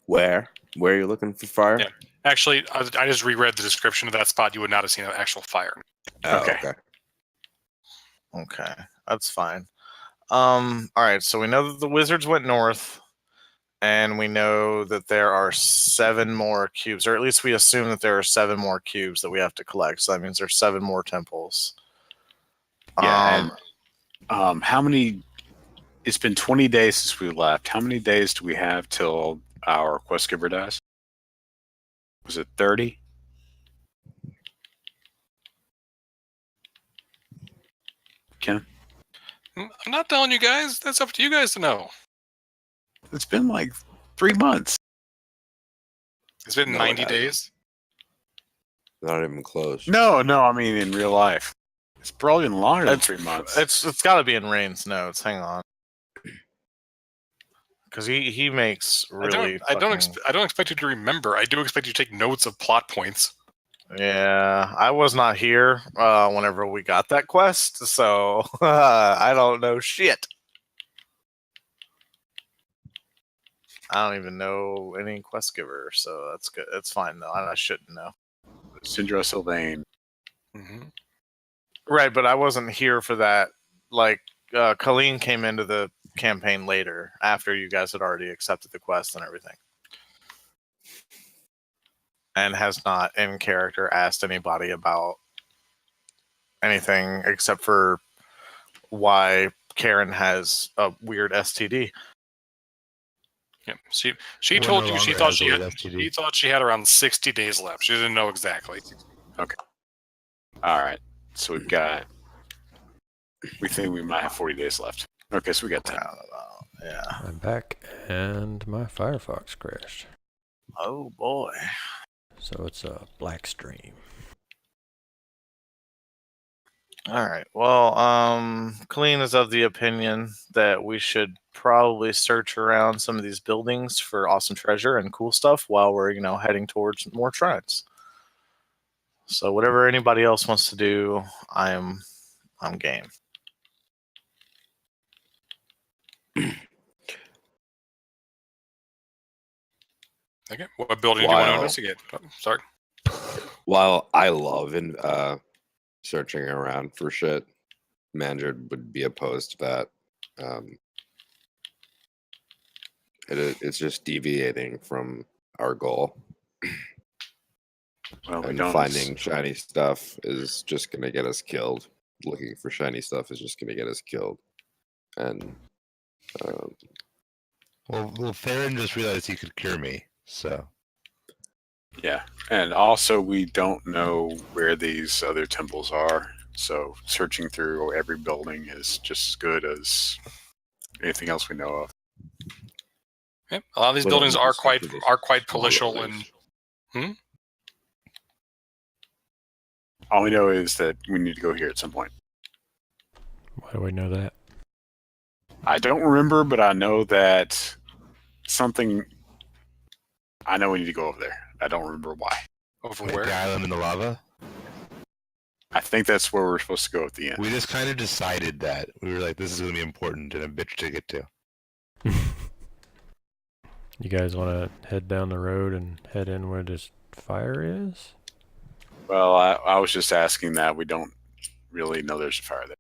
Where are you looking for fire? Yeah. Actually, I just reread the description of that spot. You would not have seen an actual fire. Oh, Okay. Okay, that's fine. All right, so we know that the wizards went north, and we know that there are 7 more cubes, or at least we assume that there are 7 more cubes that we have to collect. So that means there's 7 more temples. Yeah. How many? It's been 20 days since we left. How many days do we have till our quest giver dies? Was it 30? Ken? I'm not telling you guys. That's up to you guys to know. It's been like 3 months. It's been No, 90 it days. Not even close. No, I mean in real life. It's probably been longer than 3 months. It's got to be in Rain's notes. Hang on, because he makes really. I don't expect you to remember. I do expect you to take notes of plot points. Yeah, I was not here whenever we got that quest, so I don't know shit. I don't even know any quest giver, so that's good. It's fine though. I shouldn't know. Syndra Sylvain. Mm-hmm. Right, but I wasn't here for that. Like, Colleen came into the campaign later, after you guys had already accepted the quest and everything. And has not, in character, asked anybody about anything except for why Karen has a weird STD. Yeah, she Or told no you she longer thought has she a had weird STD. she thought she had around 60 days left. She didn't know exactly. All right. So we think we might have 40 days left. Okay, so we got 10. Yeah. I'm back, and my Firefox crashed. Oh boy. So it's a black stream. All right. Well, Colleen is of the opinion that we should probably search around some of these buildings for awesome treasure and cool stuff while we're, heading towards more shrines. So whatever anybody else wants to do, I'm game. Okay. What building do you want to investigate? Oh, sorry. While I love searching around for shit, Mandarin would be opposed to that. It's just deviating from our goal. Well, And finding shiny stuff is just going to get us killed. Looking for shiny stuff is just going to get us killed. And Well, Theron just realized he could cure me, so. Yeah, and also we don't know where these other temples are, so searching through every building is just as good as anything else we know of. Yep. A lot of these We don't buildings need are to stick quite to this palatial small and buildings. All we know is that we need to go here at some point. Why do we know that? I don't remember, but I know that something. I know we need to go over there. I don't remember why. over Like where. the island in the lava. I think that's where we're supposed to go at the end. We just kind of decided that we were like, this is going to be important and a bitch to get to. You guys want to head down the road and head in where this fire is? Well, I was just asking that. We don't really know there's a fire there.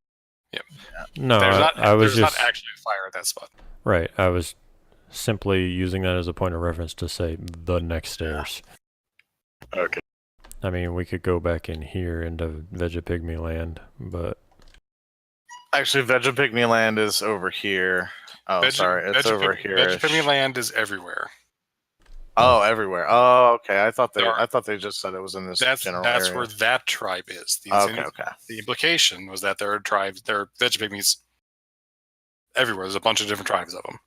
No, There's not. I was There's just not actually a fire at that spot. right. I was simply using that as a point of reference to say the next stairs. Okay. I mean, we could go back in here into Vegapygmy land, but Actually, Vegapygmy Land is over here. Oh, sorry, it's over here. Vegapygmy land is everywhere. Oh, everywhere. Oh, okay. I thought There are- they just said it was in this That's general that's area. where that tribe is. Okay, okay. The implication was that there are tribes, there are Vegapygmies everywhere. There's a bunch of different tribes of them.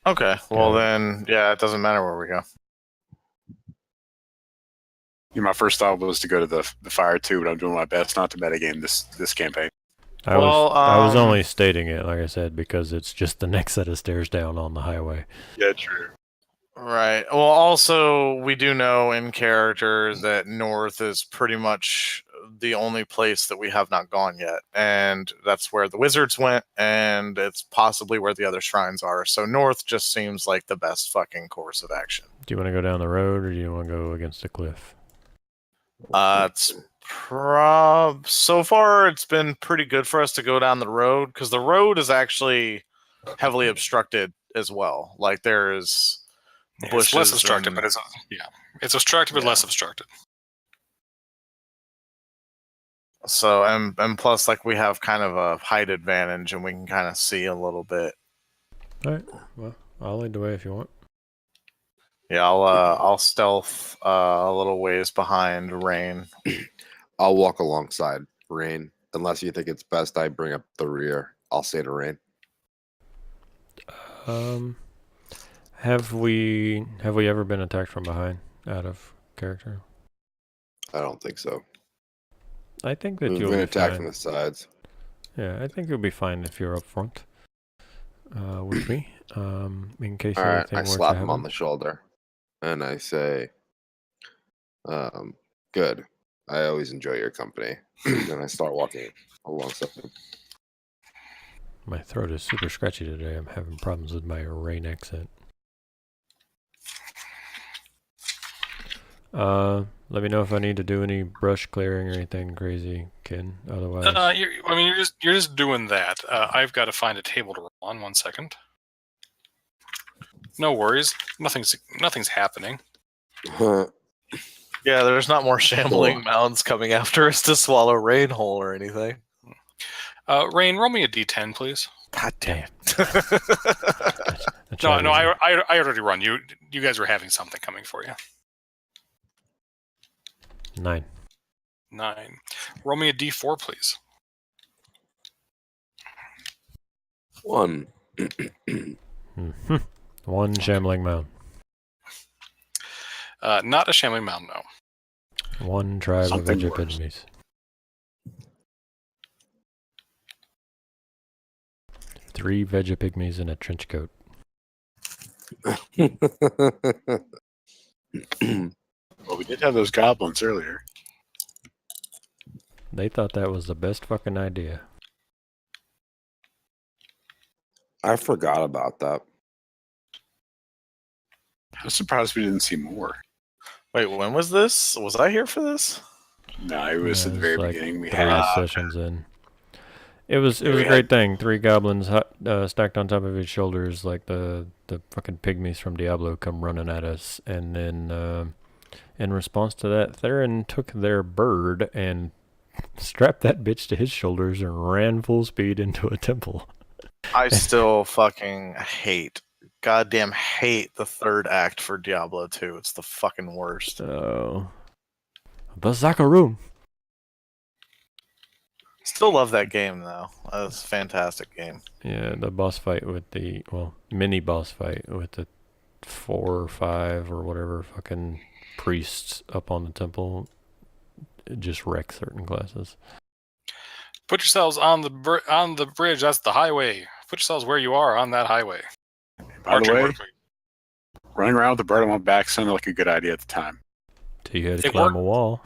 Okay. Well, Yeah. then, yeah, it doesn't matter where we go. Yeah, my first thought was to go to the fire too, but I'm doing my best not to metagame this campaign. I Well, was only stating it, like I said, because it's just the next set of stairs down on the highway. Yeah, true. Right. Well, also, we do know in character that North is pretty much the only place that we have not gone yet. And that's where the wizards went, and it's possibly where the other shrines are. So North just seems like the best fucking course of action. Do you want to go down the road, or do you want to go against the cliff? It's so far it's been pretty good for us to go down the road, because the road is actually heavily obstructed as well. Like there's It's bushes less obstructed, and- but it's obstructed but Yeah. less obstructed. So and plus, like, we have kind of a height advantage, and we can kind of see a little bit. All right. Well, I'll lead the way if you want. Yeah, I'll stealth a little ways behind Rain. I'll walk alongside Rain, unless you think it's best I bring up the rear. I'll say to Rain. Have we ever been attacked from behind out of character? I don't think so. I think that We've you'll been be attacked fine. from the sides. Yeah, I think you'll be fine if you're up front with me. In case All right, anything I were to slap him happen. on the shoulder, and I say, "Good. I always enjoy your company." And I start walking alongside him. My throat is super scratchy today. I'm having problems with my rain accent. Let me know if I need to do any brush clearing or anything crazy, Ken. Otherwise, You're just doing that. I've got to find a table to roll on. 1 second. No worries. Nothing's happening. Yeah, there's not more shambling mounds coming after us to swallow Rain whole or anything. Rain, roll me a d10, please. God damn. No, I already run. You guys were having something coming for you. 9. 9. Roll me a d4, please. 1. Mhm. One shambling mound. Not a shambling mound, no. One tribe Something of worse. Vegapygmies. 3 Vegapygmies in a trench coat. Well, we did have those goblins earlier. They thought that was the best fucking idea. I forgot about that. I'm surprised we didn't see more. Wait, when was this? Was I here for this? No, it was Yeah, at the it's very like beginning. We 3 had sessions in. It was Yeah, a we great had- thing. 3 goblins stacked on top of each shoulders, like the fucking pygmies from Diablo come running at us, and then in response to that, Theron took their bird and strapped that bitch to his shoulders and ran full speed into a temple. I still fucking goddamn hate the third act for Diablo 2. It's the fucking worst. So, the Zakarum. Still love that game though. That's a fantastic game. Yeah, the boss fight with the mini boss fight with the 4 or 5 or whatever fucking priests up on the temple. It just wrecks certain classes. Put yourselves on the bridge. That's the highway. Put yourselves where you are on that highway. By the way, Marching. running around with the bird on my back sounded like a good idea at the time. Till you had to It climb worked. a wall.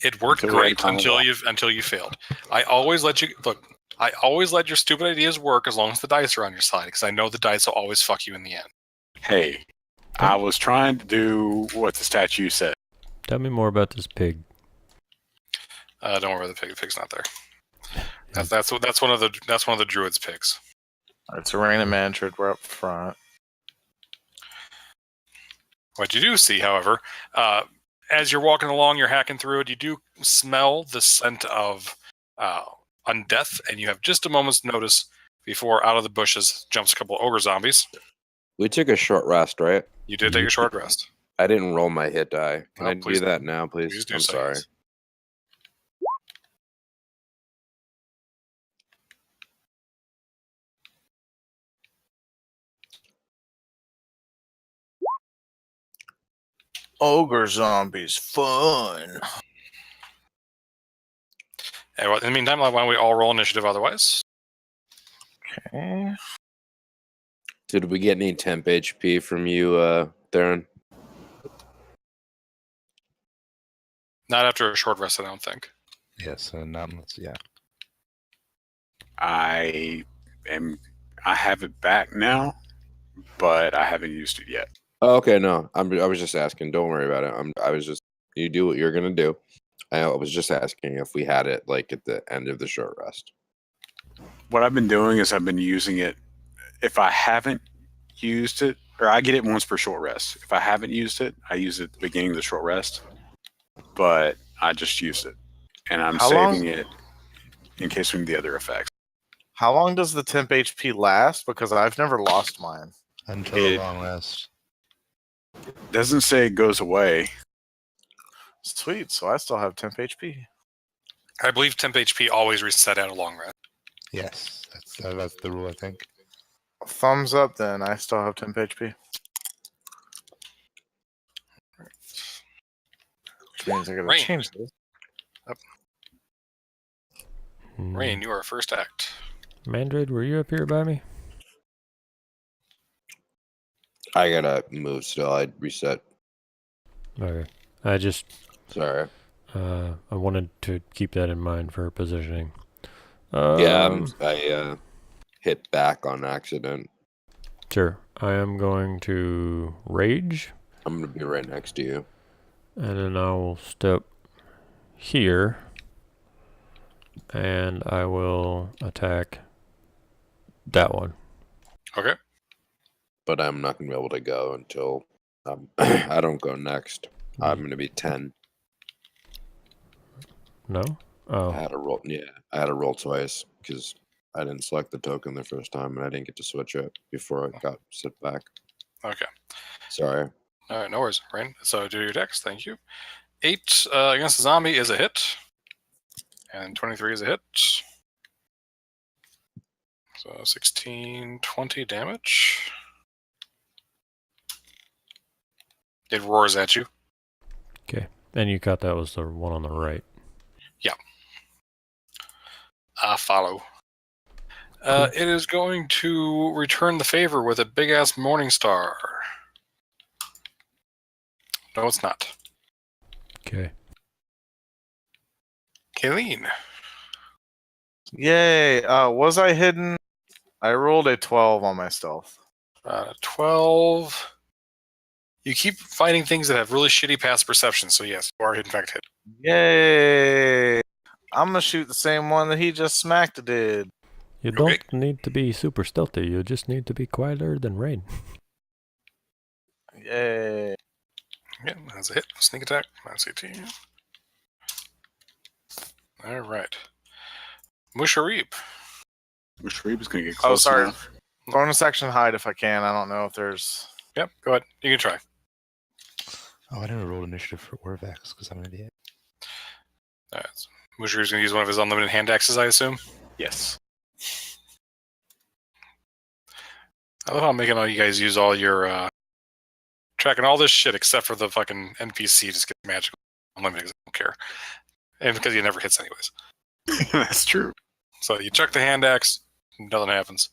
It worked Until we had great to climb a until you failed. I always let you look. I always let your stupid ideas work as long as the dice are on your side, because I know the dice will always fuck you in the end. Hey, I was trying to do what the statue said. Tell me more about this pig. Don't worry about the pig. The pig's not there. That's one of the druid's pigs. All right, so Rain and Mantrid were up front. What you do see, however, as you're walking along, you're hacking through it. You do smell the scent of undeath, and you have just a moment's notice before out of the bushes jumps a couple of ogre zombies. We took a short rest, right? You did take a short rest. I didn't roll my hit die. Can Oh, I please do that now, please? Please do I'm so, sorry. yes. Ogre zombies, fun. And in the meantime, why don't we all roll initiative otherwise? Okay. Did we get any temp HP from you, Theron? Not after a short rest, I don't think. Yes, not unless, yeah. I have it back now, but I haven't used it yet. Oh, okay, no. I was just asking. Don't worry about it. You do what you're gonna do. I was just asking if we had it like at the end of the short rest. What I've been doing is I've been using it. If I haven't used it, or I get it once per short rest. If I haven't used it, I use it at the beginning of the short rest. But I just used it, and I'm saving it in case we need the other effects. How long does the temp HP last? Because I've never lost mine. Until a long rest. Doesn't say it goes away. Sweet, so I still have temp HP. I believe temp HP always reset at a long rest. Yes, that's the rule, I think. Thumbs up then, I still have temp HP. Which means I gotta Rain. change this. Rain, you are first act. Mandrid, were you up here by me? I gotta move still. I'd reset. Okay. I just Sorry. I wanted to keep that in mind for positioning. I hit back on accident. Sure. I am going to rage, I'm gonna be right next to you. and then I will step here, and I will attack that one. Okay. But I'm not gonna be able to go until I don't go next. I'm gonna be 10. No? Oh. I had to roll. Yeah, I had to roll twice because I didn't select the token the first time, and I didn't get to switch it before I got set back. Okay. Sorry. All right, no worries, Rain. So do your dex. Thank you. 8 against the zombie is a hit, and 23 is a hit. So 16, 20 damage. It roars at you. Okay. And you got that was the one on the right. I follow. It is going to return the favor with a big ass morning star. No, it's not. Okay. Kayleen. Yay! Was I hidden? I rolled a 12 on my stealth. 12. You keep finding things that have really shitty past perception, so yes, you are in fact hit. Yay! I'm gonna shoot the same one that he just smacked did. You Okay. don't need to be super stealthy. You just need to be quieter than Rain. Yay! Yeah, that's a hit. Sneak attack. Minus 18. All right. Musharib. Musharib is going to get close. Oh, sorry. enough. Bonus action hide if I can. I don't know if there's. Yep, go ahead. You can try. Oh, I never rolled initiative for Orvax because I'm an idiot. All right. Mushiru's going to use one of his unlimited hand axes, I assume. Yes. I love how I'm making all you guys use all your tracking all this shit except for the fucking NPC just get magical unlimited because I don't care. And because he never hits anyways. That's true. So you chuck the hand axe, nothing happens.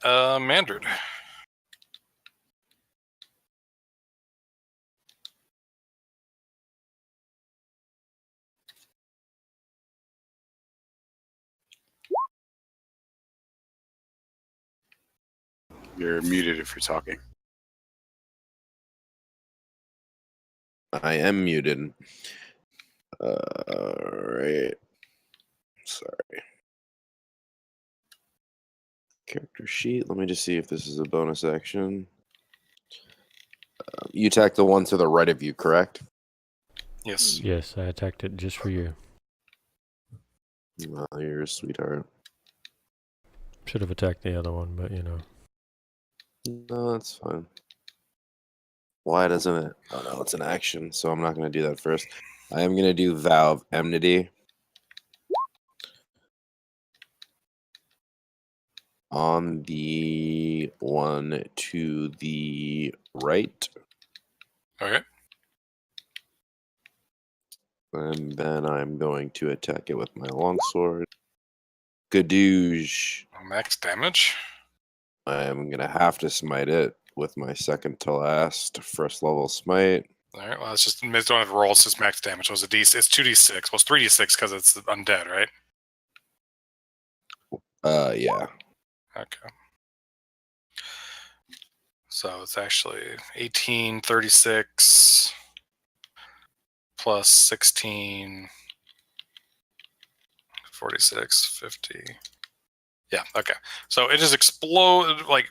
Mandred. You're muted if you're talking. I am muted. Right. Sorry. Character sheet. Let me just see if this is a bonus action. You attack the one to the right of you, correct? Yes. Yes, I attacked it just for you. Oh, you're a sweetheart. Should have attacked the other one, but you know. No, that's fine. Why doesn't it? Oh no, it's an action, so I'm not going to do that first. I am going to do Vow of Enmity. On the one to the right. Okay. And then I'm going to attack it with my longsword. Gadoosh. Max damage. I am going to have to smite it with my second to last first level smite. All right. Well, it's just don't have to roll. It's just max damage. So it's it's 2d6. Well, it's 3d6 because it's undead, right? Yeah. Okay. So it's actually 18, 36 plus 16, 46, 50. Yeah, okay. So it just explodes, like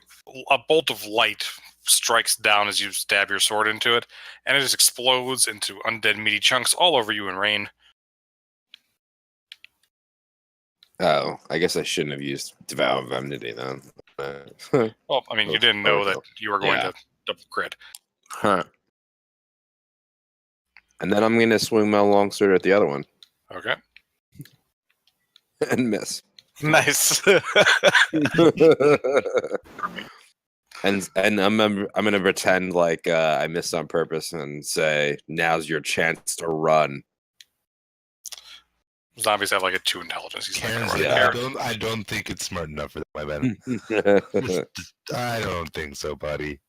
a bolt of light strikes down as you stab your sword into it, and it just explodes into undead meaty chunks all over you and Rain. Oh, I guess I shouldn't have used Vow of Enmity then. Well, I mean, you didn't know that you were going Yeah. to double crit. Huh. And then I'm going to swing my longsword at the other one Okay. and miss. Nice. and I'm going to pretend like I missed on purpose and say, "Now's your chance to run." Zombies have like a 2 intelligence. He's not Karen's gonna like, run there. I don't think it's smart enough for that, my man. I don't think so, buddy.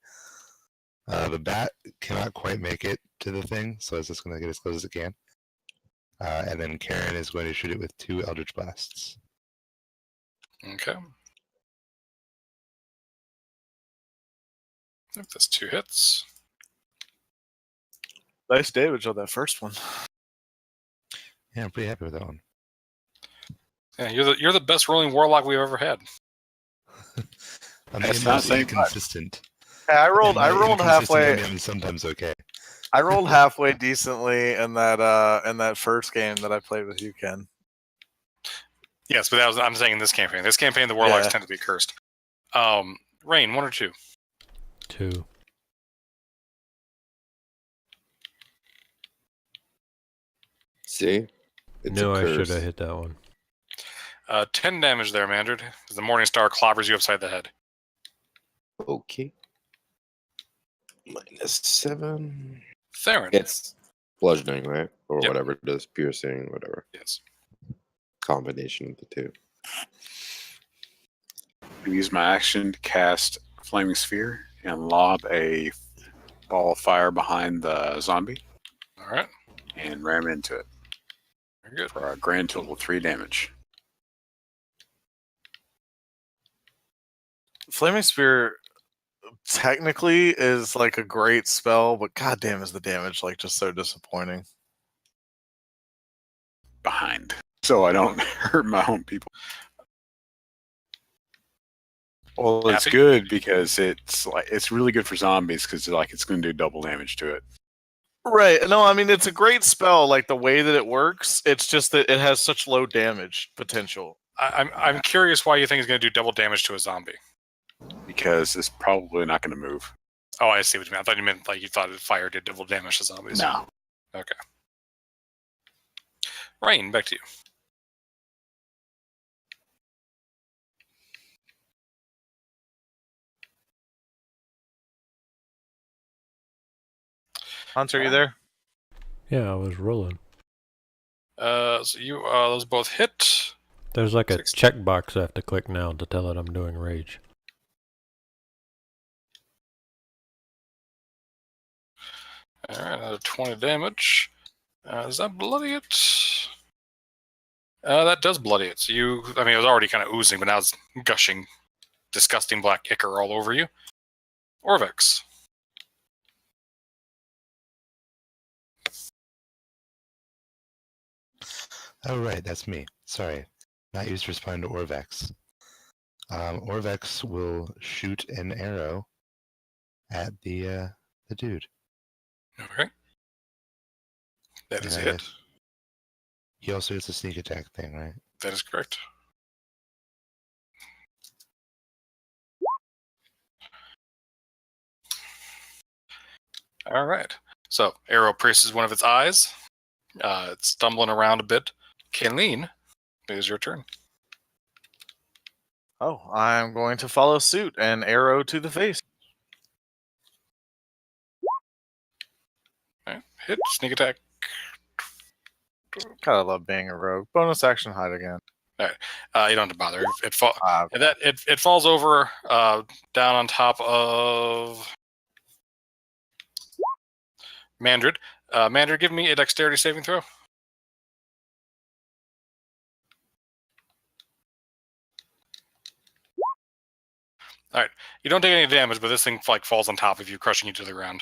The bat cannot quite make it to the thing, so it's just going to get as close as it can. And then Karen is going to shoot it with 2 Eldritch Blasts. Okay. If that's 2 hits. Nice damage on that first one. Yeah, I'm pretty happy with that one. Yeah, you're the best rolling warlock we've ever had. I'm That's being not mostly saying much. consistent. Yeah, I rolled And by inconsistent, halfway. I mean sometimes okay. I rolled halfway decently in that first game that I played with you, Ken. Yes, but I'm saying in this campaign. This campaign, the warlocks Yeah. tend to be cursed. Rain, 1 or 2? 2. See? It's No, a I should curse. have hit that one. 10 damage there, Mandred, as the Morning Star clobbers you upside the head. Okay. -7. Theron. It's bludgeoning, right? Or Yep. whatever it is, piercing, whatever. Yes. Combination of the two. I use my action to cast Flaming Sphere and lob a ball of fire behind the zombie All right. and ram into it Very good. for a grand total of 3 damage. Flaming Spear technically is like a great spell, but goddamn is the damage like just so disappointing. Behind. So I don't hurt my own people. Well, it's Happy? good because it's really good for zombies because it's going to do double damage to it. Right. No, I mean it's a great spell, like the way that it works. It's just that it has such low damage potential. I'm curious why you think it's going to do double damage to a zombie. Because it's probably not going to move. Oh, I see what you mean. I thought you meant like you thought fire did double damage to zombies. No. Okay. Rain, back to you. Hunter, you there? Yeah, I was rolling. So you those both hit. There's like a 16. checkbox I have to click now to tell it I'm doing rage. All right, another 20 damage. Does that bloody it? That does bloody it. So you, I mean, it was already kind of oozing, but now it's gushing disgusting black ichor all over you. Orvex. Oh, right, that's me. Sorry. Not used to respond to Orvex. Orvex will shoot an arrow at the dude. Okay. That is a And hit. He also gets a sneak attack thing, right? That is correct. All right. So, arrow pierces one of its eyes. It's stumbling around a bit. Kayleen, it is your turn. Oh, I'm going to follow suit and arrow to the face. Okay. Hit, sneak attack. Kind of love being a rogue. Bonus action, hide again. You don't have to bother. Okay. It falls over down on top of Mandrid. Mandrid, give me a dexterity saving throw. All right. You don't take any damage, but this thing like falls on top of you, crushing you to the ground.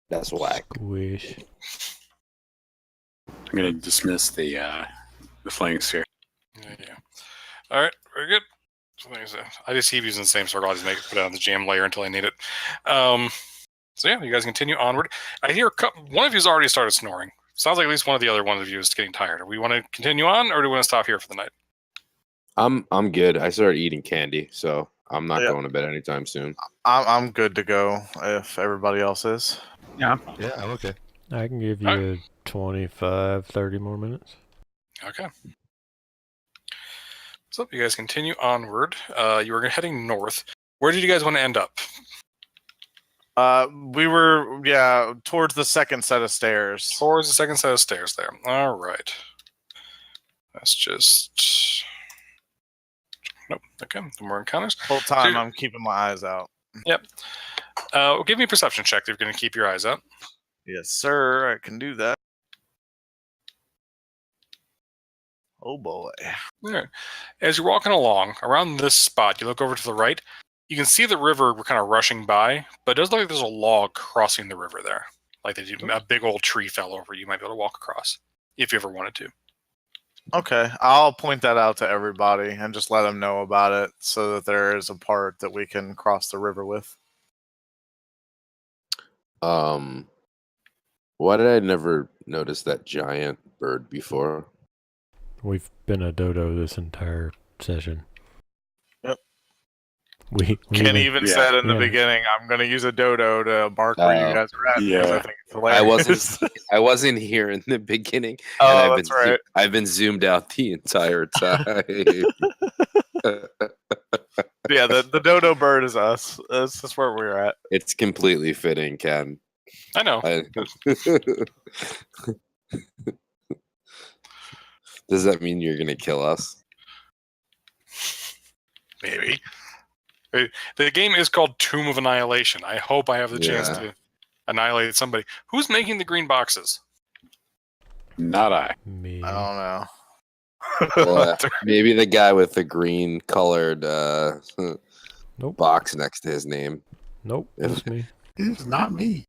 That's whack. Squish. I'm gonna dismiss the flanks here. Yeah. All right. Very good. I just keep using the same circle. I just put it on the jam layer until I need it. So yeah, you guys continue onward. I hear one of you's already started snoring. Sounds like at least one of you is getting tired. Do we want to continue on, or do we want to stop here for the night? I'm good. I started eating candy, so I'm not going to bed anytime soon. I'm good to go if everybody else is. Yeah. Yeah, I'm okay. I can give you 25, 30 more minutes. Okay. So you guys continue onward. You were heading north. Where did you guys want to end up? We were towards the second set of stairs. Towards the second set of stairs there. All right. That's just... Nope. Okay. No more encounters. Whole time I'm keeping my eyes out. Yep. Give me a perception check if you're going to keep your eyes out. Yes, sir. I can do that. Oh boy. All right. As you're walking along, around this spot, you look over to the right. You can see the river kind of rushing by, but it does look like there's a log crossing the river there. Like a big old tree fell over. You might be able to walk across if you ever wanted to. Okay, I'll point that out to everybody and just let them know about it so that there is a part that we can cross the river with. Why did I never notice that giant bird before? We've been a dodo this entire session. Yep. We Kenny even said in the beginning, I'm going to use a dodo to mark where you guys are at. Yeah. Because I think it's hilarious. I wasn't here in the beginning. Oh, that's right. I've been zoomed out the entire time. Yeah, the dodo bird is us. That's just where we're at. It's completely fitting, Ken. I know. Does that mean you're gonna kill us? Maybe. The game is called Tomb of Annihilation. I hope I have the chance to annihilate somebody. Who's making the green boxes? Not I. Me. I don't know. Well, maybe the guy with the green colored Nope. box next to his name. Nope. It's me. It's not me.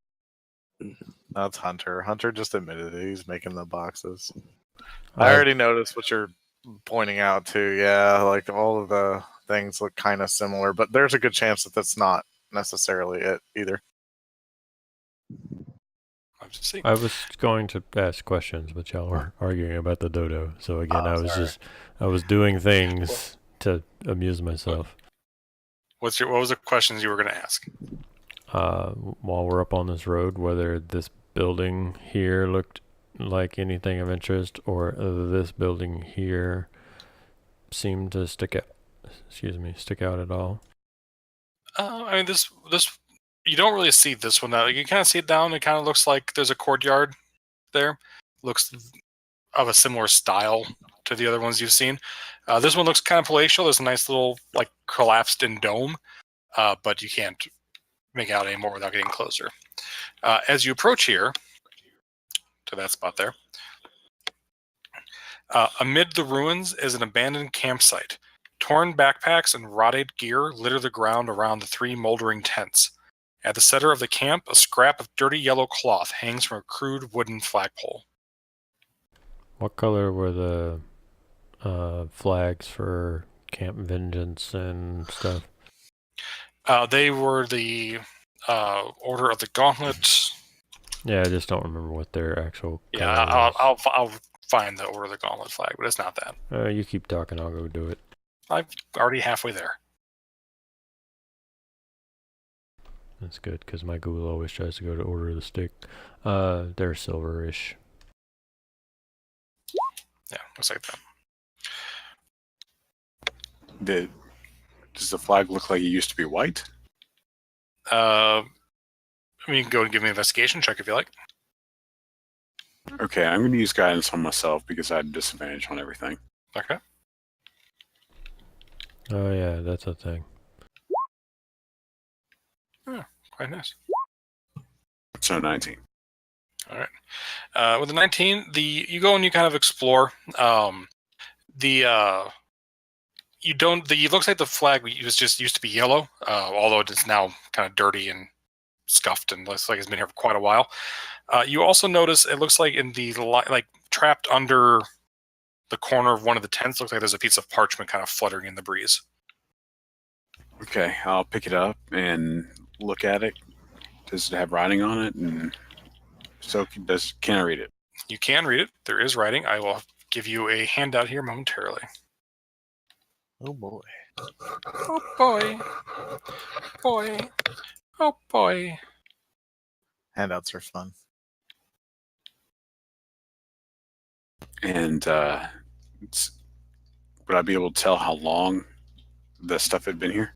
That's Hunter. Hunter just admitted it. He's making the boxes. I already noticed what you're pointing out too. Yeah, like all of the things look kind of similar, but there's a good chance that that's not necessarily it either. I was going to ask questions, but y'all were arguing about the dodo. So again, I was doing things to amuse myself. What was the questions you were going to ask? while we're up on this road, whether this building here looked like anything of interest or this building here seemed to stick out at all. I mean, this you don't really see this one now. You kind of see it down. It kind of looks like there's a courtyard there. Looks of a similar style to the other ones you've seen. This one looks kind of palatial. There's a nice little like collapsed-in dome, but you can't make out any more without getting closer. As you approach here to that spot there, amid the ruins is an abandoned campsite. Torn backpacks and rotted gear litter the ground around the 3 moldering tents. At the center of the camp, a scrap of dirty yellow cloth hangs from a crude wooden flagpole. What color were the flags for Camp Vengeance and stuff? They were the Order of the Gauntlet. Yeah, I just don't remember what their actual color Yeah, was. I'll find the Order of the Gauntlet flag, but it's not that. You keep talking, I'll go do it. I'm already halfway there. That's good, because my Google always tries to go to Order of the Stick. They're silverish. Yeah, looks like that. Does the flag look like it used to be white? I mean, you can go and give me an investigation check if you like. Okay, I'm going to use guidance on myself because I had disadvantage on everything. Okay. Oh yeah, that's a thing. Quite nice. So 19. All right. With the 19, you go and you kind of explore. It looks like the flag used to be yellow, although it's now kind of dirty and scuffed and looks like it's been here for quite a while. You also notice it looks like in the trapped under the corner of one of the tents, looks like there's a piece of parchment kind of fluttering in the breeze. Okay, I'll pick it up and look at it. Does it have writing on it? And so can I read it? You can read it. There is writing. I will give you a handout here momentarily. Oh boy. Oh boy. Boy. Oh boy. Handouts are fun. And would I be able to tell how long the stuff had been here?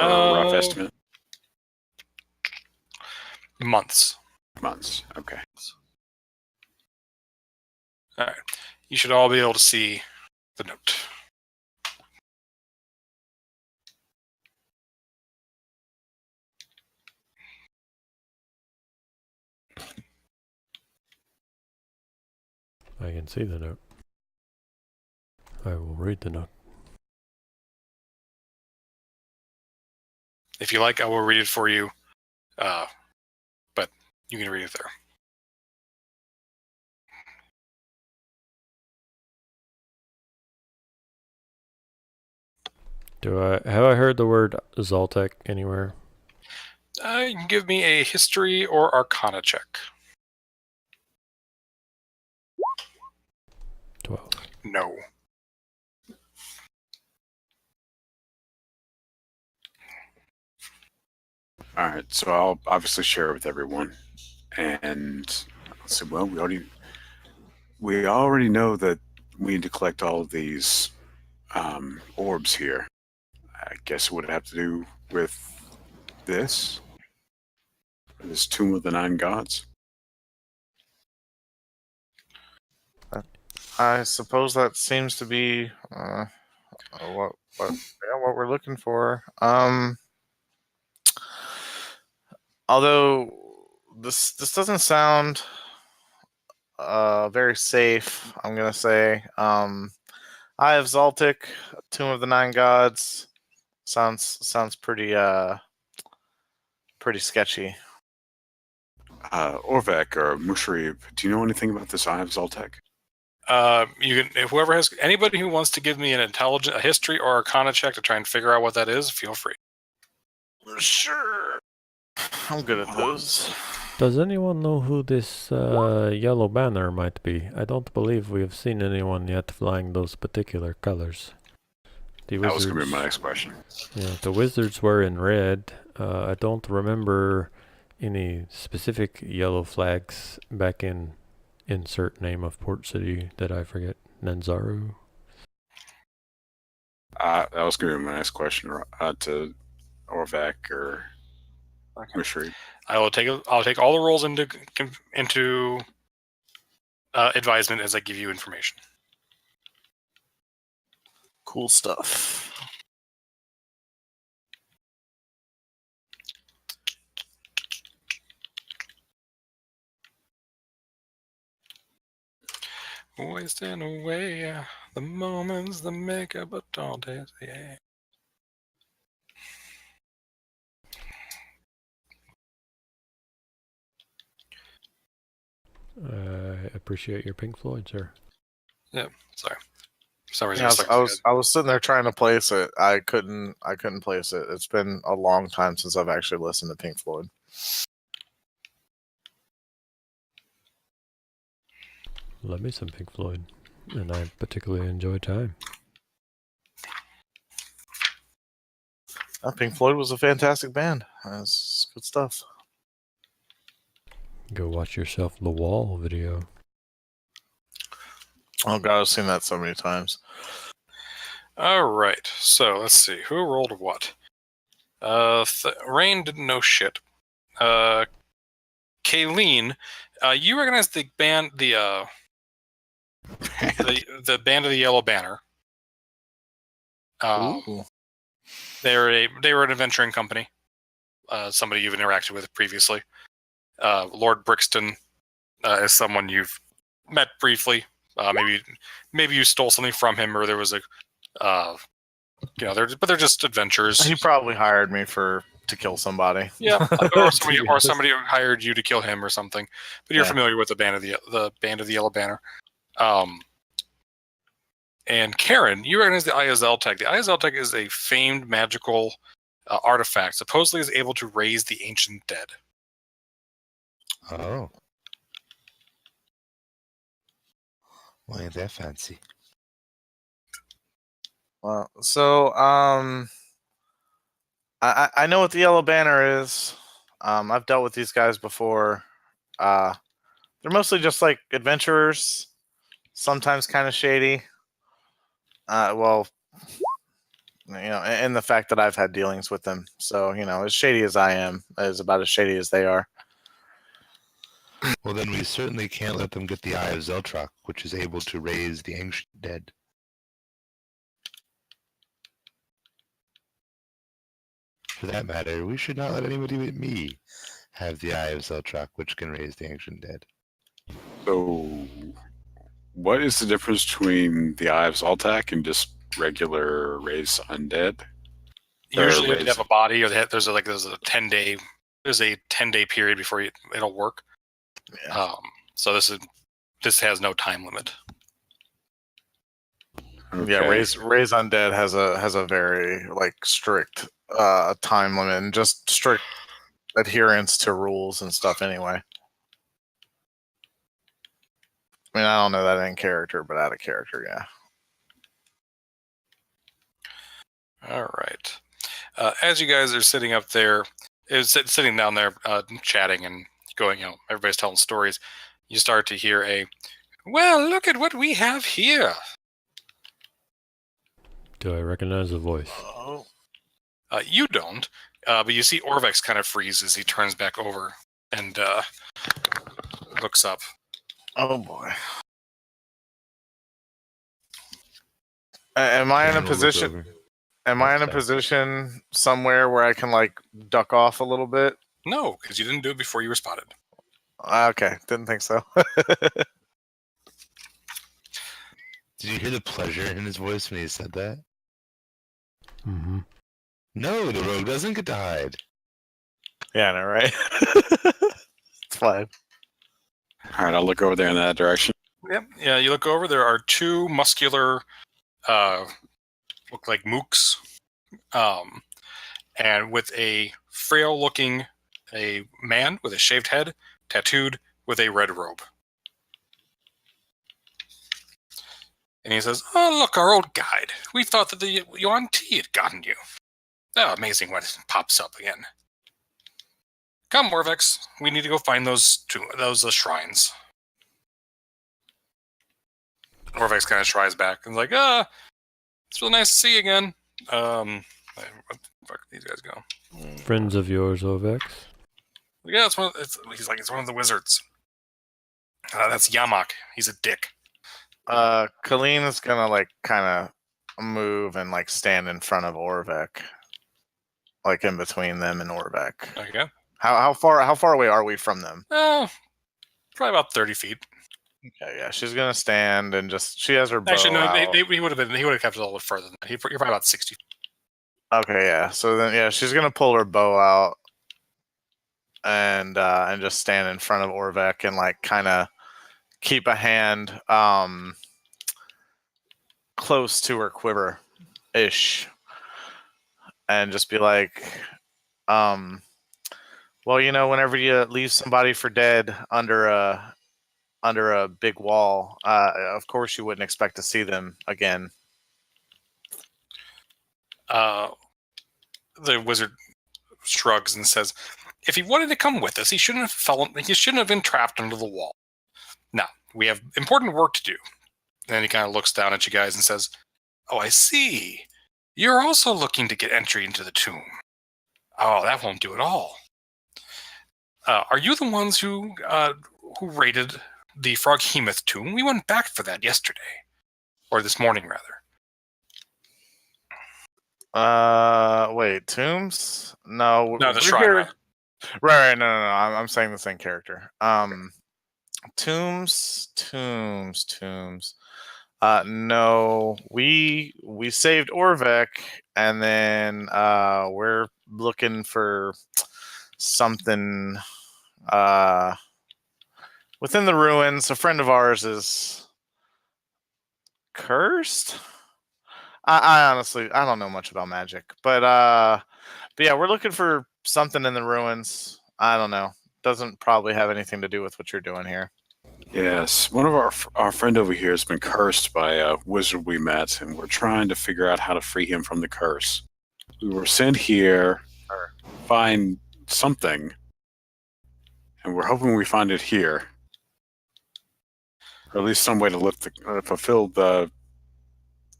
Or a rough estimate? Months. Months. Okay. All right. You should all be able to see the note. I can see the note. I will read the note. If you like, I will read it for you. But you can read it there. Have I heard the word Zoltek anywhere? You can give me a history or arcana check. 12. No. All right, so I'll obviously share it with everyone. And I'll say, well, we already know that we need to collect all of these orbs here. I guess it would have to do with this Tomb of the Nine Gods. I suppose that seems to be what we're looking for. Although this doesn't sound very safe, I'm gonna say. Eye of Zoltik, Tomb of the Nine Gods, sounds pretty sketchy. Orvek or Musharib, do you know anything about this Eye of Zoltek? You can. Anybody who wants to give me a history or arcana check to try and figure out what that is, feel free. Sure. I'm good at those. Does anyone know who this yellow banner might be? I don't believe we have seen anyone yet flying those particular colors. That was going to be my next question. Yeah, the wizards were in red. I don't remember any specific yellow flags back in insert name of port city that I forget. Nanzaru. That was going to be my next question to Orvek or Mishri. I'll take all the rolls into advisement as I give you information. Cool stuff. Wasting away the moments that make up a tall days. Yeah. I appreciate your Pink Floyd, sir. Yeah, sorry. For some reason, Yeah, it's like- I was sitting there trying to place it. I couldn't place it. It's been a long time since I've actually listened to Pink Floyd. Love me some Pink Floyd, and I particularly enjoy Time. Pink Floyd was a fantastic band. It's good stuff. Go watch yourself The Wall video. Oh god, I've seen that so many times. All right, so let's see who rolled what. Rain didn't know shit. Kayleen, you recognize the band, the band of the Yellow Banner. Ooh. They were an adventuring company. Somebody you've interacted with previously. Lord Brixton is someone you've met briefly. Maybe you stole something from him, or there was they're just adventurers. He probably hired me to kill somebody. Yeah, or somebody hired you to kill him or something. But you're familiar with the band of the Yellow Banner. And Karen, you recognize the ISL tech. The ISL tech is a famed magical artifact. Supposedly is able to raise the ancient dead. Oh. Well, ain't that fancy? Well, so I know what the Yellow Banner is. I've dealt with these guys before. They're mostly just like adventurers, sometimes kind of shady. Well, and the fact that I've had dealings with them, so as shady as I am, is about as shady as they are. Well, then we certainly can't let them get the Eye of Zeltrak, which is able to raise the ancient dead. For that matter, we should not let anybody but me have the Eye of Zeltrak, which can raise the ancient dead. So, what is the difference between the Eye of Zoltak and just regular raise undead? Usually, you have a body, or there's a 10-day period before it'll work. Yeah. So this has no time limit. Okay. Yeah, raise undead has a very strict time limit and just strict adherence to rules and stuff. Anyway, I mean, I don't know that in character, but out of character, yeah. All right. As you guys are sitting up there, sitting down there, chatting and going, everybody's telling stories. You start to hear well, look at what we have here. Do I recognize the voice? Oh. You don't, but you see Orvex kind of freeze as he turns back over and looks up. Oh boy. Am I in a position? Am I in a position somewhere where I can duck off a little bit? No, because you didn't do it before you were spotted. Okay, didn't think so. Did you hear the pleasure in his voice when he said that? Mm-hmm. No, the rogue doesn't get to hide. Yeah, I know, right? It's fine. All right, I'll look over there in that direction. Yep. Yeah, you look over. There are two muscular, look like mooks, and with a frail-looking a man with a shaved head, tattooed with a red robe. And he says, "Oh, look, our old guide. We thought that the Yuan Ti had gotten you. Oh, amazing when it pops up again. Come, Orvex. We need to go find those shrines. Orvex kind of strides back and is like, it's really nice to see you again. Where the fuck did these guys go? Friends of yours, Ovex? Yeah, it's one of the wizards. That's Yamak. He's a dick. Colleen is gonna like kind of move and like stand in front of Orvek, like in between them and Orvek. Okay. How far away are we from them? Probably about 30 feet. Okay, yeah, she's gonna stand and she has her bow Actually, no, out. he would have kept it a little bit further than that. You're probably about 60. Okay, yeah. So then, yeah, she's gonna pull her bow out and just stand in front of Orvek and like kind of keep a hand close to her quiver ish, and just be like, well, whenever you leave somebody for dead under a big wall, of course you wouldn't expect to see them again. The wizard shrugs and says, if he wanted to come with us, he shouldn't have been trapped under the wall. Now, we have important work to do. Then he kind of looks down at you guys and says, oh, I see. You're also looking to get entry into the tomb. Oh, that won't do at all. Are you the ones who raided the Froghemoth tomb? We went back for that yesterday. Or this morning, rather. Wait, tombs? No, the shrine. Here... Right. No. I'm saying the same character. Tombs. No, we saved Orvek, and then we're looking for something within the ruins. A friend of ours is cursed. I honestly don't know much about magic, but yeah, we're looking for something in the ruins. I don't know. Doesn't probably have anything to do with what you're doing here. Yes, one of our friend over here has been cursed by a wizard we met, and we're trying to figure out how to free him from the curse. We were sent here to find something, and we're hoping we find it here, or at least some way to fulfill the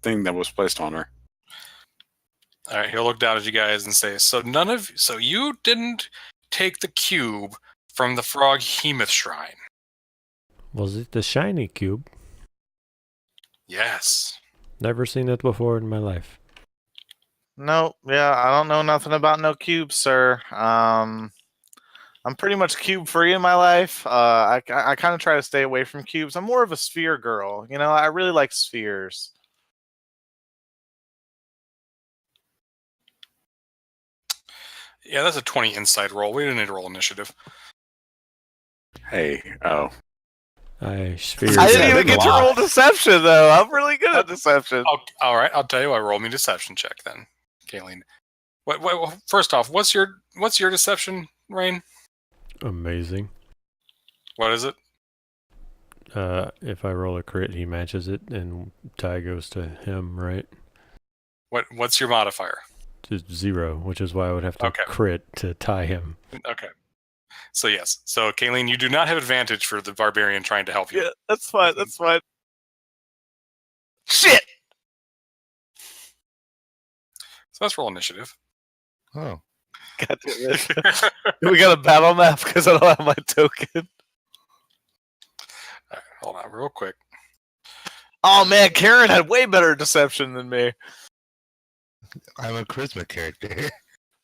thing that was placed on her. All right, he'll look down at you guys and say, so you didn't take the cube from the Froghemoth shrine? Was it the shiny cube? Yes. Never seen it before in my life. No, yeah, I don't know nothing about no cubes, sir. I'm pretty much cube free in my life. I kind of try to stay away from cubes. I'm more of a sphere girl. I really like spheres. Yeah, that's a 20 inside roll. We didn't need to roll initiative. Hey, I didn't even get to roll deception, though. I'm really good at deception. All right, I'll tell you what. Roll me a deception check then, Kayleen. First off, what's your deception, Rain? Amazing. What is it? If I roll a crit, he matches it, and tie goes to him, right? What's your modifier? Just 0, which is why I would have to crit to tie him. Okay. So yes. So Kayleen, you do not have advantage for the barbarian trying to help you. Yeah, that's fine. That's fine. Shit! So let's roll initiative. Oh. God damn it. We got a battle map because I don't have my token. All right, hold on real quick. Oh man, Karen had way better deception than me. I'm a charisma character.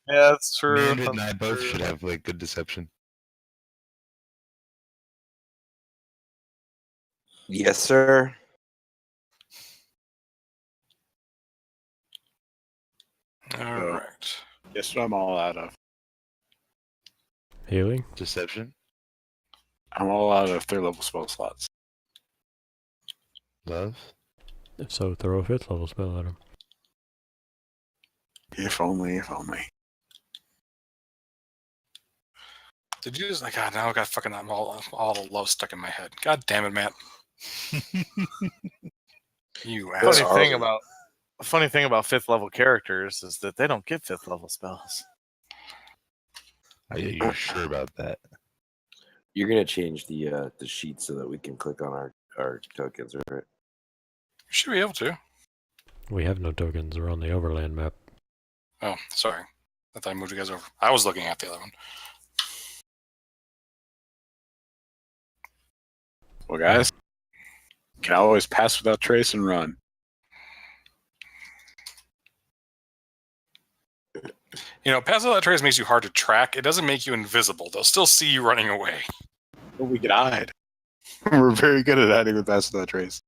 Yeah, that's true. Amanda and I both should have good deception. Yes, sir. All right. Guess what I'm all out of? Healing? Deception? I'm all out of 3rd level spell slots. Love? If so, throw a 5th level spell at him. If only. Did you just God? Now I got fucking all the love stuck in my head. God damn it, Matt. You asshole. Funny thing about 5th level characters is that they don't get 5th level spells. Are you sure about that? You're gonna change the sheet so that we can click on our tokens, right? You should be able to. We have no tokens. We're on the overland map. Oh, sorry. I thought I moved you guys over. I was looking at the other one. Well, guys, can always pass without trace and run. You know, pass without trace makes you hard to track. It doesn't make you invisible. They'll still see you running away. But we can hide. We're very good at hiding with pass without trace.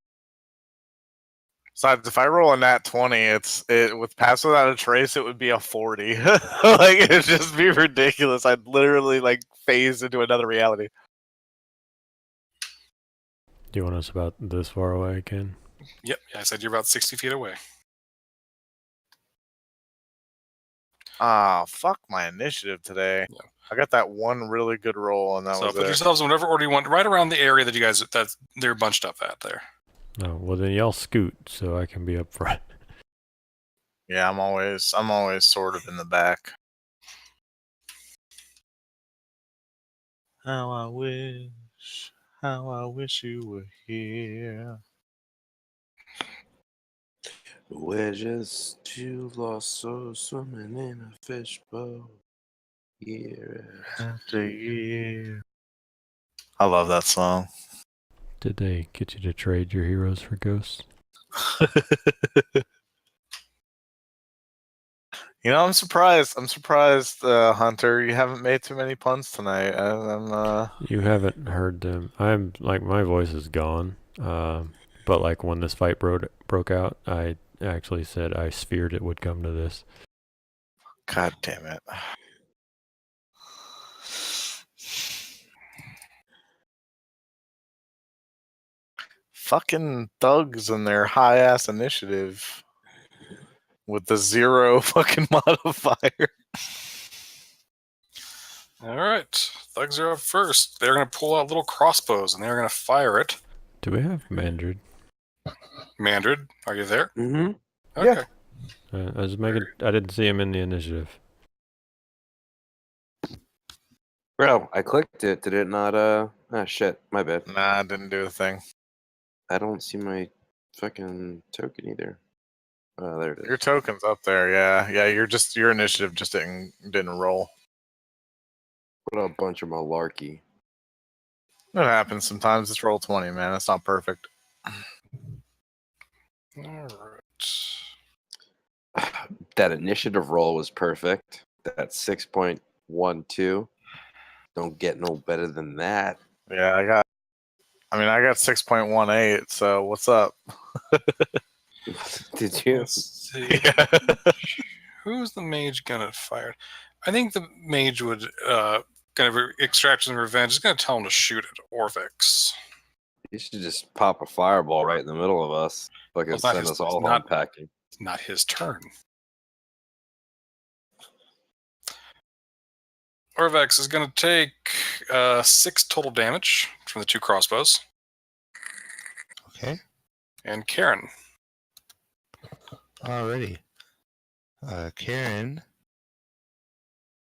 Besides, if I roll a nat 20, it with pass without a trace, it would be a 40. Like it'd just be ridiculous. I'd literally like phase into another reality. Do you want us about this far away, Ken? Yep, I said you're about 60 feet away. Ah, fuck my initiative today. Yeah. I got that one really good roll, and that So was put it. yourselves in whatever order you want, right around the area that you guys that they're bunched up at there. No. Well, then y'all scoot so I can be up front. Yeah, I'm always sort of in the back. How I wish you were here. We're just two lost souls swimming in a fishbowl. Year After year. I love that song. Did they get you to trade your heroes for ghosts? You know, I'm surprised. Hunter. You haven't made too many puns tonight. You haven't heard them. I'm like, my voice is gone. But like when this fight broke out, I actually said I feared it would come to this. God damn it. Fucking thugs and their high ass initiative with the 0 fucking modifier. All right, thugs are up first. They're going to pull out little crossbows and they're going to fire it. Do we have Mandrid? Mandrid, are you there? Mm-hmm. Okay. I was making. I didn't see him in the initiative. Bro, I clicked it. Did it not? Ah, shit. My bad. Nah, I didn't do a thing. I don't see my fucking token either. Oh, there it is. Your token's up there, yeah. Yeah, your initiative just didn't roll. What a bunch of malarkey. It happens sometimes. It's roll 20, man. It's not perfect. All right. That initiative roll was perfect. That 6.12. Don't get no better than that. Yeah, I got 6.18, so what's up? Did you? Let's see. Who's the mage going to fire? I think the mage would kind of extract some revenge. Is going to tell him to shoot at Orvex. You should just pop a fireball right in the middle of us. Fucking Well, it's not send his- us all it's not- unpacking. It's not his turn. Orvex is going to take 6 total damage from the 2 crossbows. Okay. And Karen. Alrighty. Karen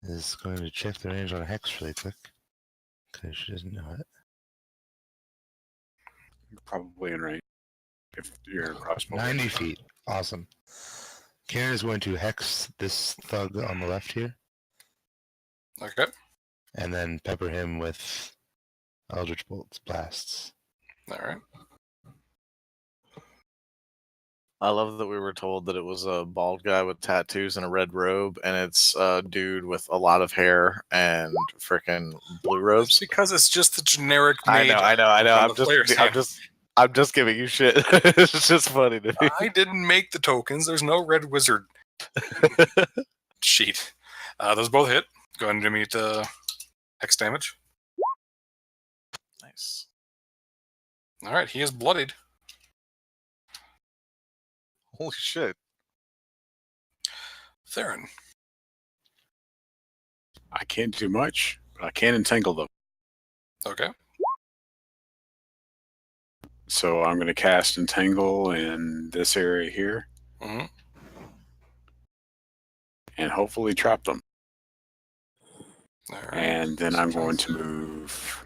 is going to check the range on a hex really quick because she doesn't know it. You're probably in range if you're in crossbow. 90 feet. Awesome. Karen is going to hex this thug on the left here Okay. and then pepper him with Eldritch Bolts blasts. All right. I love that we were told that it was a bald guy with tattoos and a red robe, and it's a dude with a lot of hair and freaking blue robes. It's because it's just the generic I mage. know. from the player's handbook. I'm just giving you shit. It's just funny to me. I didn't make the tokens. There's no red wizard sheet. Those both hit. Go ahead and give me the hex damage. Nice. All right, he is bloodied. Holy shit. Theron. I can't do much, but I can entangle them. Okay. So I'm going to cast Entangle in this area here Mm-hmm. and hopefully trap them. All right. And then I'm going to move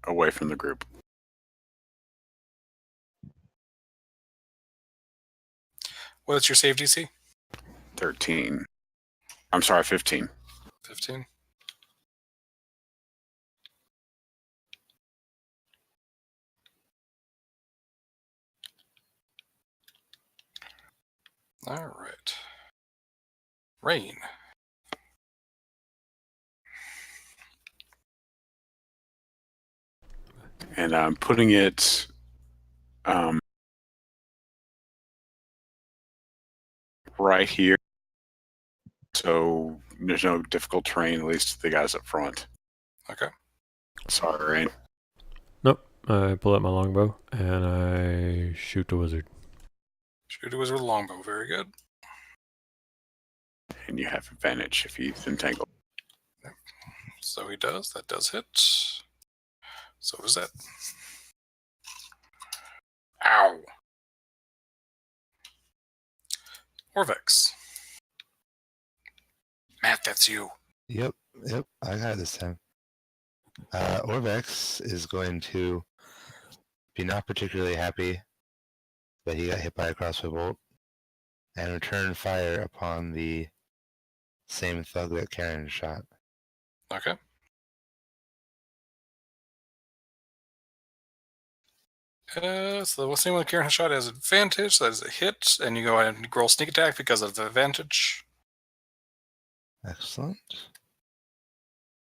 away from the group. What's your save DC? 13. I'm sorry, 15. 15. All right. Rain. And I'm putting it right here. So there's no difficult terrain, at least the guys up front. Okay. Sorry, Rain. Nope. I pull out my longbow and I shoot the wizard. Shoot a wizard with a longbow. Very good. And you have advantage if he's entangled. So he does. That does hit. So does that. Ow. Orvex. Matt, that's you. Yep, I got it this time. Orvex is going to be not particularly happy that he got hit by a crossbow bolt and return fire upon the same thug that Karen shot. Okay. So the same one Karen has shot has advantage. So that is a hit, and you go ahead and roll sneak attack because of the advantage. Excellent.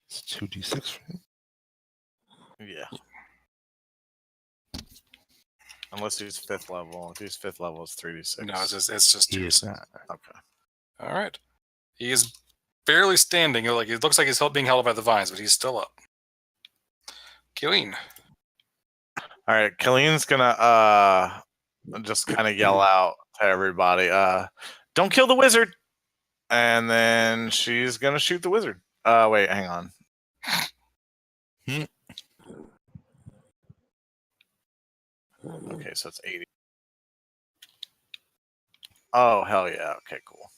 It's 2d6 for him. Yeah. Unless he's 5th level. If he's 5th level, it's 3d6. No, it's just He two. is not. Okay. All right. He is barely standing. Like it looks like he's being held up by the vines, but he's still up. Killeen. All right, Killeen's gonna just kind of yell out to everybody, "Don't kill the wizard!" And then she's gonna shoot the wizard. Wait, hang on. Okay, so it's 80. Oh hell yeah! Okay, cool.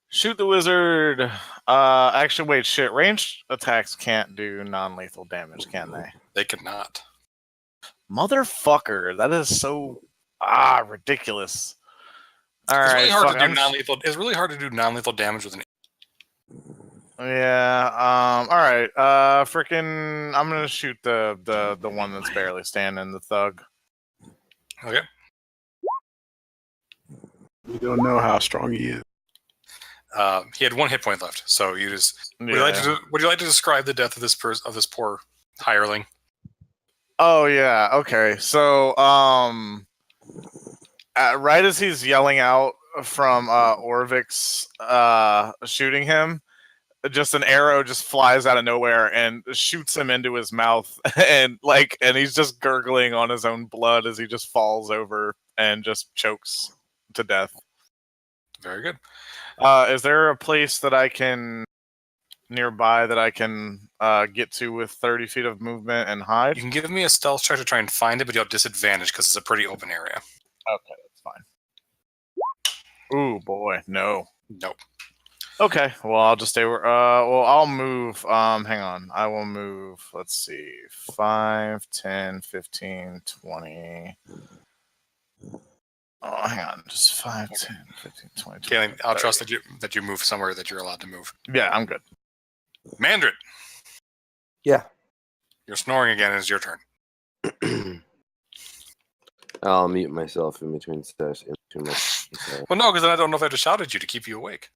Shoot the wizard. Actually, wait, shit. Ranged attacks can't do non-lethal damage, can they? They cannot. Motherfucker, that is so ridiculous. All It's right, really hard fuck, to do I'm non-lethal. It's really hard to do non-lethal damage with an. Yeah. All right. Freaking. I'm gonna shoot the one that's barely standing, the thug. Okay. We don't know how strong he is. He had 1 hit point left, so you just. Yeah. Would you like to describe the death of this poor hireling? Oh yeah. Okay. So right as he's yelling out from Orvix shooting him, just an arrow just flies out of nowhere and shoots him into his mouth, and he's just gurgling on his own blood as he just falls over and just chokes to death. Very good. Is there a place that I can nearby that I can get to with 30 feet of movement and hide? You can give me a stealth check to try and find it, but you'll have disadvantage because it's a pretty open area. Okay, that's fine. Ooh, boy, no. Nope. Okay, well, I'll just stay where... well, I'll move... hang on. I will move, let's see, 5, 10, 15, 20... Oh, hang on. Just 5, 10, 15, 20, Kaylin, I'll trust that you move somewhere that you're allowed to move. Yeah, I'm good. Mandrit, Yeah. you're snoring again. It's your turn. I'll mute myself in between sessions. Well, no, because then I don't know if I have to shout at you to keep you awake.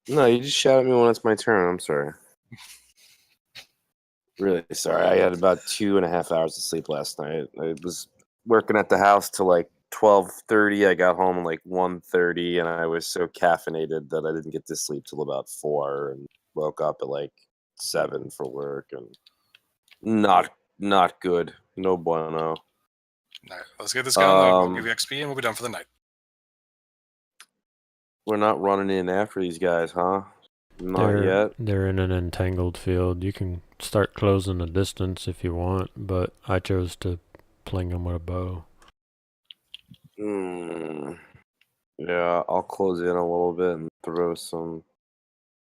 No, you just shout at me when it's my turn. I'm sorry. Really sorry. I had about 2.5 hours of sleep last night. I was working at the house till like 12:30. I got home at like 1:30, and I was so caffeinated that I didn't get to sleep till about 4, and woke up at like 7 for work, and not good. No bueno. All right, let's get this going. We'll give you XP, and we'll be done for the night. We're not running in after these guys, huh? Not yet. They're in an entangled field. You can start closing the distance if you want, but I chose to pling them with a bow. Yeah, I'll close in a little bit and throw some.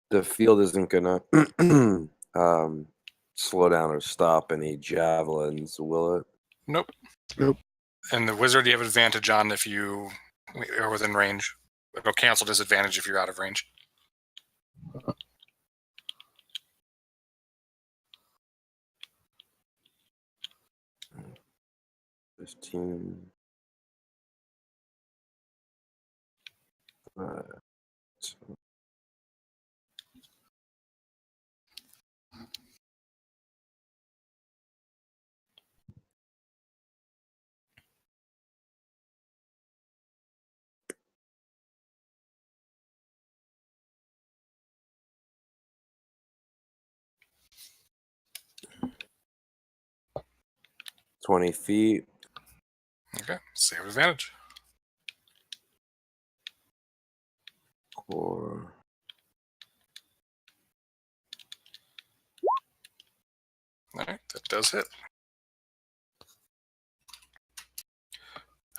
The field isn't gonna slow down or stop any javelins, will it? Nope. Nope. And the wizard, you have advantage on if you are within range. It'll cancel disadvantage if you're out of range. $15. 20 feet. Okay, save advantage. Or All right, that does hit.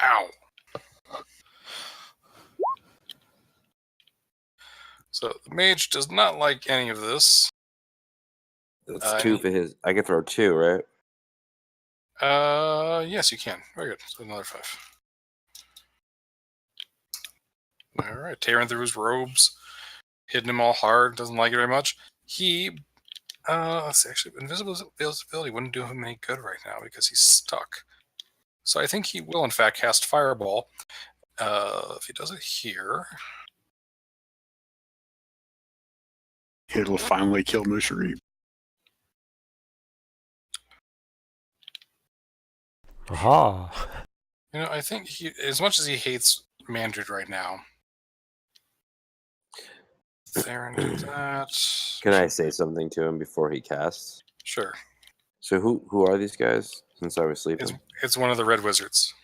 Ow. So the mage does not like any of this. that's 2 for his. I can throw 2, right? Yes, you can. Very good. So another 5. All right, tearing through his robes, hitting him all hard. Doesn't like it very much. He, let's see, actually, invisibility wouldn't do him any good right now because he's stuck. So I think he will, in fact, cast Fireball. If he does it here, It'll finally kill Mushari. Aha! you know, I think he, as much as he hates Mandrid right now, Theron did that. Can I say something to him before he casts? Sure. So who are these guys? Since I was sleeping. It's one of the red wizards.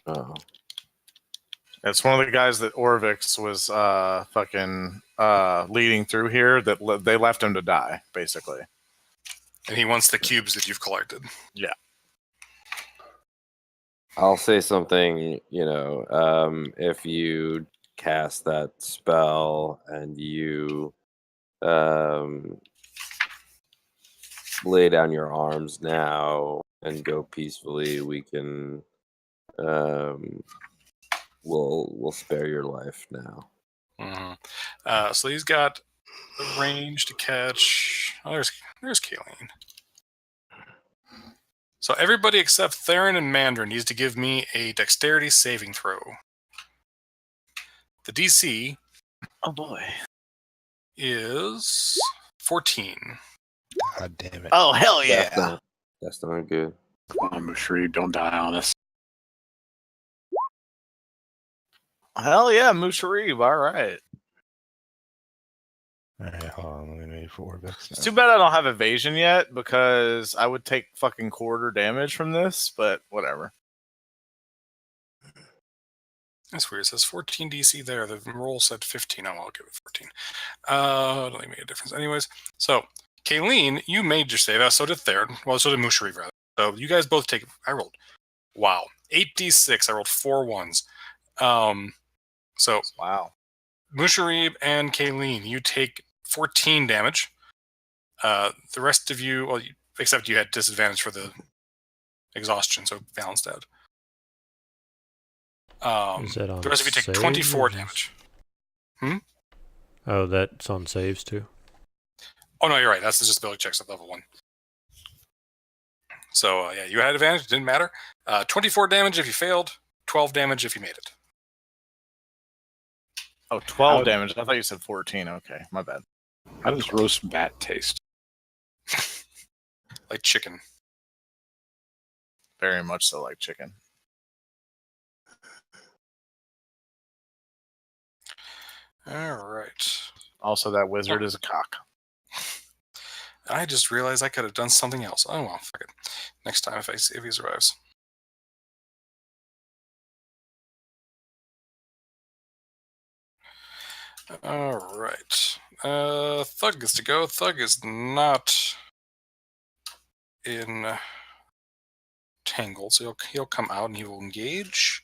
Oh, It's one of the guys that Orvix was fucking leading through here that they left him to die, basically. And he wants the cubes that you've collected. Yeah. I'll say something. If you cast that spell and you lay down your arms now and go peacefully, we can we'll spare your life now. Mm-hmm. So he's got the range to catch. Oh, there's Kayleen. So everybody except Theron and Mandarin needs to give me a dexterity saving throw. The DC Oh boy. is 14. God damn it. Oh hell yeah. That's not good. Come on, Mushari, don't die on us. Hell yeah, Musharib. All right. Alright, hold on. Let me wait for Orbex. It's too bad I don't have evasion yet because I would take fucking quarter damage from this, but whatever. That's weird. It says 14 DC there. The roll said 15. Oh, I'll give it 14. Don't really make a difference. Anyways, so Kayleen, you made your save. So did Theron. Well, so did Mushari, rather. So you guys both take. I rolled. Wow. 8d6. I rolled 4 ones. So Wow. Musharib and Kayleen, you take 14 damage. The rest of you, well, except you had disadvantage for the exhaustion, so balanced out. Is that on The rest of you take saves 24 or is- damage. Oh, that's on saves too? Oh, no, you're right. That's just ability checks at level 1. So, yeah, you had advantage. It didn't matter. 24 damage if you failed, 12 damage if you made it. Oh, 12 damage. I thought you said 14. Okay, my bad. How does roast bat taste? Like chicken. Very much so like chicken. All right. Also, that wizard is a cock. I just realized I could have done something else. Oh, well, fuck it. Next time if he survives. All right. Thug gets to go. Thug is not in Tangled, so he'll come out and he will engage.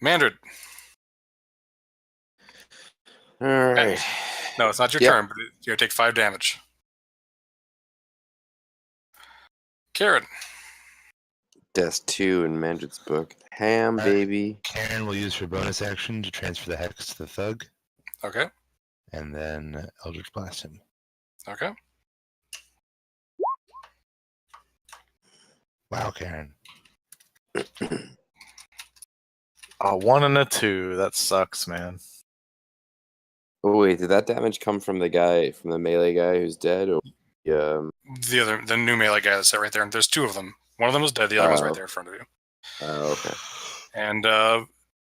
Mandred. All right. No, it's not your Yep. turn, but you're going to take 5 damage. Karen. That's 2 in Mandred's book. Ham, Alright. baby. Karen will use her bonus action to transfer the hex to the thug, Okay. and then Eldritch Blast him. Okay. Wow, Karen. A 1 and a 2. That sucks, man. Oh wait, did that damage come from the melee guy who's dead, or The new melee guy that's right there. And there's 2 of them. One of them was dead. The other one's right Oh. there in front of you. okay. And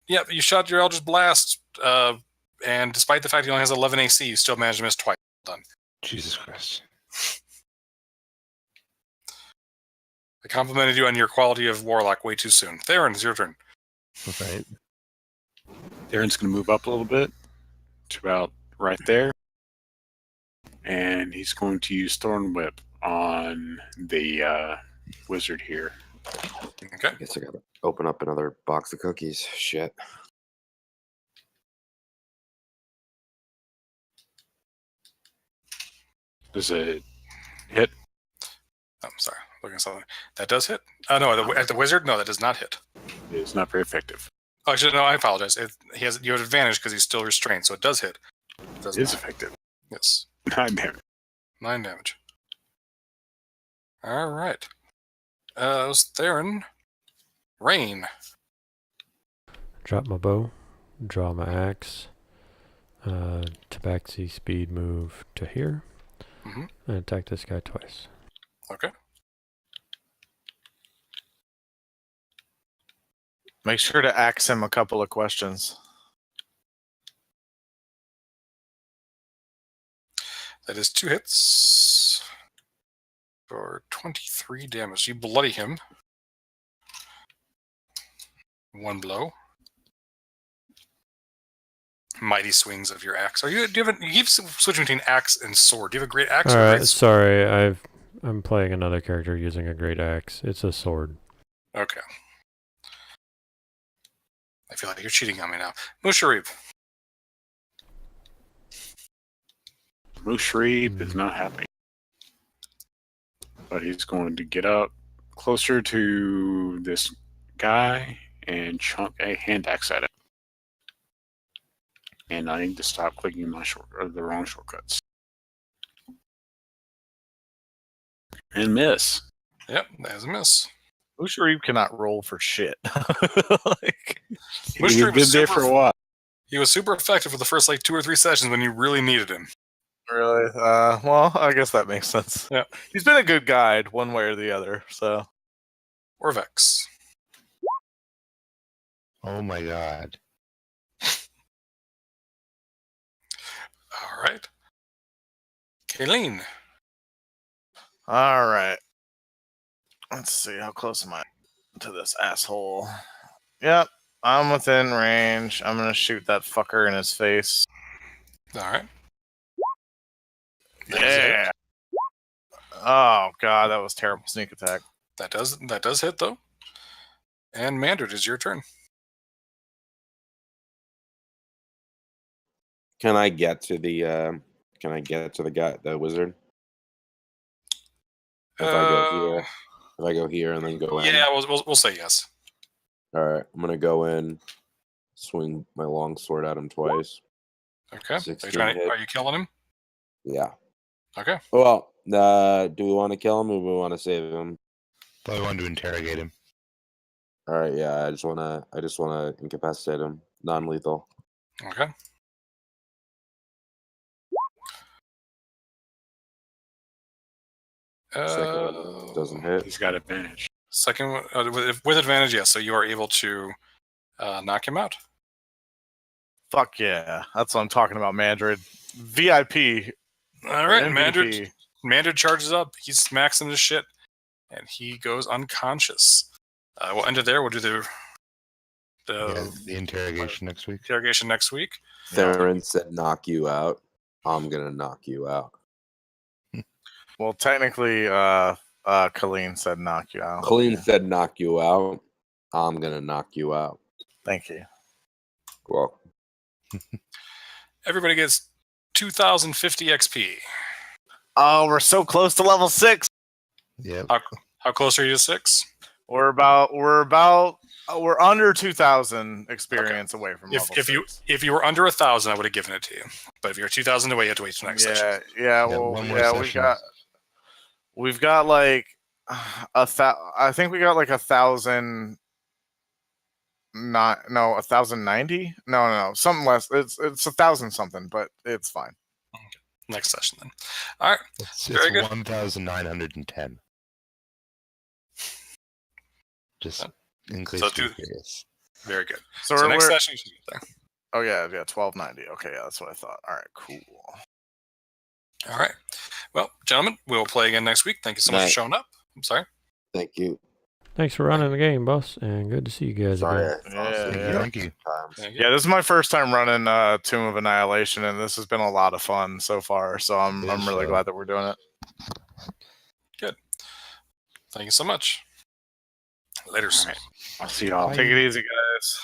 yeah, you shot your Eldritch Blast, and despite the fact he only has 11 AC, you still managed to miss twice. Done. Jesus Christ. I complimented you on your quality of Warlock way too soon. Theron, it's your turn. Right. Darren's going to move up a little bit to about right there. And he's going to use Thorn Whip on the wizard here. Okay. I guess I gotta open up another box of cookies. Shit. Does it hit? I'm sorry. Looking at something. That does hit. No, at the wizard? No, that does not hit. It's not very effective. Oh, actually, no, I apologize. You have advantage because he's still restrained, so it does hit. It does It is not. effective. Yes. 9 damage. 9 damage. All right. It was Theron. Rain. Drop my bow, draw my axe, tabaxi speed move to here, Mhm. and attack this guy twice. Okay. Make sure to ask him a couple of questions. That is 2 hits for 23 damage. You bloody him. 1 blow. Mighty swings of your axe. You keep switching between axe and sword. Do you have a great axe All or a right, great sword? sorry, I'm playing another character using a great axe. It's a sword. Okay. I feel like you're cheating on me now. Musharib. Musharib is not happy. But he's going to get up closer to this guy and chunk a hand axe at it. And I need to stop clicking the wrong shortcuts. And miss. Yep, that is a miss. Musharib cannot roll for shit. Like, He was Musharib good was there super- for a while. He was super effective for the first 2 or 3 sessions when you really needed him. really? Well, I guess that makes sense. Yeah. He's been a good guide one way or the other, so. Or Vex. Oh my god. All right. Kayleen. All right. Let's see. How close am I to this asshole? Yep. I'm within range. I'm going to shoot that fucker in his face. All right. That is a hit. Yeah. Oh, God. That was terrible sneak attack. That does hit though. And Mandred, is your turn. Can I get to the guy, the wizard? If I go here and then go in. Yeah, we'll say yes. All right, I'm gonna go in, swing my longsword at him twice. Okay. Are 16 you hit. are you killing him? Yeah. Okay. Well, do we want to kill him or do we want to save him? Probably wanted to interrogate him. All right, yeah. I just wanna incapacitate him, non-lethal. Okay. Second one doesn't hit. He's got advantage. Second one with advantage, yes. So you are able to knock him out. Fuck yeah. That's what I'm talking about, Mandred. VIP. All right, MVP. Mandred charges up. He smacks him to shit, and he goes unconscious. We'll end it there. We'll do the The interrogation next week. interrogation next week. Theron said, "Knock you out." I'm gonna knock you out. Well, technically, Colleen said knock you out. Colleen said, "Knock you out." I'm gonna knock you out. Thank you. Well, Everybody gets 2,050 XP. Oh, we're so close to level 6. Yep. How close are you to 6? We're under 2,000 experience away from level 6. If you were under 1,000, I would have given it to you. But if you're 2,000 away, you have to wait till next session. Well, one more yeah, session. we've got like I think we got like 1,000. 1,090. No, something less. It's 1,000 something, but it's fine. Next session then. All right. It's Very good. 1,910. Just in case So you're curious. Very good. So, So we're, next we're session you should get there. oh yeah, 1,290. Okay, yeah, that's what I thought. All right, cool. All right. Well, gentlemen, we'll play again next week. Thank you so much for Night. showing up. I'm sorry. thank you. Thanks for running the game, boss, and good to see you guys Sorry. again. I fell asleep Yeah. Thank you. times. Thank you. Yeah, this is my first time running Tomb of Annihilation, and this has been a lot of fun so far. So I'm It is really fun. glad that we're doing it. Thank you so much. Later. I'll see y'all. Take it easy, guys.